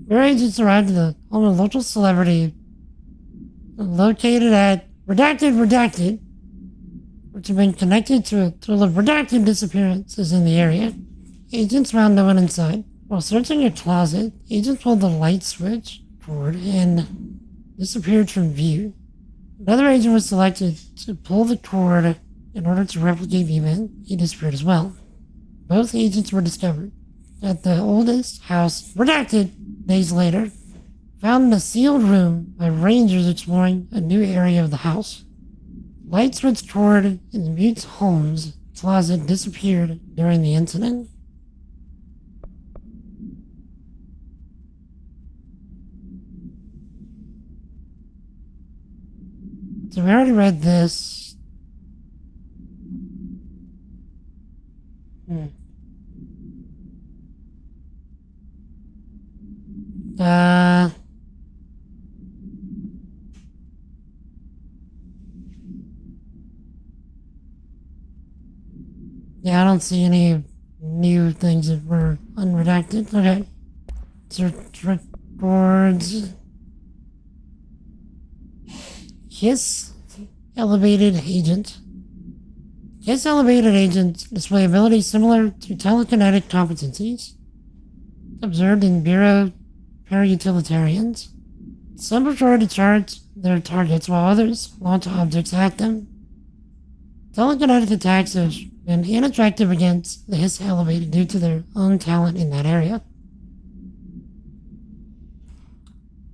Bureau agents arrived at the home of a local celebrity located at Redacted, which have been connected to a total of redacted disappearances in the area. Agents found no one inside. While searching a closet, agents pulled the light switch cord and disappeared from view. Another agent was selected to pull the cord in order to replicate the event. He disappeared as well. Both agents were discovered at the oldest house, redacted, days later, found in a sealed room by rangers exploring a new area of the house. Light switch cord in the Butte's home's closet disappeared during the incident. So we already read this. Yeah, I don't see any new things that were unredacted. Okay. Search records. KISS Elevated Agent. KISS Elevated Agents display abilities similar to telekinetic competencies observed in Bureau parautilitarians. Some prefer to charge their targets while others launch objects at them. Telekinetic attacks have been ineffective against the KISS Elevated due to their own talent in that area.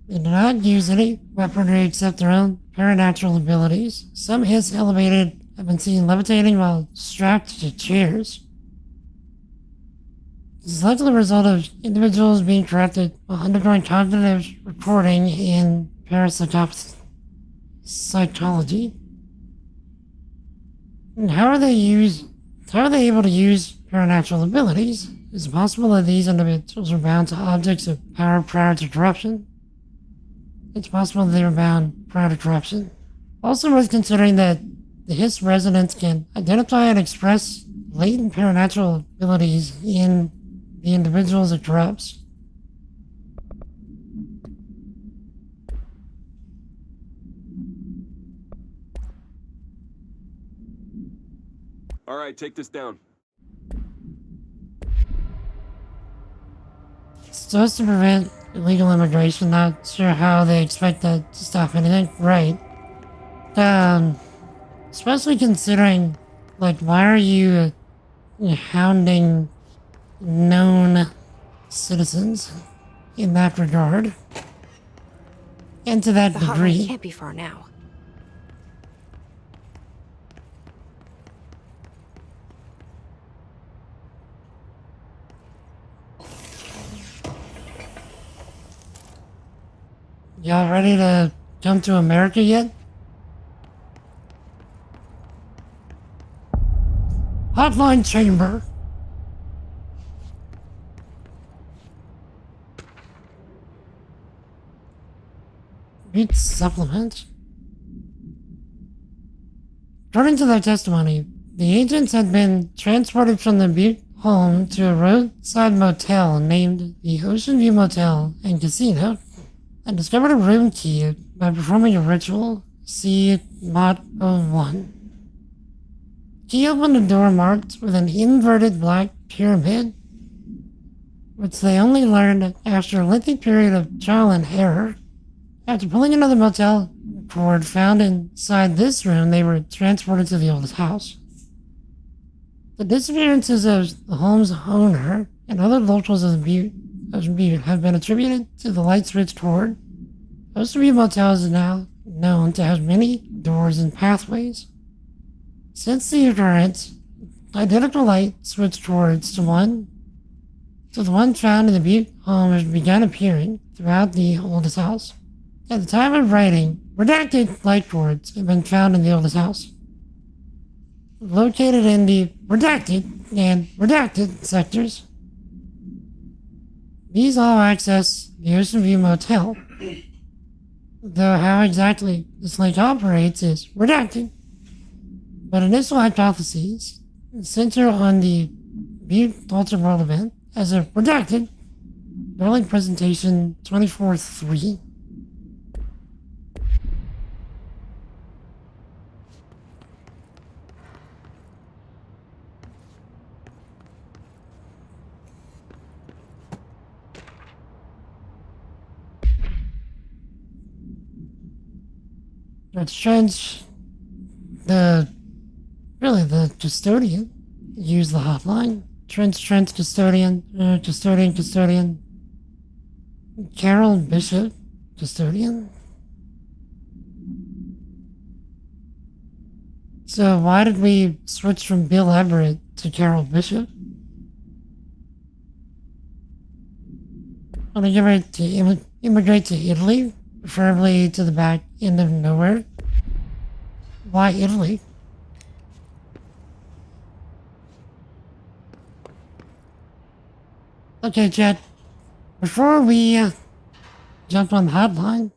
They do not use any weaponry except their own paranatural abilities. Some KISS Elevated have been seen levitating while strapped to chairs. This is likely the result of individuals being corrupted while undergoing cognitive reporting in parapsychology. And how are they able to use supernatural abilities, is it possible that these individuals are bound to objects of power prior to corruption? It's possible that they were bound prior to corruption. Also worth considering that the Hiss resonance can identify and express latent supernatural abilities in the individuals it corrupts. All right, take this down. It's supposed to prevent illegal immigration. Not sure how they expect that to stop anything. Right. Especially considering, like, why are you hounding known citizens in that regard? And to that The degree. hotline can't be far now. Y'all ready to come to America yet? Hotline chamber. Read supplement. According to their testimony, the agents had been transported from the Butte home to a roadside motel named the Ocean View Motel and Casino and discovered a room key by performing a ritual, see Mod 01. He opened a door marked with an inverted black pyramid, which they only learned after a lengthy period of trial and error. After pulling another motel cord found inside this room, they were transported to the oldest house. The disappearances of the home's owner and other locals of the Butte have been attributed to the light switch cord. Ocean View Motel is now known to have many doors and pathways. Since the occurrence, identical light switch cords to the one found in the Butte home has begun appearing throughout the oldest house. At the time of writing, redacted light cords have been found in the oldest house. Located in the redacted and redacted sectors, these all access the Ocean View Motel, though how exactly this link operates is redacted. But initial hypotheses center on the Butte Altered World event as a redacted early presentation 24-3. But Trench, the custodian, used the hotline. Trench, custodian, custodian. Carol Bishop, custodian. So why did we switch from Bill Everett to Carol Bishop? Want to immigrate to Italy, preferably to the back end of nowhere. Why Italy? Okay, Chad. Before we jump on the hotline,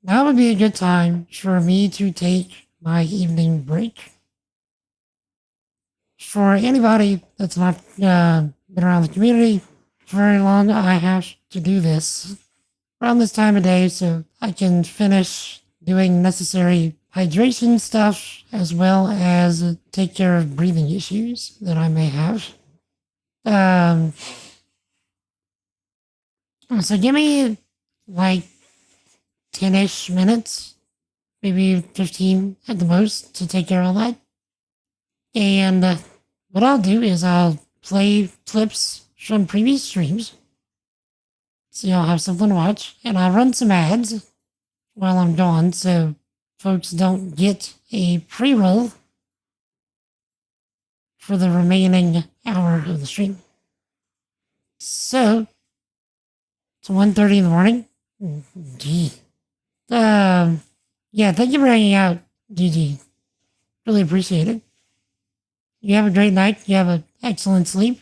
now would be a good time for me to take my evening break. For anybody that's not been around the community for very long, I have to do this around this time of day so I can finish doing necessary hydration stuff as well as take care of breathing issues that I may have. So give me like 10-ish minutes, maybe 15 at the most to take care of all that. And what I'll do is I'll play clips from previous streams so y'all have something to watch, and I'll run some ads while I'm gone so folks don't get a pre-roll for the remaining hour of the stream. So, it's 1:30 in the morning. Gee. Yeah, thank you for hanging out, GG. Really appreciate it. you have a great night, you have an excellent sleep,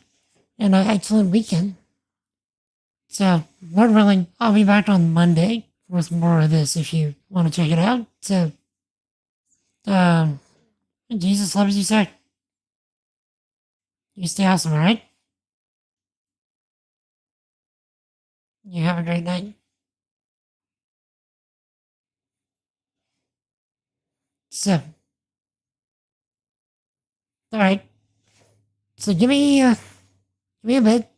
and an excellent weekend. So, Lord willing, I'll be back on Monday with more of this if you want to check it out. So, Jesus loves you, sir. You stay awesome, alright? You have a great night. So, alright. So give me a bit.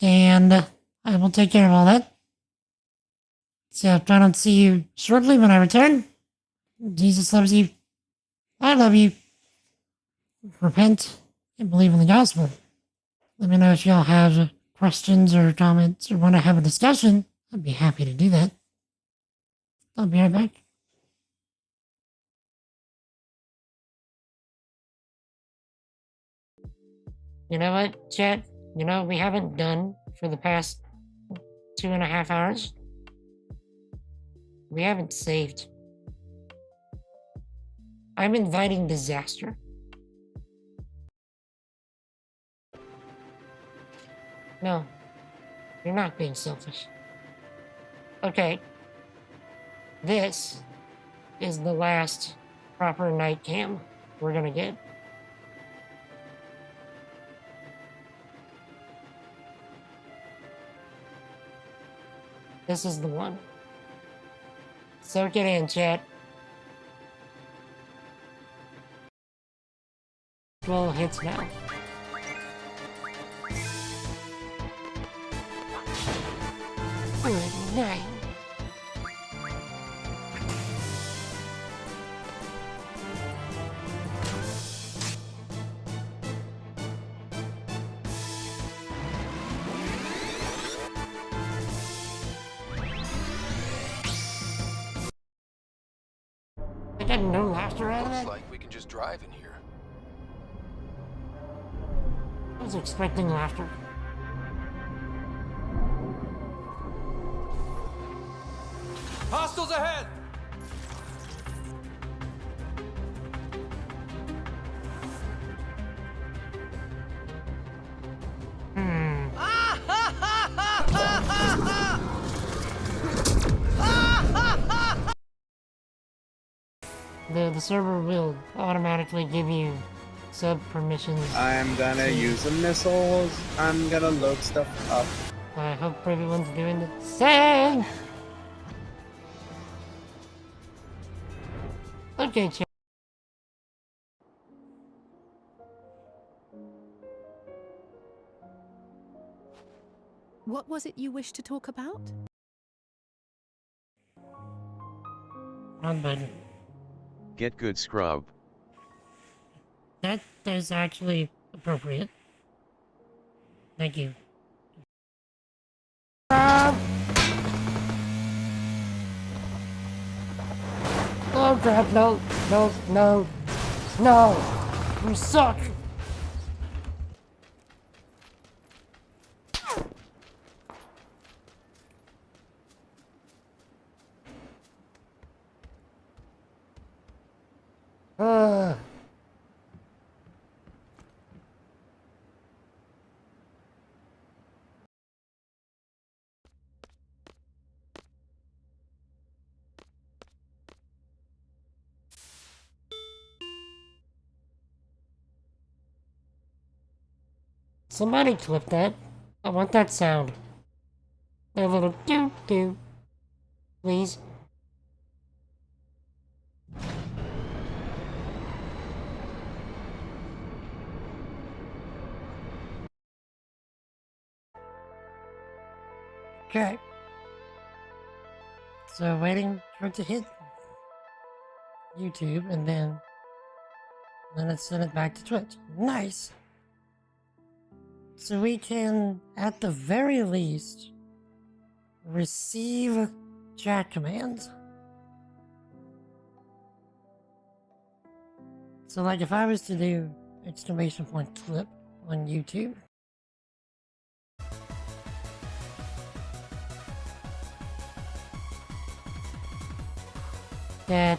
And I will take care of all that. So try not to see you shortly when I return. Jesus loves you. I love you. Repent and believe in the gospel. Let me know if y'all have questions or comments or want to have a discussion. I'd be happy to do that. I'll be right back. You know what, chat? You know, we haven't done for the past 2.5 hours. We haven't saved. I'm inviting disaster. No, you're not being selfish. Okay. This is the last proper night cam we're gonna get. This is the one. Soak it in, chat. 12 hits now. Good night. I got no laughter out of Looks that. like we can just drive in here. I was expecting laughter. Hostiles ahead! The server will automatically give you sub permissions. I'm gonna use the missiles. I'm gonna load stuff up. I hope everyone's doing the same. Okay, chat. What was it you wished to talk about? Wrong button. Get good, scrub. That is actually appropriate. Thank you. Oh crap, no, no, no, no! You suck! Somebody clip that. I want that sound. A little doo-doo. Please. Okay. So waiting for it to hit YouTube and then let's send it back to Twitch. Nice. So we can, at the very least, receive chat commands. So like if I was to do exclamation point clip on YouTube.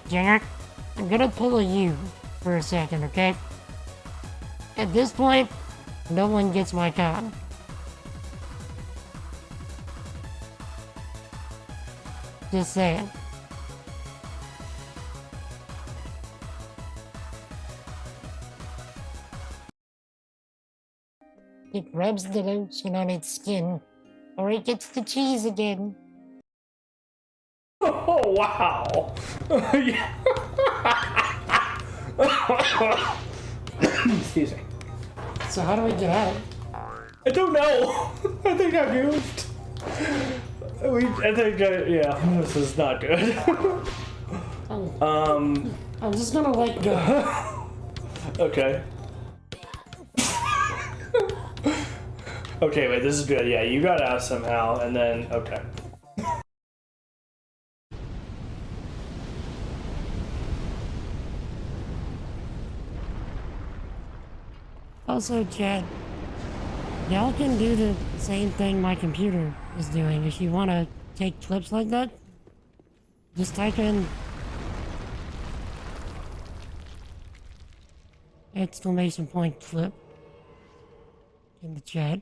Junior, I'm gonna pull a U for a second, okay? At this point, no one gets my con. Just saying. It rubs the lotion on its skin, or it gets the cheese again. Oh, wow. Excuse me. So how do we get out? I don't know. I think I moved. Yeah, this is not good. I'm just gonna let go. Okay. Okay, wait, this is good. Yeah, you got out somehow, and then, okay. Also, Chad, y'all can do the same thing my computer is doing. If you want to take clips like that, just type in exclamation point clip in the chat.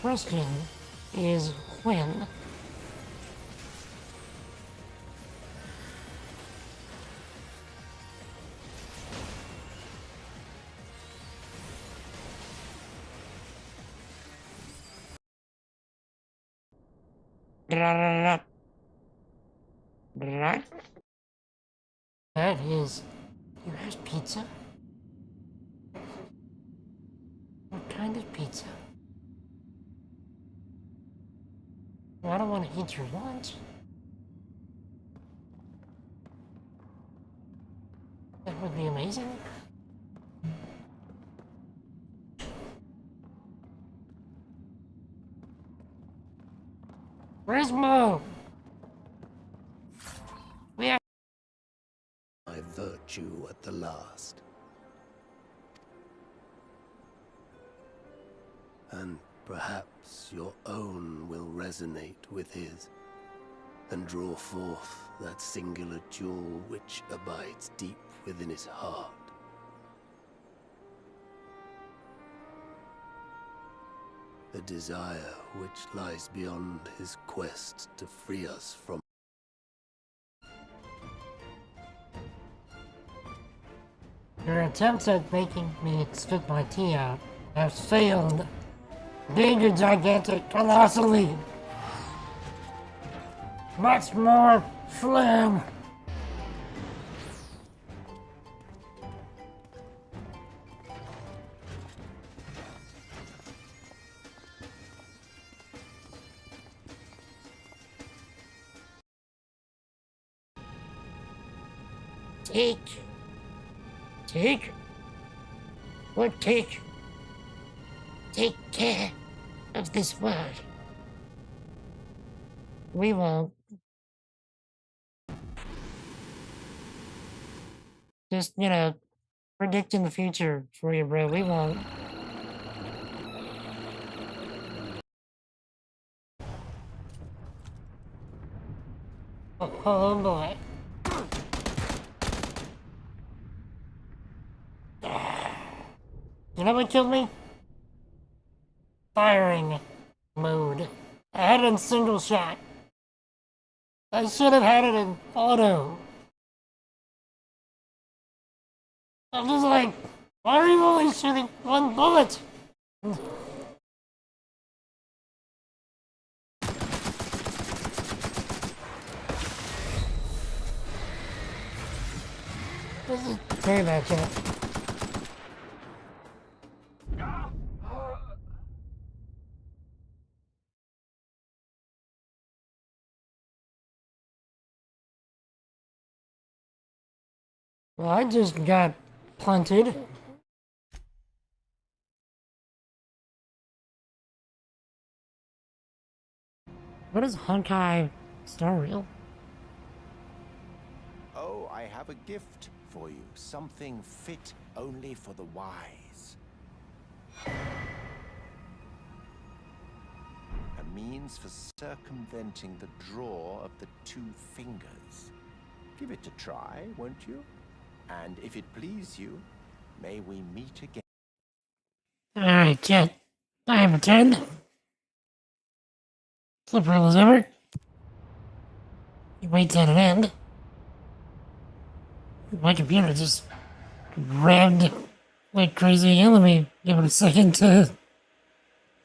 Question is when? That is, you have pizza? What kind of pizza? I don't want to eat your lunch. That would be amazing. Where's Mo? We are my virtue at the last. And perhaps your own will resonate with his, and draw forth that singular jewel which abides deep within his heart. A desire which lies beyond his quest to free us from. Your attempts at making me spit my tea out have failed. Big and gigantic, colossally. Much more phlegm. Take. What take? Take care of this world. We won't. Just, predicting the future for you, bro. We won't. Oh boy. You know what killed me? Firing mode. I had it in single shot. I should have had it in auto. I'm just like, why are you only shooting one bullet? This is very bad, chat. Well, I just got punted. What is Honkai Star Rail? I have a gift for you. Something fit only for the wise. A means for circumventing the draw of the two fingers. Give it a try, won't you? And if it please you, may we meet again. Alright, chat. I have returned. Flipper as ever. He waits at an end. My computer just rammed like crazy again. Let me give it a second to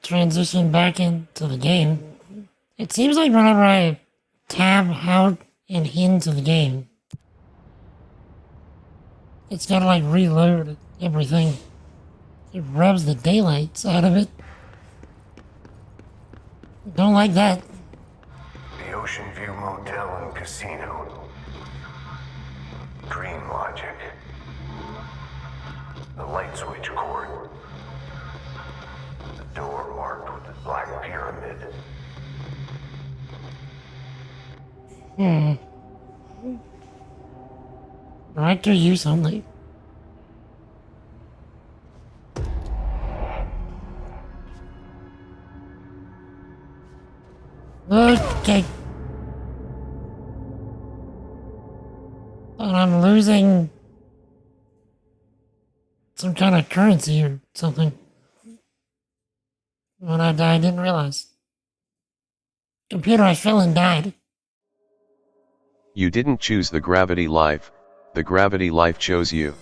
transition back into the game. It seems like whenever I tab out and into the game, it's gotta like reload everything. It rubs the daylights out of it. Don't like that. The Ocean View Motel and Casino. Dream Logic. The light switch cord. The door marked with the black pyramid. Director use only. Okay. And I'm losing some kind of currency or something. When I died, I didn't realize. Computer, I fell and died. You didn't choose the gravity life, the gravity life chose you.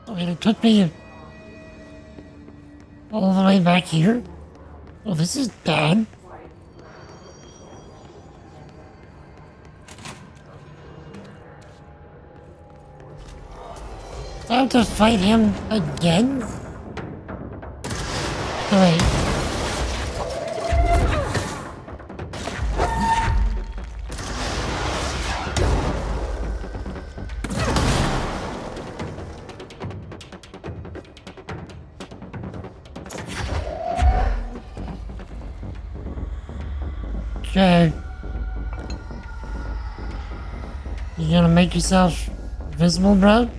I mean, it took me all the way back here. Oh, this is bad. I have to fight him again? Wait. Okay. You gonna make yourself visible, bro?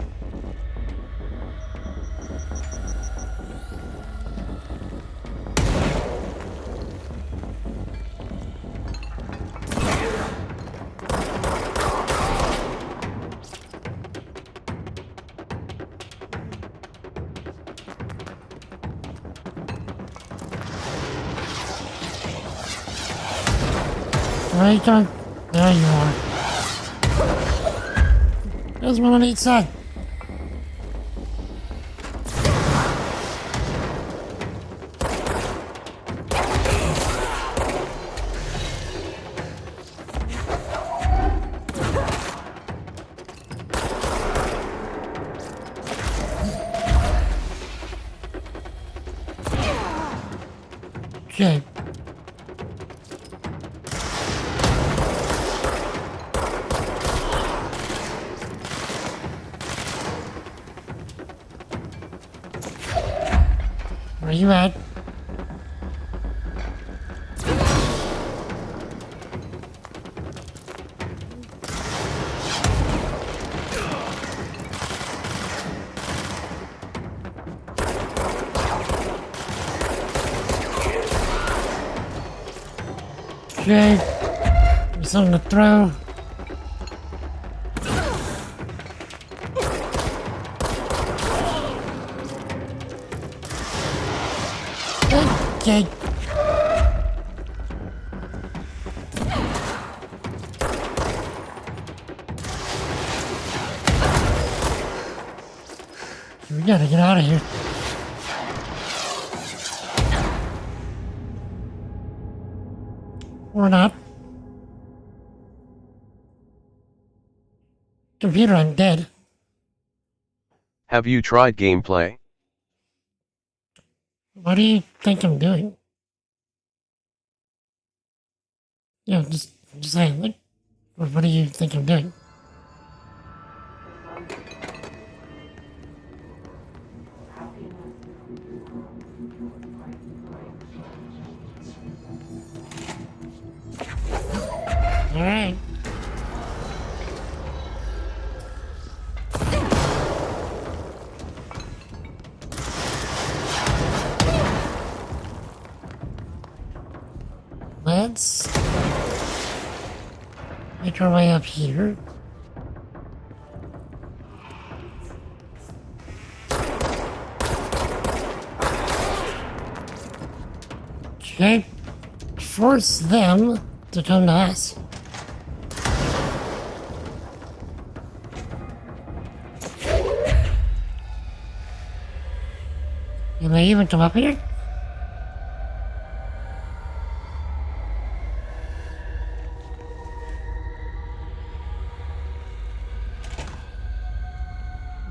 Right on. There you are. There's one on each side. Okay. Where you at? Okay. Give me something to throw. Okay. We gotta get out of here. Or not. Computer, I'm dead. Have you tried gameplay? What do you think I'm doing? Yeah, just saying, like, what do you think I'm doing? Alright. make our way up here. Okay. Force them to come to us. Can they even come up here?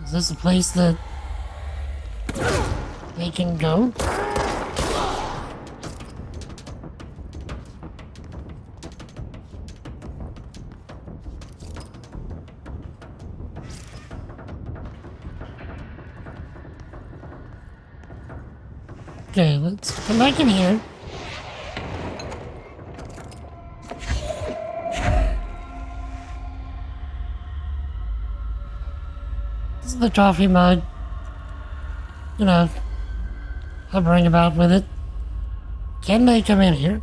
Is this a place that they can go? Okay, let's come back in here. This is the coffee mug. You know, hovering about with it. Can they come in here?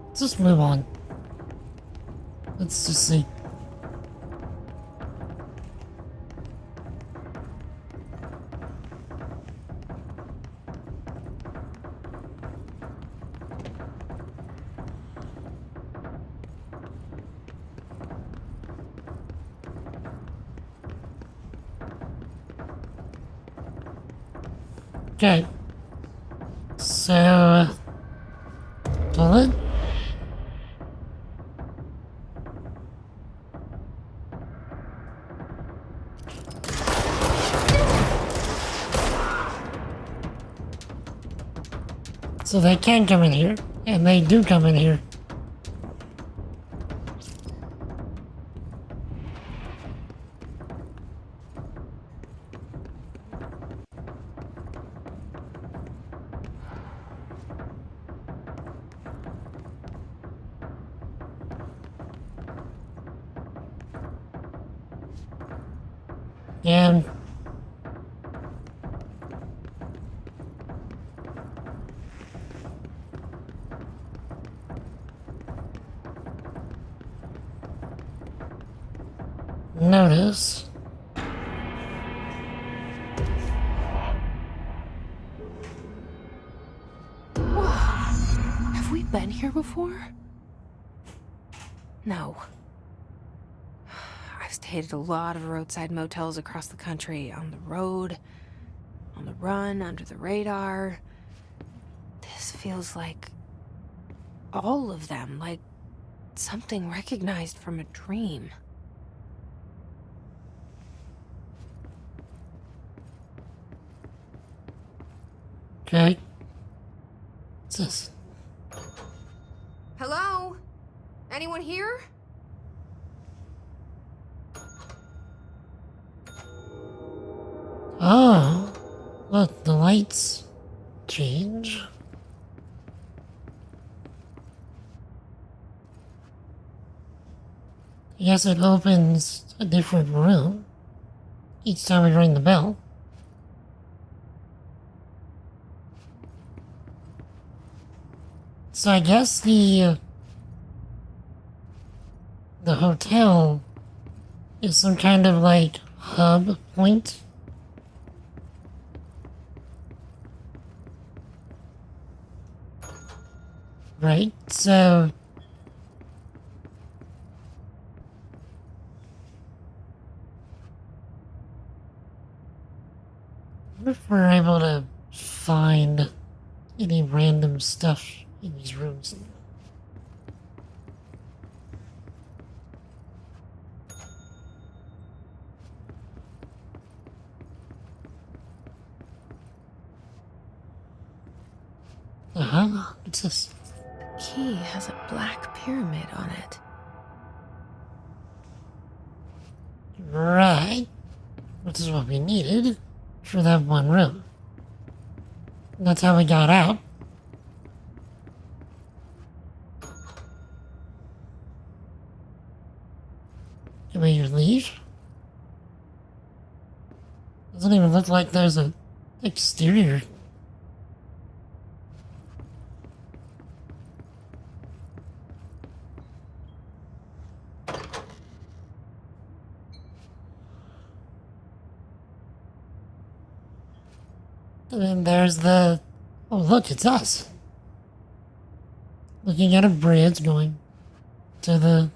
Let's just move on. Let's just see. Okay. So, toilet? So they can come in here, and they do come in here. And notice Have we been here before? No. I've stayed at a lot of roadside motels across the country, on the road, on the run, under the radar. This feels like all of them, like something recognized from a dream. okay. What's this? Hello? Anyone here? Oh, look, the lights change. I guess it opens a different room each time we ring the bell. So I guess the hotel is some kind of like hub point. Right, so if we're able to find any random stuff in these rooms. What's this? Key has a black pyramid on it. Right. Which is what we needed for that one room. That's how we got out. Can we leave? Doesn't even look like there's an exterior. And then there's the... Oh, look, it's us. Looking at a bridge going to the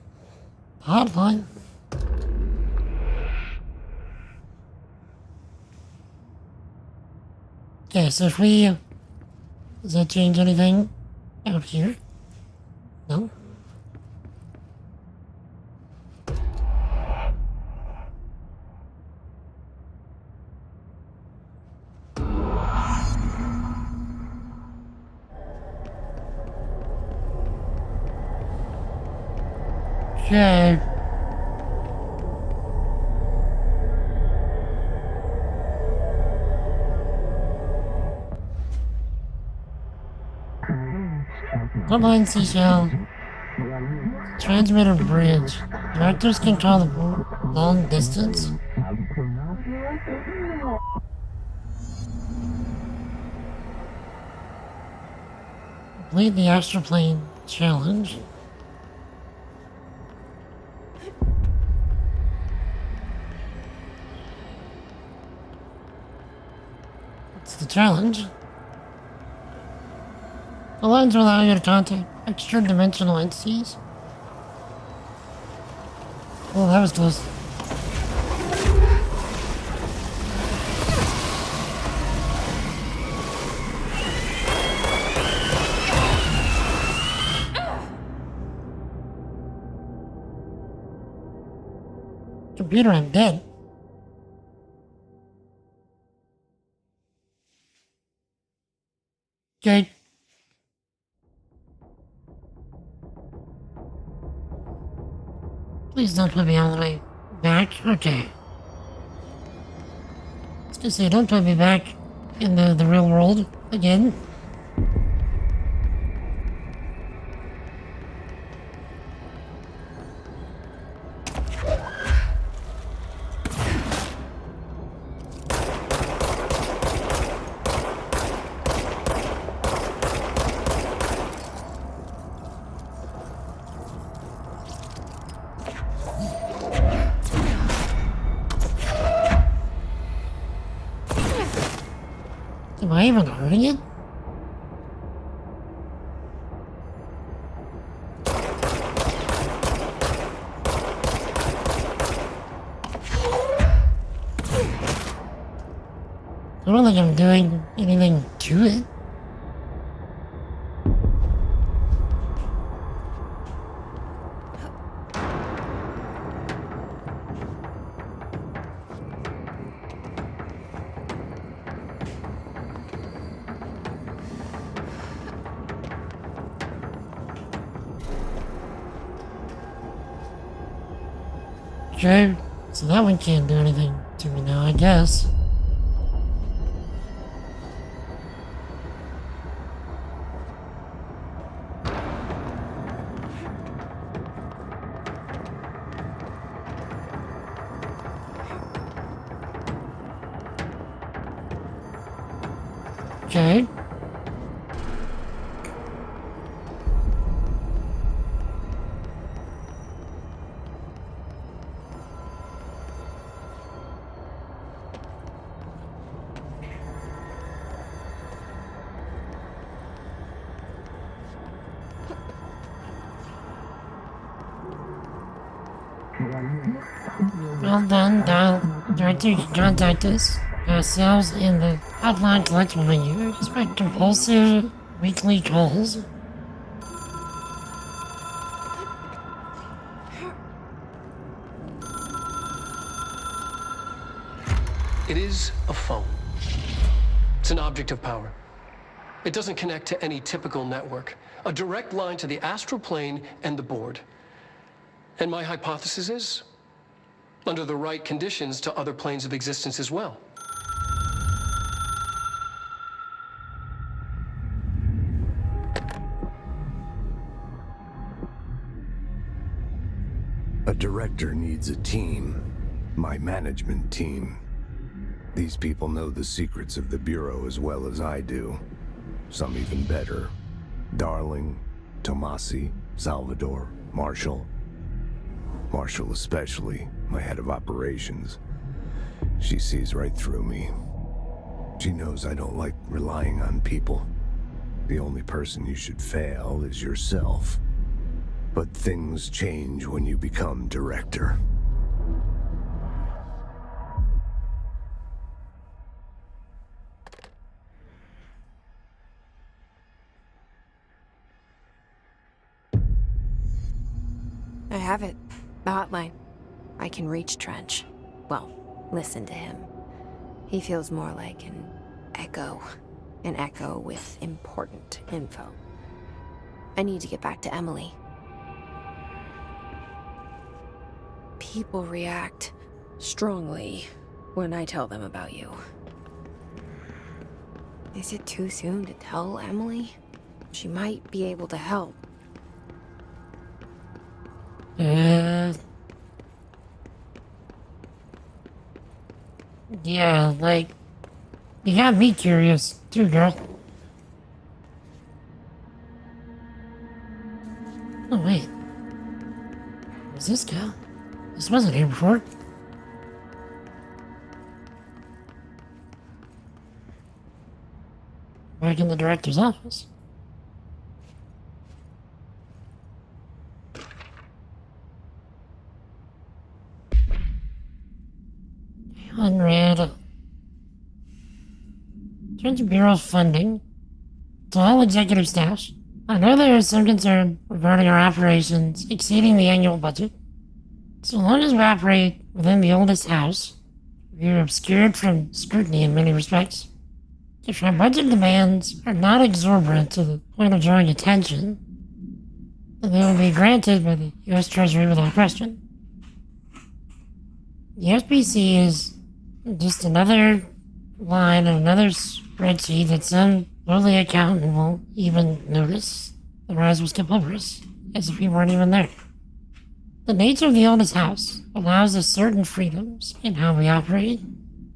hotline. Okay, so if we... does that change anything out here? No? Okay. Hotline Seashell. Transmitter bridge. Directors control the long distance. Complete the astral plane challenge. What's the challenge? The lines will allow you to contact extra-dimensional entities. Well, that was close. Computer, I'm dead. Okay. Please don't put me all the way back. Okay. I was gonna say, don't put me back in the real world again. Am I even hurting it? I don't think I'm doing anything to it. Okay, so that one can't do anything to me now, I guess. Okay. Well done, Director, contact us ourselves in the hotline collection menu. Expect compulsive weekly calls. It is a phone. It's an object of power. It doesn't connect to any typical network. A direct line to the astral plane and the board. And my hypothesis is, under the right conditions, to other planes of existence as well. A director needs a team. My management team. These people know the secrets of the Bureau as well as I do. Some even better. Darling, Tomasi, Salvador, Marshall. Marshall especially, my head of operations. She sees right through me. She knows I don't like relying on people. The only person you should fail is yourself. But things change when you become director. I have it. The hotline. I can reach Trench. Well, listen to him. He feels more like an echo. An echo with important info. I need to get back to Emily. People react strongly when I tell them about you. Is it too soon to tell Emily? She might be able to help. Yeah, like, you got me curious, too, girl. Oh, wait. Where's this go? This wasn't here before. Back in the director's office. Unread. Trench Bureau funding. To all executive staffs, I know there is some concern regarding our operations exceeding the annual budget. So long as we operate within the oldest house, we are obscured from scrutiny in many respects. If our budget demands are not exorbitant to the point of drawing attention, then they will be granted by the U.S. Treasury without question. The SBC is just another line in another spreadsheet that some lowly accountant will even notice. The rise will skip over us, as if we weren't even there. The nature of the oldest house allows us certain freedoms in how we operate.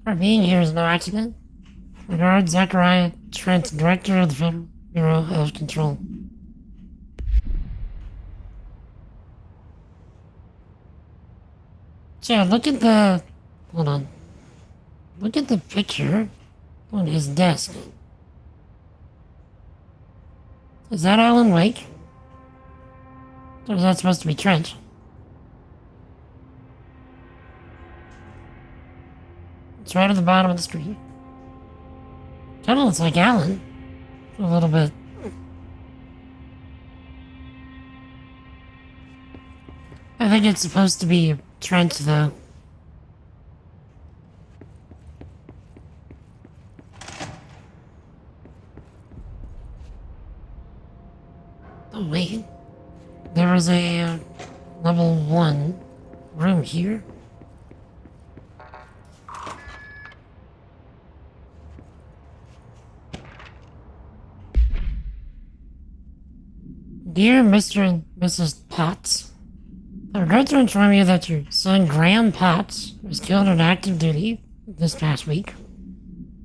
Our being here is no accident. Regards, Zachariah Trent, Director of the Federal Bureau of Control. So, look at the... Hold on. Look at the picture on his desk. Is that Alan Wake? Or is that supposed to be Trench? It's right at the bottom of the screen. Kinda looks like Alan. A little bit. I think it's supposed to be Trench, though. Oh, wait. There was a level 1 room here. Dear Mr. and Mrs. Potts, I regret to inform you that your son Graham Potts was killed on active duty this past week.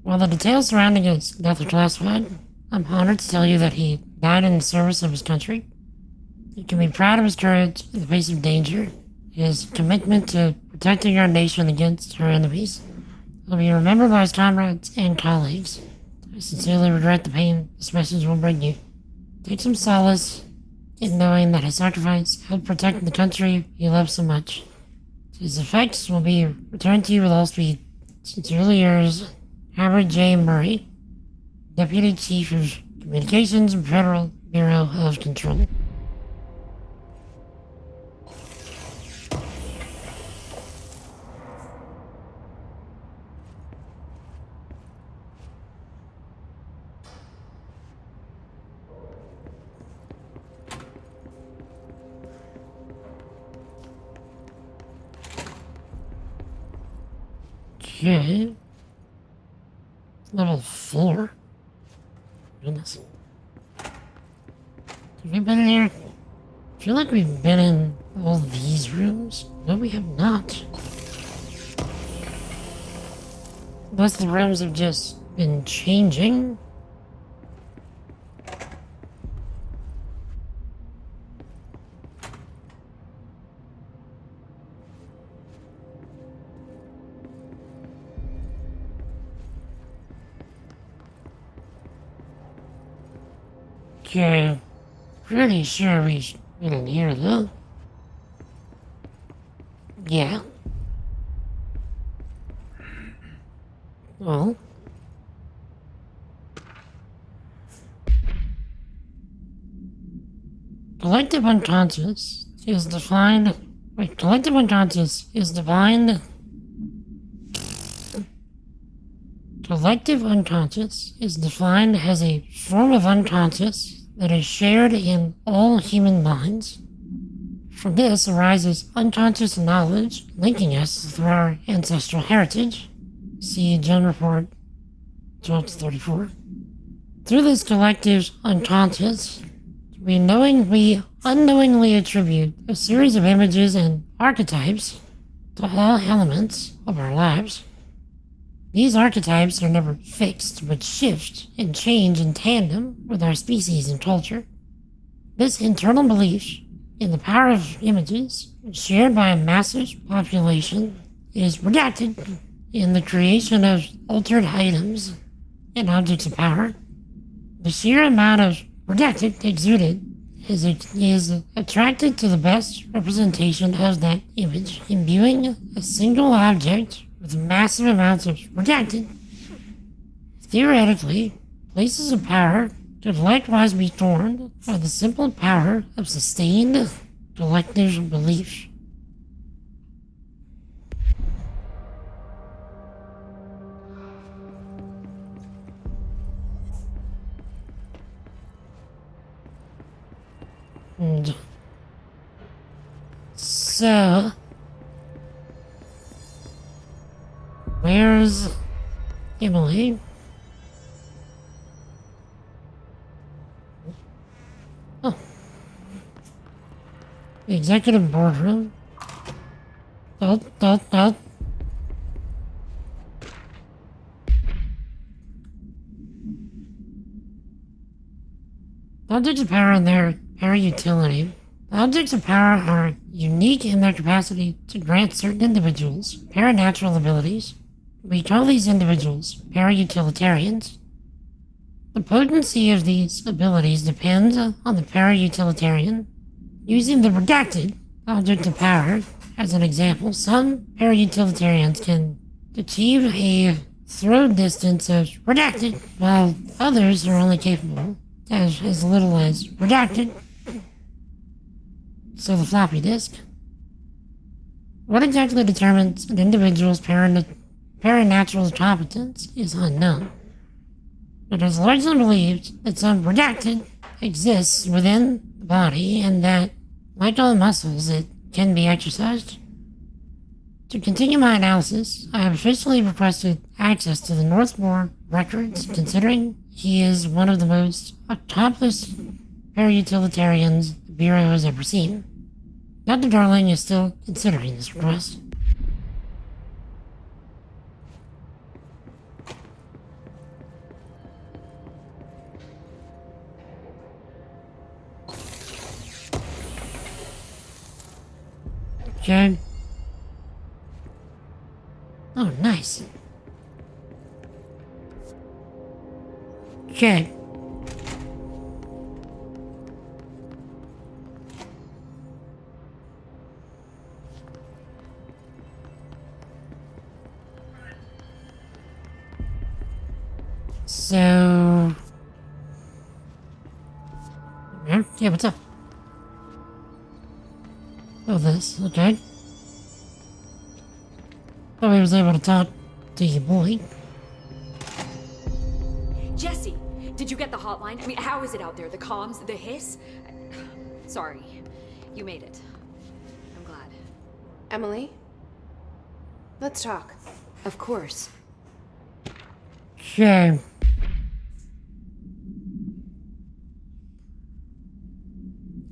While the details surrounding his death are classified, I'm honored to tell you that he died in the service of his country. You can be proud of his courage in the face of danger, his commitment to protecting our nation against our enemies. He'll be remembered by his comrades and colleagues. I sincerely regret the pain this message will bring you. Take some solace in knowing that his sacrifice helped protect the country he loved so much. His effects will be returned to you with all speed. Sincerely yours, Howard J. Murray, Deputy Chief of Communications, Federal Bureau of Control. Okay. Level 4. Goodness. Have we been here? I feel like we've been in all these rooms? No, we have not. Unless the rooms have just been changing. Okay, pretty sure we should be in here though. Yeah. Well. Collective unconscious is defined. Wait, collective unconscious is defined. Collective unconscious is defined as a form of unconscious that is shared in all human minds. From this arises unconscious knowledge linking us through our ancestral heritage. See Gen Report 1234. Through this collective unconscious, we unknowingly attribute a series of images and archetypes to all elements of our lives. These archetypes are never fixed, but shift and change in tandem with our species and culture. This internal belief in the power of images, shared by a massive population, is redacted in the creation of altered items and objects of power. The sheer amount of redacted exuded is attracted to the best representation of that image, imbuing a single object with massive amounts of redacted. Theoretically, places of power could likewise be formed by the simple power of sustained collective belief. And so, where's Emily? Oh. The executive boardroom. Objects of power and their utility. Objects of power are unique in their capacity to grant certain individuals paranatural abilities. We call these individuals para-utilitarians. The potency of these abilities depends on the para-utilitarian. Using the redacted object of power as an example, some para-utilitarians can achieve a throw distance of redacted, while others are only capable as little as redacted. So the floppy disk. What exactly determines an individual's paranatural competence is unknown. It is largely believed that some redacted exists within the body and that, like all muscles, it can be exercised. To continue my analysis, I have officially requested access to the Northmore records, considering he is one of the most accomplished para-utilitarians the Bureau has ever seen. Dr. Darling is still considering this request. Okay. Oh, nice. Okay. So... yeah, what's up? Oh, this, okay. Thought I was able to talk to your boy. Jesse, did you get the hotline? I mean, how is it out there? The comms, the hiss? Sorry, you made it. I'm glad. Emily? Let's talk. Of course. Okay.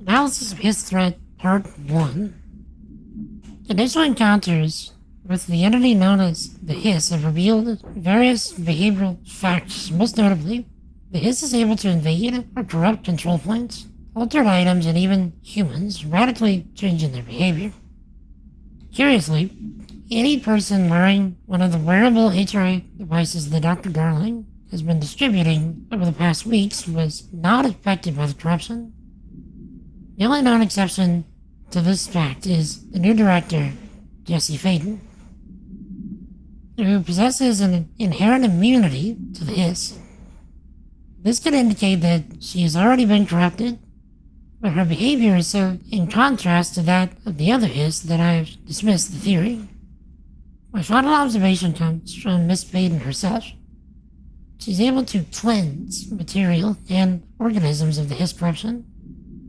Analysis of his threat Part 1. Initial encounters with the entity known as the Hiss have revealed various behavioral facts. Most notably, the Hiss is able to invade or corrupt control points, alter items, and even humans, radically changing their behavior. Curiously, any person wearing one of the wearable HRA devices that Dr. Darling has been distributing over the past weeks was not affected by the corruption. The only known exception to this fact is the new director, Jesse Faden, who possesses an inherent immunity to the Hiss. This could indicate that she has already been corrupted, but her behavior is so in contrast to that of the other Hiss that I have dismissed the theory. My final observation comes from Miss Faden herself. She's able to cleanse material and organisms of the Hiss corruption.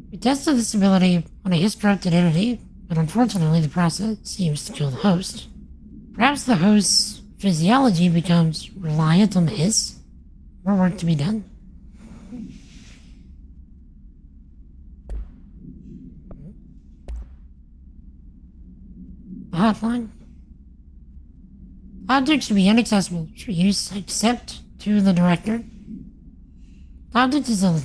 We tested this ability on a Hiss-corrupted entity, but unfortunately the process seems to kill the host. Perhaps the host's physiology becomes reliant on the Hiss. More work to be done. The hotline. Objects should be inaccessible for use except to the director. The object is a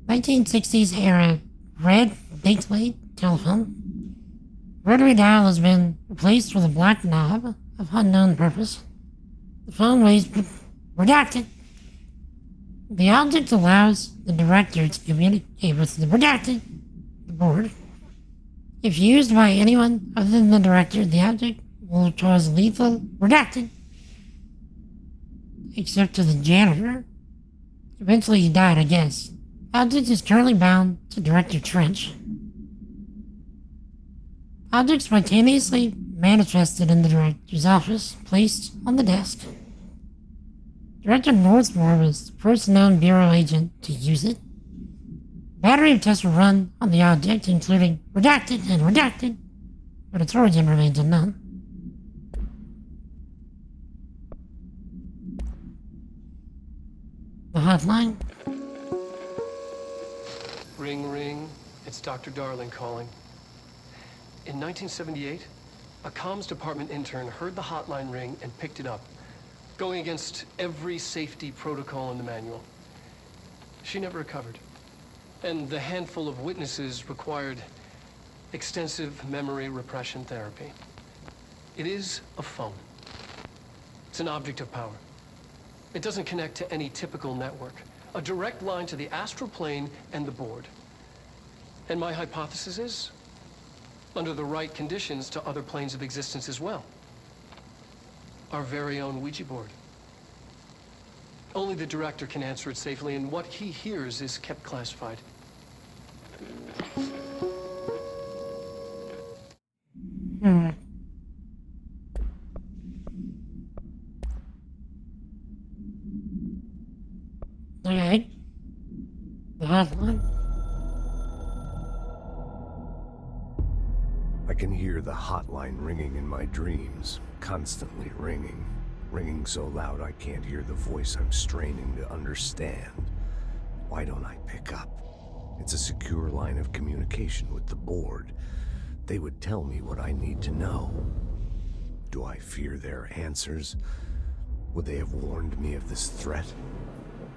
1960s era red Bakelite telephone. Rotary dial has been replaced with a black knob of unknown purpose. The phone weighs redacted. The object allows the director to communicate with the redacted board. If used by anyone other than the director, the object will cause lethal redacted. Except to the janitor. Eventually he died, I guess. Object is currently bound to Director Trench. Object spontaneously manifested in the director's office, placed on the desk. Director Northmore was the first known Bureau agent to use it. A battery of tests were run on the object, including redacted and redacted, but its origin remains unknown. The hotline. Ring, ring. It's Dr. Darling calling. In 1978, a comms department intern heard the hotline ring and picked it up, going against every safety protocol in the manual. She never recovered, and the handful of witnesses required extensive memory repression therapy. It is a phone. It's an object of power. It doesn't connect to any typical network. A direct line to the astral plane and the board. And my hypothesis is, under the right conditions, to other planes of existence as well. Our very own Ouija board. Only the director can answer it safely, and what he hears is kept classified. Okay. The hotline. I can hear the hotline ringing in my dreams, constantly ringing. Ringing so loud I can't hear the voice I'm straining to understand. Why don't I pick up? It's a secure line of communication with the board. They would tell me what I need to know. Do I fear their answers? Would they have warned me of this threat?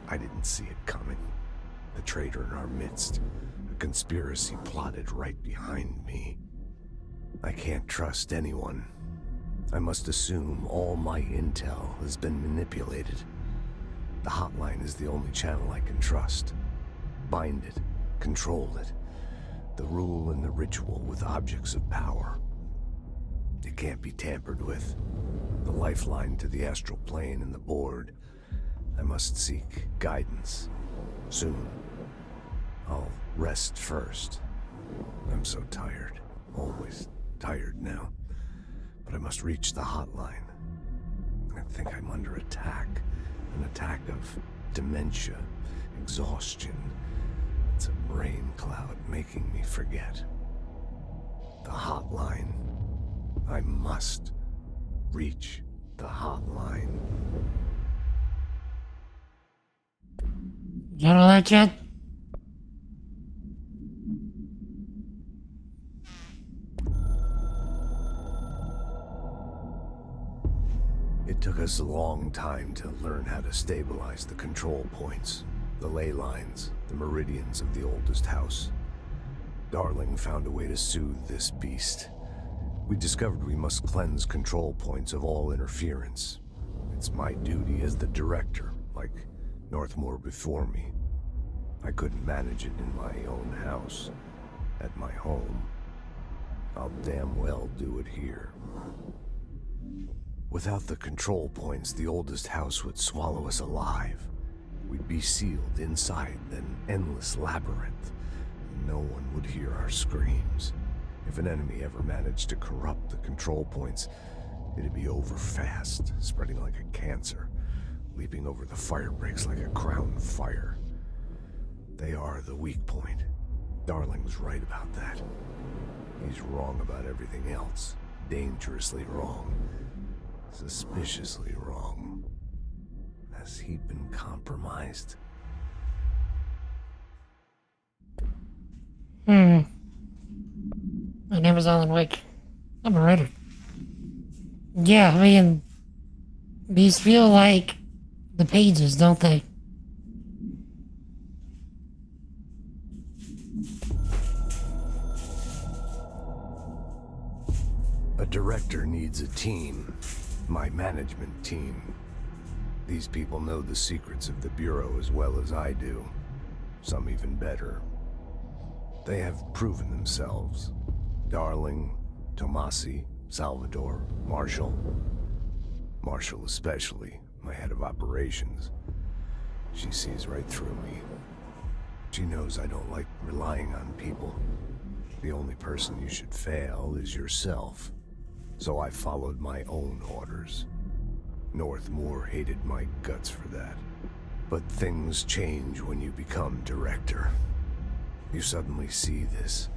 I didn't see it coming. The traitor in our midst. A conspiracy plotted right behind me. I can't trust anyone. I must assume all my intel has been manipulated. The hotline is the only channel I can trust. Bind it, control it. The rule and the ritual with objects of power. It can't be tampered with. The lifeline to the astral plane and the board. I must seek guidance. Soon. I'll rest first. I'm so tired. Always tired now. But I must reach the hotline. I think I'm under attack. An attack of dementia, exhaustion. It's a brain cloud making me forget. The hotline. I must reach the hotline. Got all that yet? It took us a long time to learn how to stabilize the control points, the ley lines, the meridians of the oldest house. Darling found a way to soothe this beast. We discovered we must cleanse control points of all interference. It's my duty as the director, like Northmore before me. I couldn't manage it in my own house, at my home. I'll damn well do it here. Without the control points, the oldest house would swallow us alive. We'd be sealed inside an endless labyrinth. No one would hear our screams. If an enemy ever managed to corrupt the control points, it'd be over fast, spreading like a cancer, leaping over the fire breaks like a crown fire. They are the weak point. Darling's right about that. He's wrong about everything else. Dangerously wrong. Suspiciously wrong. Has he been compromised? My name is Alan Wake. I'm a writer. Yeah, I mean, these feel like the pages, don't they? A director needs a team. My management team. These people know the secrets of the Bureau as well as I do. Some even better. They have proven themselves. Darling, Tomasi, Salvador, Marshall. Marshall especially, my head of operations. She sees right through me. She knows I don't like relying on people. The only person you should fail is yourself. So I followed my own orders. Northmore hated my guts for that. But things change when you become director. You suddenly see this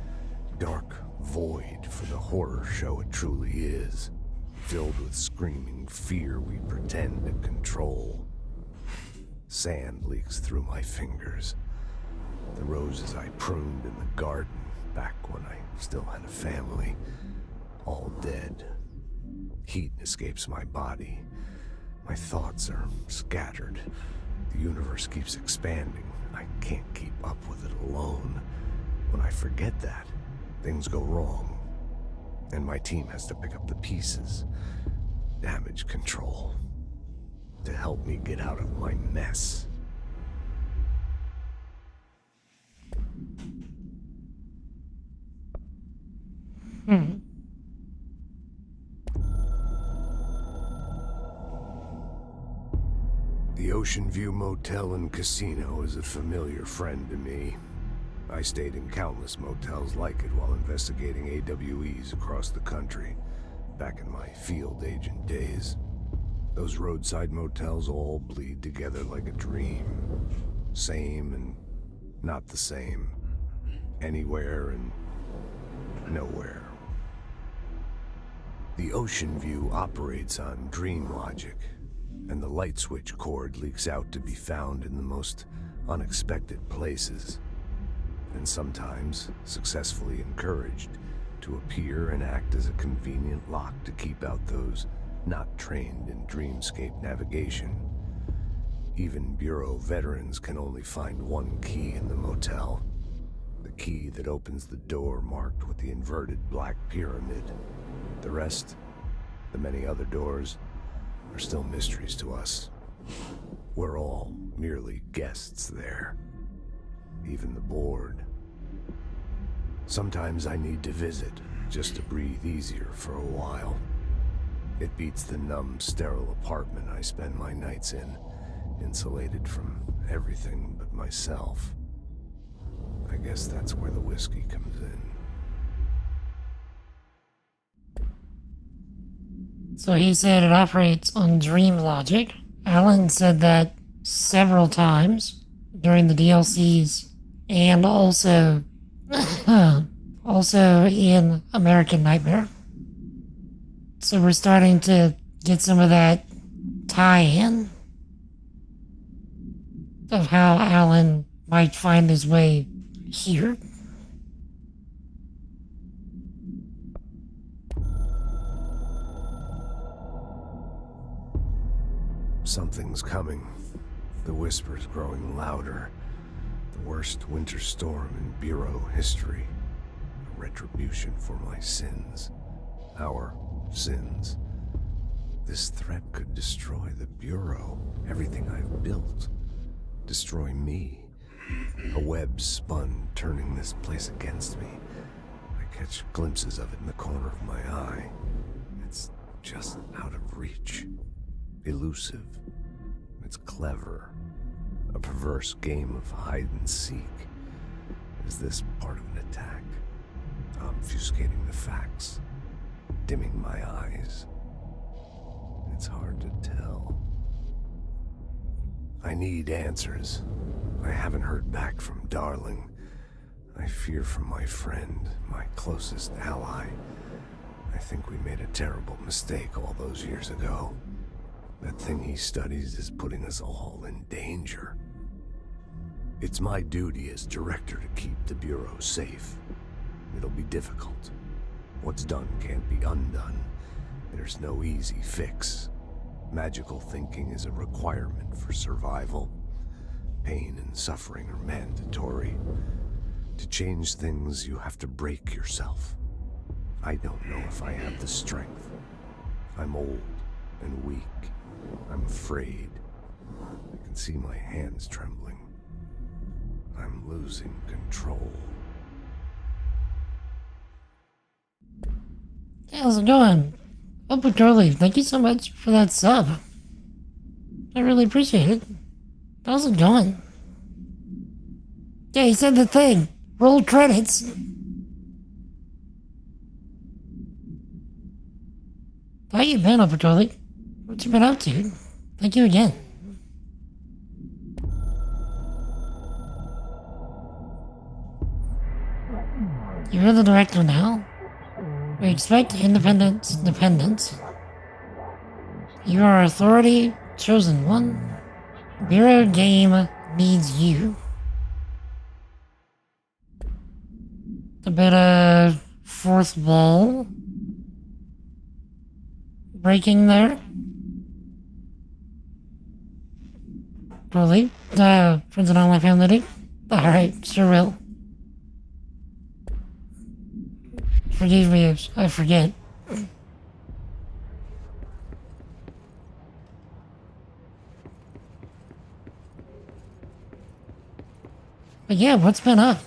dark void for the horror show it truly is, filled with screaming fear we pretend to control. Sand leaks through my fingers. The roses I pruned in the garden back when I still had a family, all dead. Heat escapes my body. My thoughts are scattered. The universe keeps expanding. I can't keep up with it alone. When I forget that, things go wrong. And my team has to pick up the pieces. Damage control. To help me get out of my mess. The Ocean View Motel and Casino is a familiar friend to me. I stayed in countless motels like it while investigating AWEs across the country, back in my field agent days. Those roadside motels all bleed together like a dream. Same and not the same. Anywhere and nowhere. The Ocean View operates on dream logic, and the light switch cord leaks out to be found in the most unexpected places, and sometimes successfully encouraged to appear and act as a convenient lock to keep out those not trained in dreamscape navigation. Even Bureau veterans can only find one key in the motel. The key that opens the door marked with the inverted black pyramid. The rest, the many other doors, are still mysteries to us. We're all merely guests there. Even the board. Sometimes I need to visit, just to breathe easier for a while. It beats the numb, sterile apartment I spend my nights in, insulated from everything but myself. I guess that's where the whiskey comes in. So he said it operates on dream logic. Alan said that several times during the DLCs and also in American Nightmare. So we're starting to get some of that tie-in of how Alan might find his way here. Something's coming. The whispers growing louder. The worst winter storm in Bureau history. A retribution for my sins. Our sins. This threat could destroy the Bureau, everything I've built. Destroy me. A web spun, turning this place against me. I catch glimpses of it in the corner of my eye. It's just out of reach. Elusive. It's clever. A perverse game of hide and seek. Is this part of an attack? Obfuscating the facts. Dimming my eyes. It's hard to tell. I need answers. I haven't heard back from Darling. I fear for my friend, my closest ally. I think we made a terrible mistake all those years ago. That thing he studies is putting us all in danger. It's my duty as director to keep the Bureau safe. It'll be difficult. What's done can't be undone. There's no easy fix. Magical thinking is a requirement for survival. Pain and suffering are mandatory. To change things, you have to break yourself. I don't know if I have the strength. I'm old and weak. I'm afraid. I can see my hands trembling. I'm losing control. Hey, how's it going? Uncle Charlie, thank you so much for that sub. I really appreciate it. How's it going? Yeah, he said the thing. Roll credits. How you been, Uncle Charlie? What you been up to? Thank you again. You're the director now. We expect independence. You are authority, chosen one. Bureau game needs you. A bit of fourth wall breaking there. Really? Friends and online family? Alright, sure will. Forgive me if I forget. But yeah, what's been up?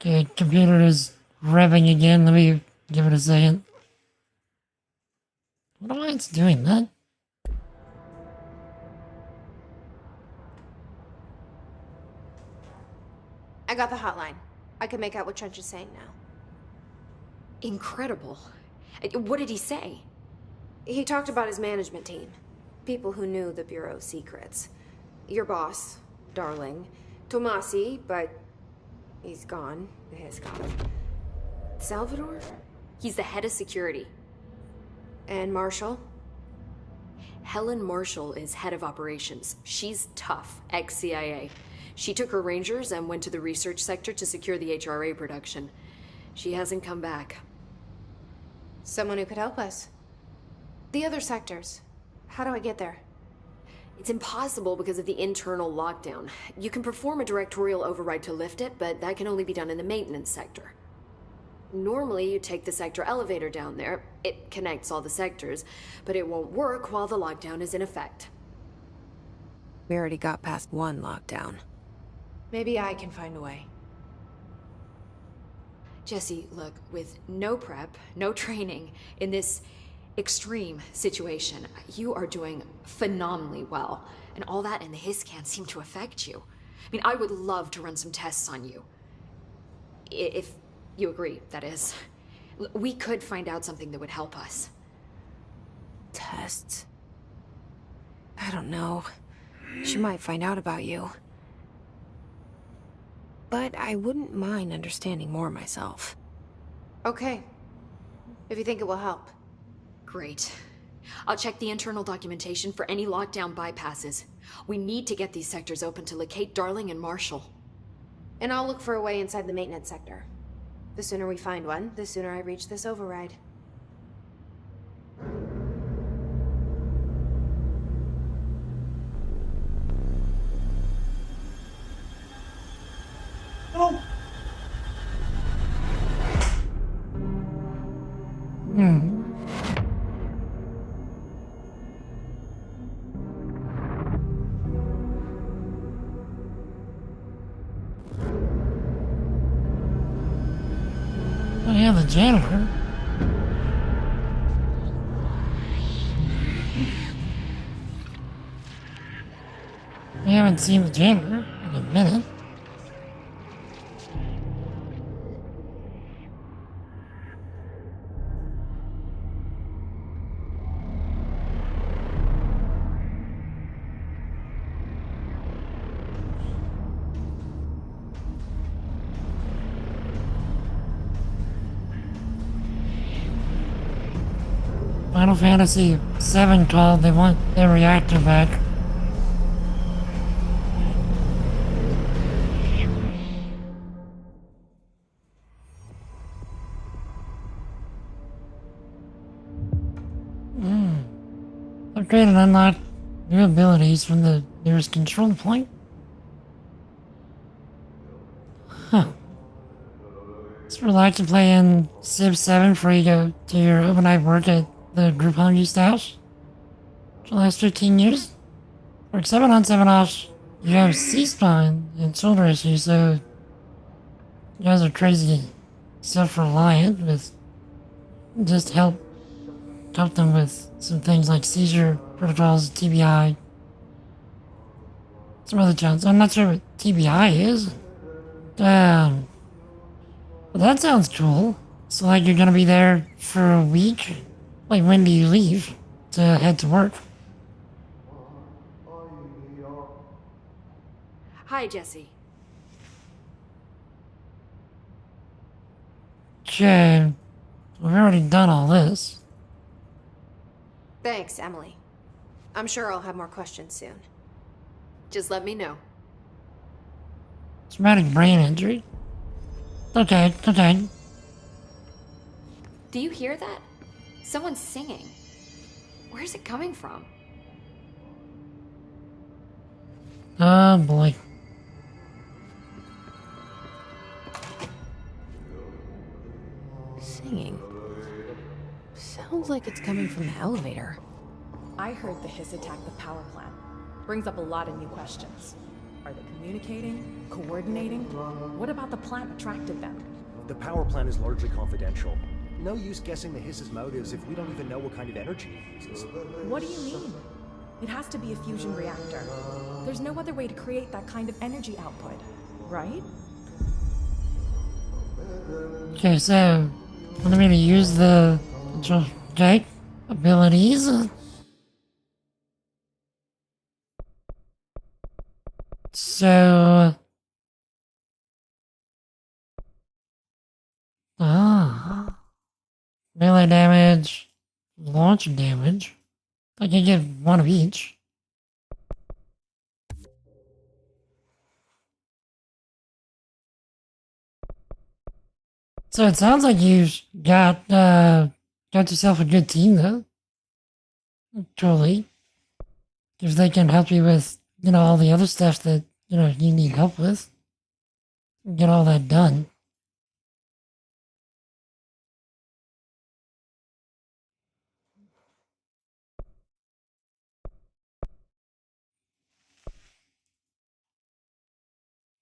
Okay, computer is revving again. Let me give it a second. What am I doing that? I got the hotline. I can make out what Trench is saying now. Incredible. What did he say? He talked about his management team. People who knew the Bureau's secrets. Your boss, Darling. Tomasi, but he's gone. He's gone. Salvador? He's the head of security. And Marshall? Helen Marshall is head of operations. She's tough, ex-CIA. She took her Rangers and went to the research sector to secure the HRA production. She hasn't come back. Someone who could help us. The other sectors. How do I get there? It's impossible because of the internal lockdown. You can perform a directorial override to lift it, but that can only be done in the maintenance sector. Normally, you take the sector elevator down there. It connects all the sectors, but it won't work while the lockdown is in effect. We already got past one lockdown. Maybe I can find a way. Jesse, look, with no prep, no training, in this extreme situation, you are doing phenomenally well. And all that and the hiss can't seem to affect you. I mean, I would love to run some tests on you. If you agree, that is. We could find out something that would help us. Tests? I don't know. She might find out about you. But I wouldn't mind understanding more myself. Okay. If you think it will help. Great. I'll check the internal documentation for any lockdown bypasses. We need to get these sectors open to locate Darling and Marshall. And I'll look for a way inside the maintenance sector. The sooner we find one, the sooner I reach this override. Oh yeah, the janitor. We haven't seen the janitor in a minute. Final Fantasy VII called, they want their reactor back. Upgrade and unlock new abilities from the nearest control point. Huh. It's relaxed to play in Civ 7 before you go to your overnight work at the group home used to house for the last 15 years. Work 7 on 7 off. You have C-spine and shoulder issues, so you guys are crazy self-reliant with just help them with some things like seizure protocols, TBI, some other challenges. I'm not sure what TBI is. But that sounds cool. So like you're gonna be there for a week? Like when do you leave to head to work? Hi, Jesse. Okay, we've already done all this. Thanks, Emily. I'm sure I'll have more questions soon. Just let me know. Traumatic brain injury. Okay. Do you hear that? Someone's singing. Where's it coming from? Oh boy. Singing. Sounds like it's coming from the elevator. I heard the hiss attacked the power plant. Brings up a lot of new questions. Are they communicating? Coordinating? What about the plant attracted them? The power plant is largely confidential. No use guessing the hiss's motives if we don't even know what kind of energy it uses. What do you mean? It has to be a fusion reactor. There's no other way to create that kind of energy output, right? Okay, so want me to use the Jake abilities? So melee damage, launch damage. I can get one of each. So it sounds like you've got yourself a good team though. Totally. If they can help you with, all the other stuff that, you need help with. Get all that done.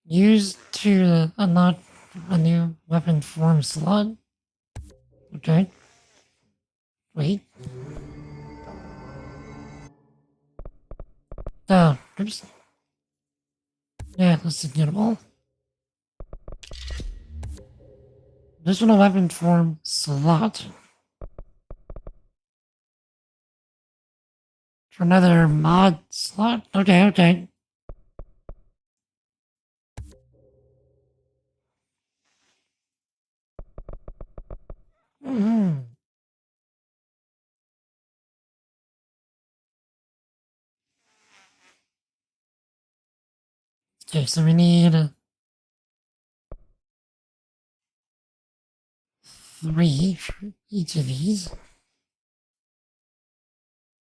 Use to unlock a new weapon form slot. Okay. Wait. Oh, oops. Yeah, that's gettable. Additional weapon form slot. For another mod slot? Okay. Okay, so we need 3 for each of these.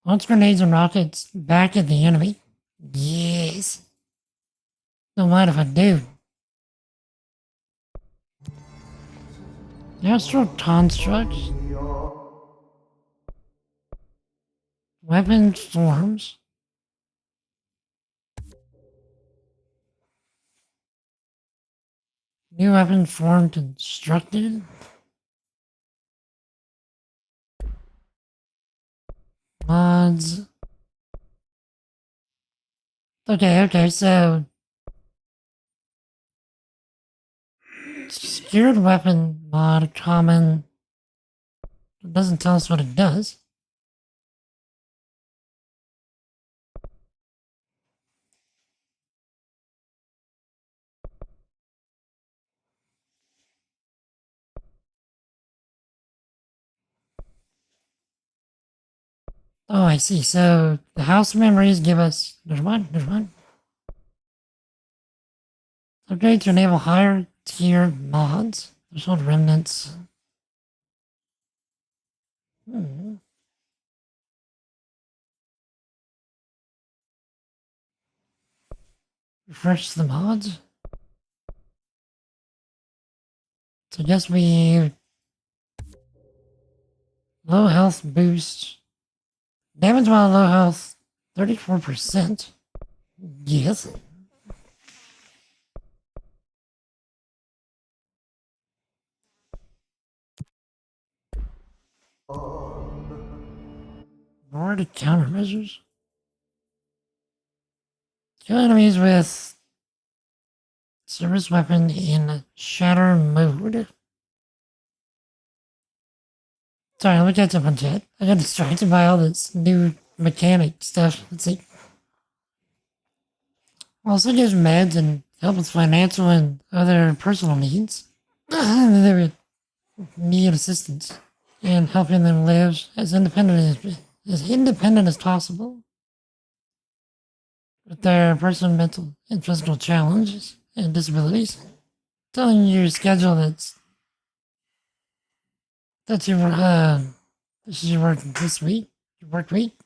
Launch grenades and rockets back at the enemy. Yes. Don't mind if I do. Astral constructs. Weapon forms. New weapon form constructed. Mods. Okay, so secured weapon mod common. It doesn't tell us what it does. Oh, I see. So the house memories give us. There's one. Upgrade to enable higher tier mods. There's old remnants. Refresh the mods. So I guess we low health boost. Damage while low health 34%. Yes. More to countermeasures. Kill enemies with service weapon in shatter mode. Sorry, let me catch up on chat. I got distracted by all this new mechanic stuff. Let's see. Also gives meds and help with financial and other personal needs. They would need assistance in helping them live as independent as possible with their personal, mental, and physical challenges and disabilities. Telling you your schedule that's your this is your work this week, your work week.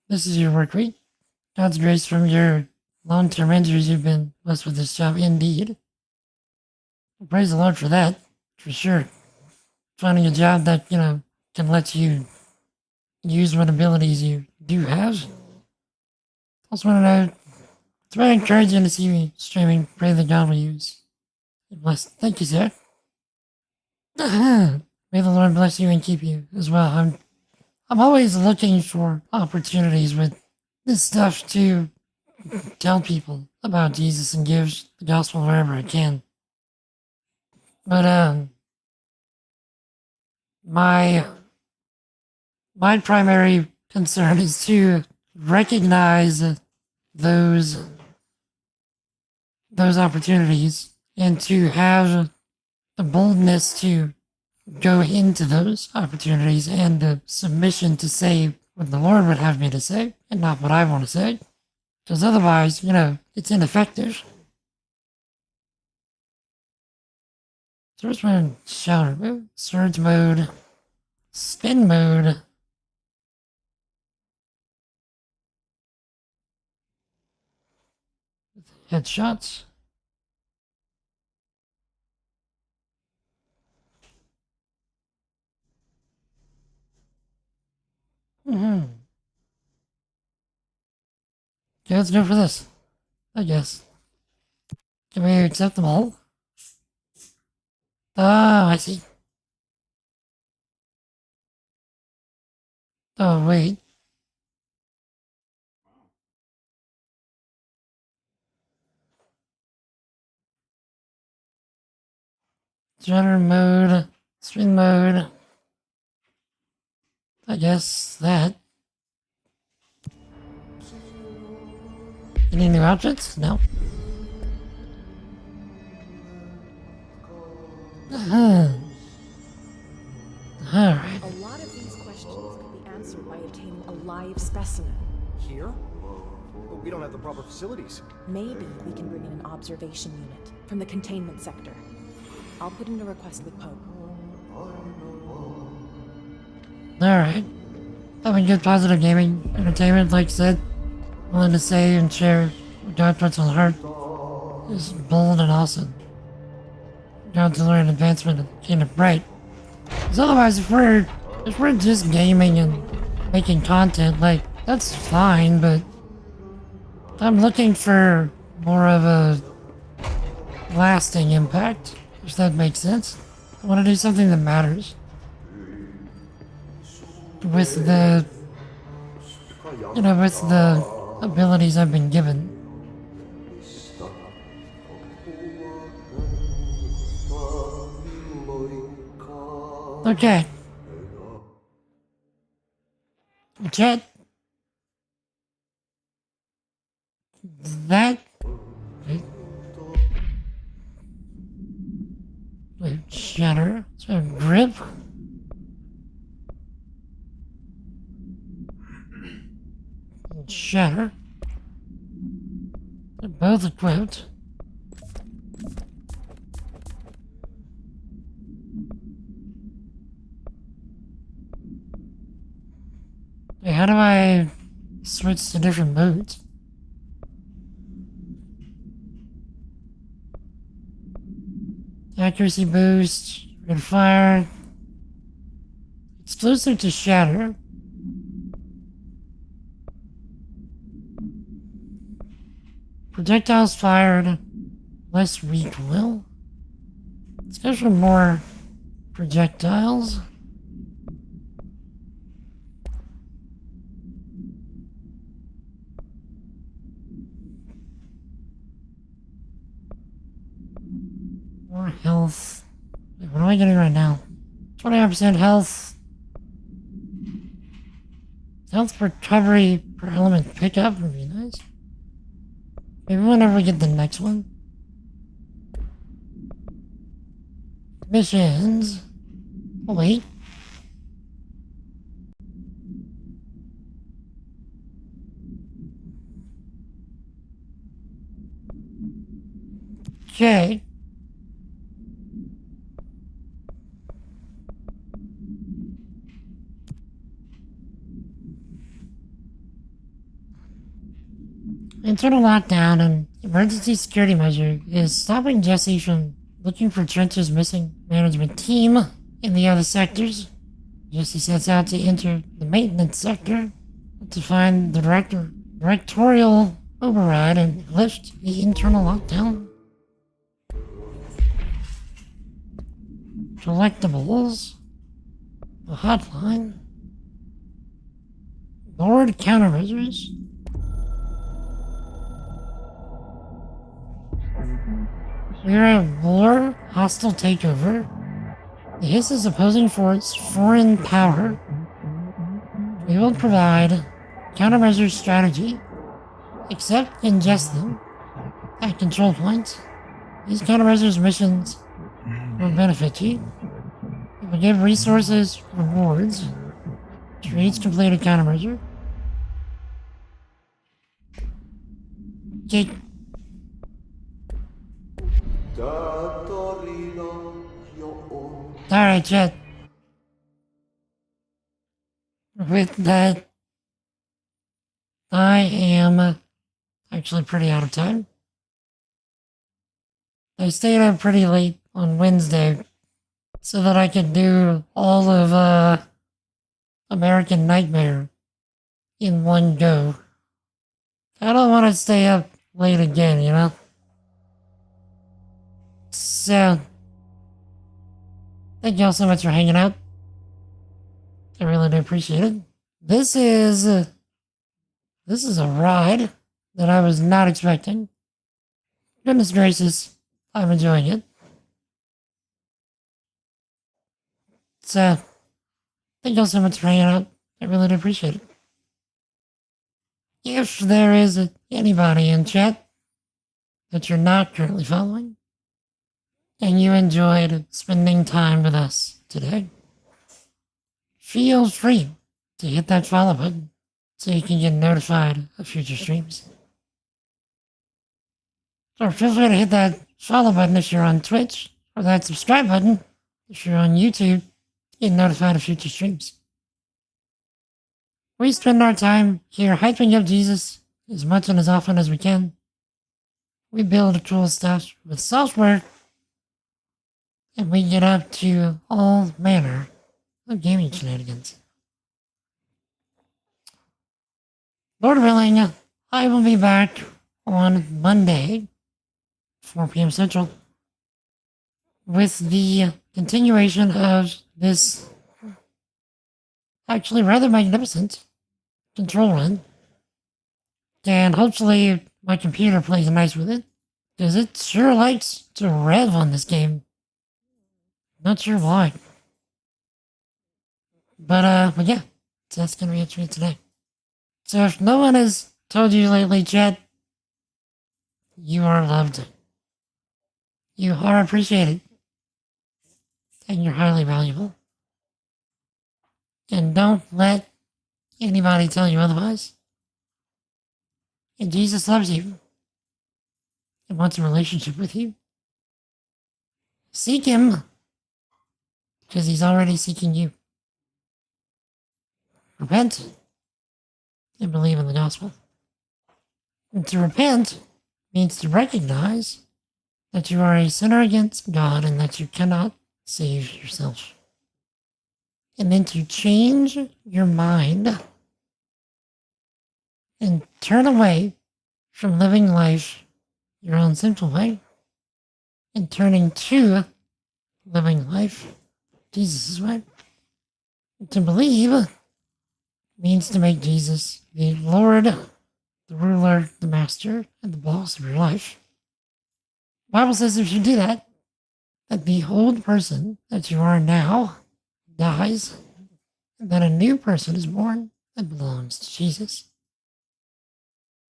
This is your work week. God's grace from your long-term injuries, you've been blessed with this job indeed. Praise the Lord for that, for sure. Finding a job that, you know, can let you use what abilities you do have. Also want to know, it's very encouraging to see me streaming. Pray that God will use. Bless. Thank you, sir. May the Lord bless you and keep you as well. I'm always looking for opportunities with this stuff to tell people about Jesus and give the gospel wherever I can. But my primary concern is to recognize those opportunities and to have the boldness to go into those opportunities and the submission to say what the Lord would have me to say and not what I want to say. Because otherwise, you know, it's ineffective. Surge mode, shower mode, surge mode, spin mode. Headshots. Okay, let's go for this. I guess. Can we accept them all? Oh, I see. Oh, wait. Genre mode, spin mode. I guess that. Any new outfits? No. Alright. A lot of these questions could be answered by obtaining a live specimen. Here? But we don't have the proper facilities. Maybe we can bring in an observation unit from the containment sector. I'll put in a request with Pope. Alright. Having good positive gaming entertainment, like I said. Willing to say and share what God puts on the heart is bold and awesome. God to learn advancement of Kingdom Bright. Because otherwise, if we're just gaming and making content, like, that's fine, but I'm looking for more of a lasting impact, if that makes sense. I want to do something that matters. With the, with the abilities I've been given. Okay. Chat. That. Shatter. So grip. Shatter. They're both equipped. Hey, how do I switch to different modes? Accuracy boost, red fire. Exclusive to shatter. Projectiles fired, less recoil. Let's go for more projectiles. More health. Wait, what am I getting right now? 25% health. Health recovery per element pickup would be nice. Maybe whenever we get the next one. Missions. Oh, wait. Okay. Internal lockdown and emergency security measure is stopping Jesse from looking for Trench's missing management team in the other sectors. Jesse sets out to enter the maintenance sector to find the directorial override and lift the internal lockdown. Collectibles. The hotline. Lord countermeasures. We are at war, hostile takeover. The Hiss is opposing for its foreign power. We will provide countermeasure strategy. Accept and ingest them at control points. These countermeasures missions will benefit you. It will give resources, rewards to each completed countermeasure. Okay. Alright, chat. With that, I am actually pretty out of time. I stayed up pretty late on Wednesday so that I could do all of American Nightmare in one go. I don't want to stay up late again, you know? So, thank y'all so much for hanging out. I really do appreciate it. This is a ride that I was not expecting. Goodness gracious, I'm enjoying it. So, thank y'all so much for hanging out. I really do appreciate it. If there is anybody in chat that you're not currently following, and you enjoyed spending time with us today, feel free to hit that follow button so you can get notified of future streams. Or feel free to hit that follow button if you're on Twitch, or that subscribe button if you're on YouTube to get notified of future streams. We spend our time here hyping up Jesus as much and as often as we can. We build cool stuff with software, and we get up to all manner of gaming shenanigans. Lord willing, I will be back on Monday, 4 p.m. Central, with the continuation of this actually rather magnificent control run. And hopefully my computer plays nice with it, because it sure likes to rev on this game. Not sure why. But yeah, so that's gonna be it for me today. So if no one has told you lately, chat, you are loved. You are appreciated. And you're highly valuable. And don't let anybody tell you otherwise. And Jesus loves you. And wants a relationship with you. Seek him. Because he's already seeking you. Repent. And believe in the gospel. And to repent means to recognize that you are a sinner against God and that you cannot save yourself. And then to change your mind and turn away from living life your own sinful way and turning to living life Jesus' way. To believe means to make Jesus the Lord, the ruler, the master, and the boss of your life. The Bible says if you do that, that the old person that you are now dies, and then a new person is born that belongs to Jesus.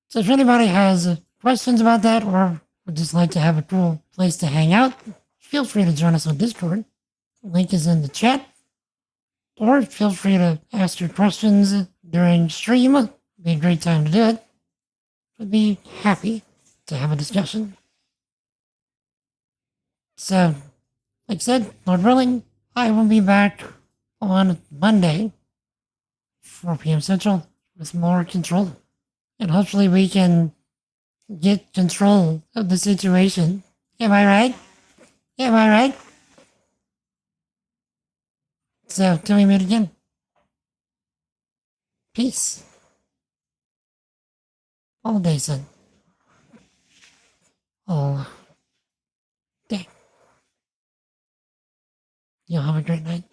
So if anybody has questions about that or would just like to have a cool place to hang out, feel free to join us on Discord. The link is in the chat. Or feel free to ask your questions during stream. It'd be a great time to do it. I'd be happy to have a discussion. So, like I said, Lord willing, I will be back on Monday, 4 p.m. Central, with more control. And hopefully we can get control of the situation. Am I right? Am I right? So, till we meet again. Peace. All day, son. All day. You'll have a great night.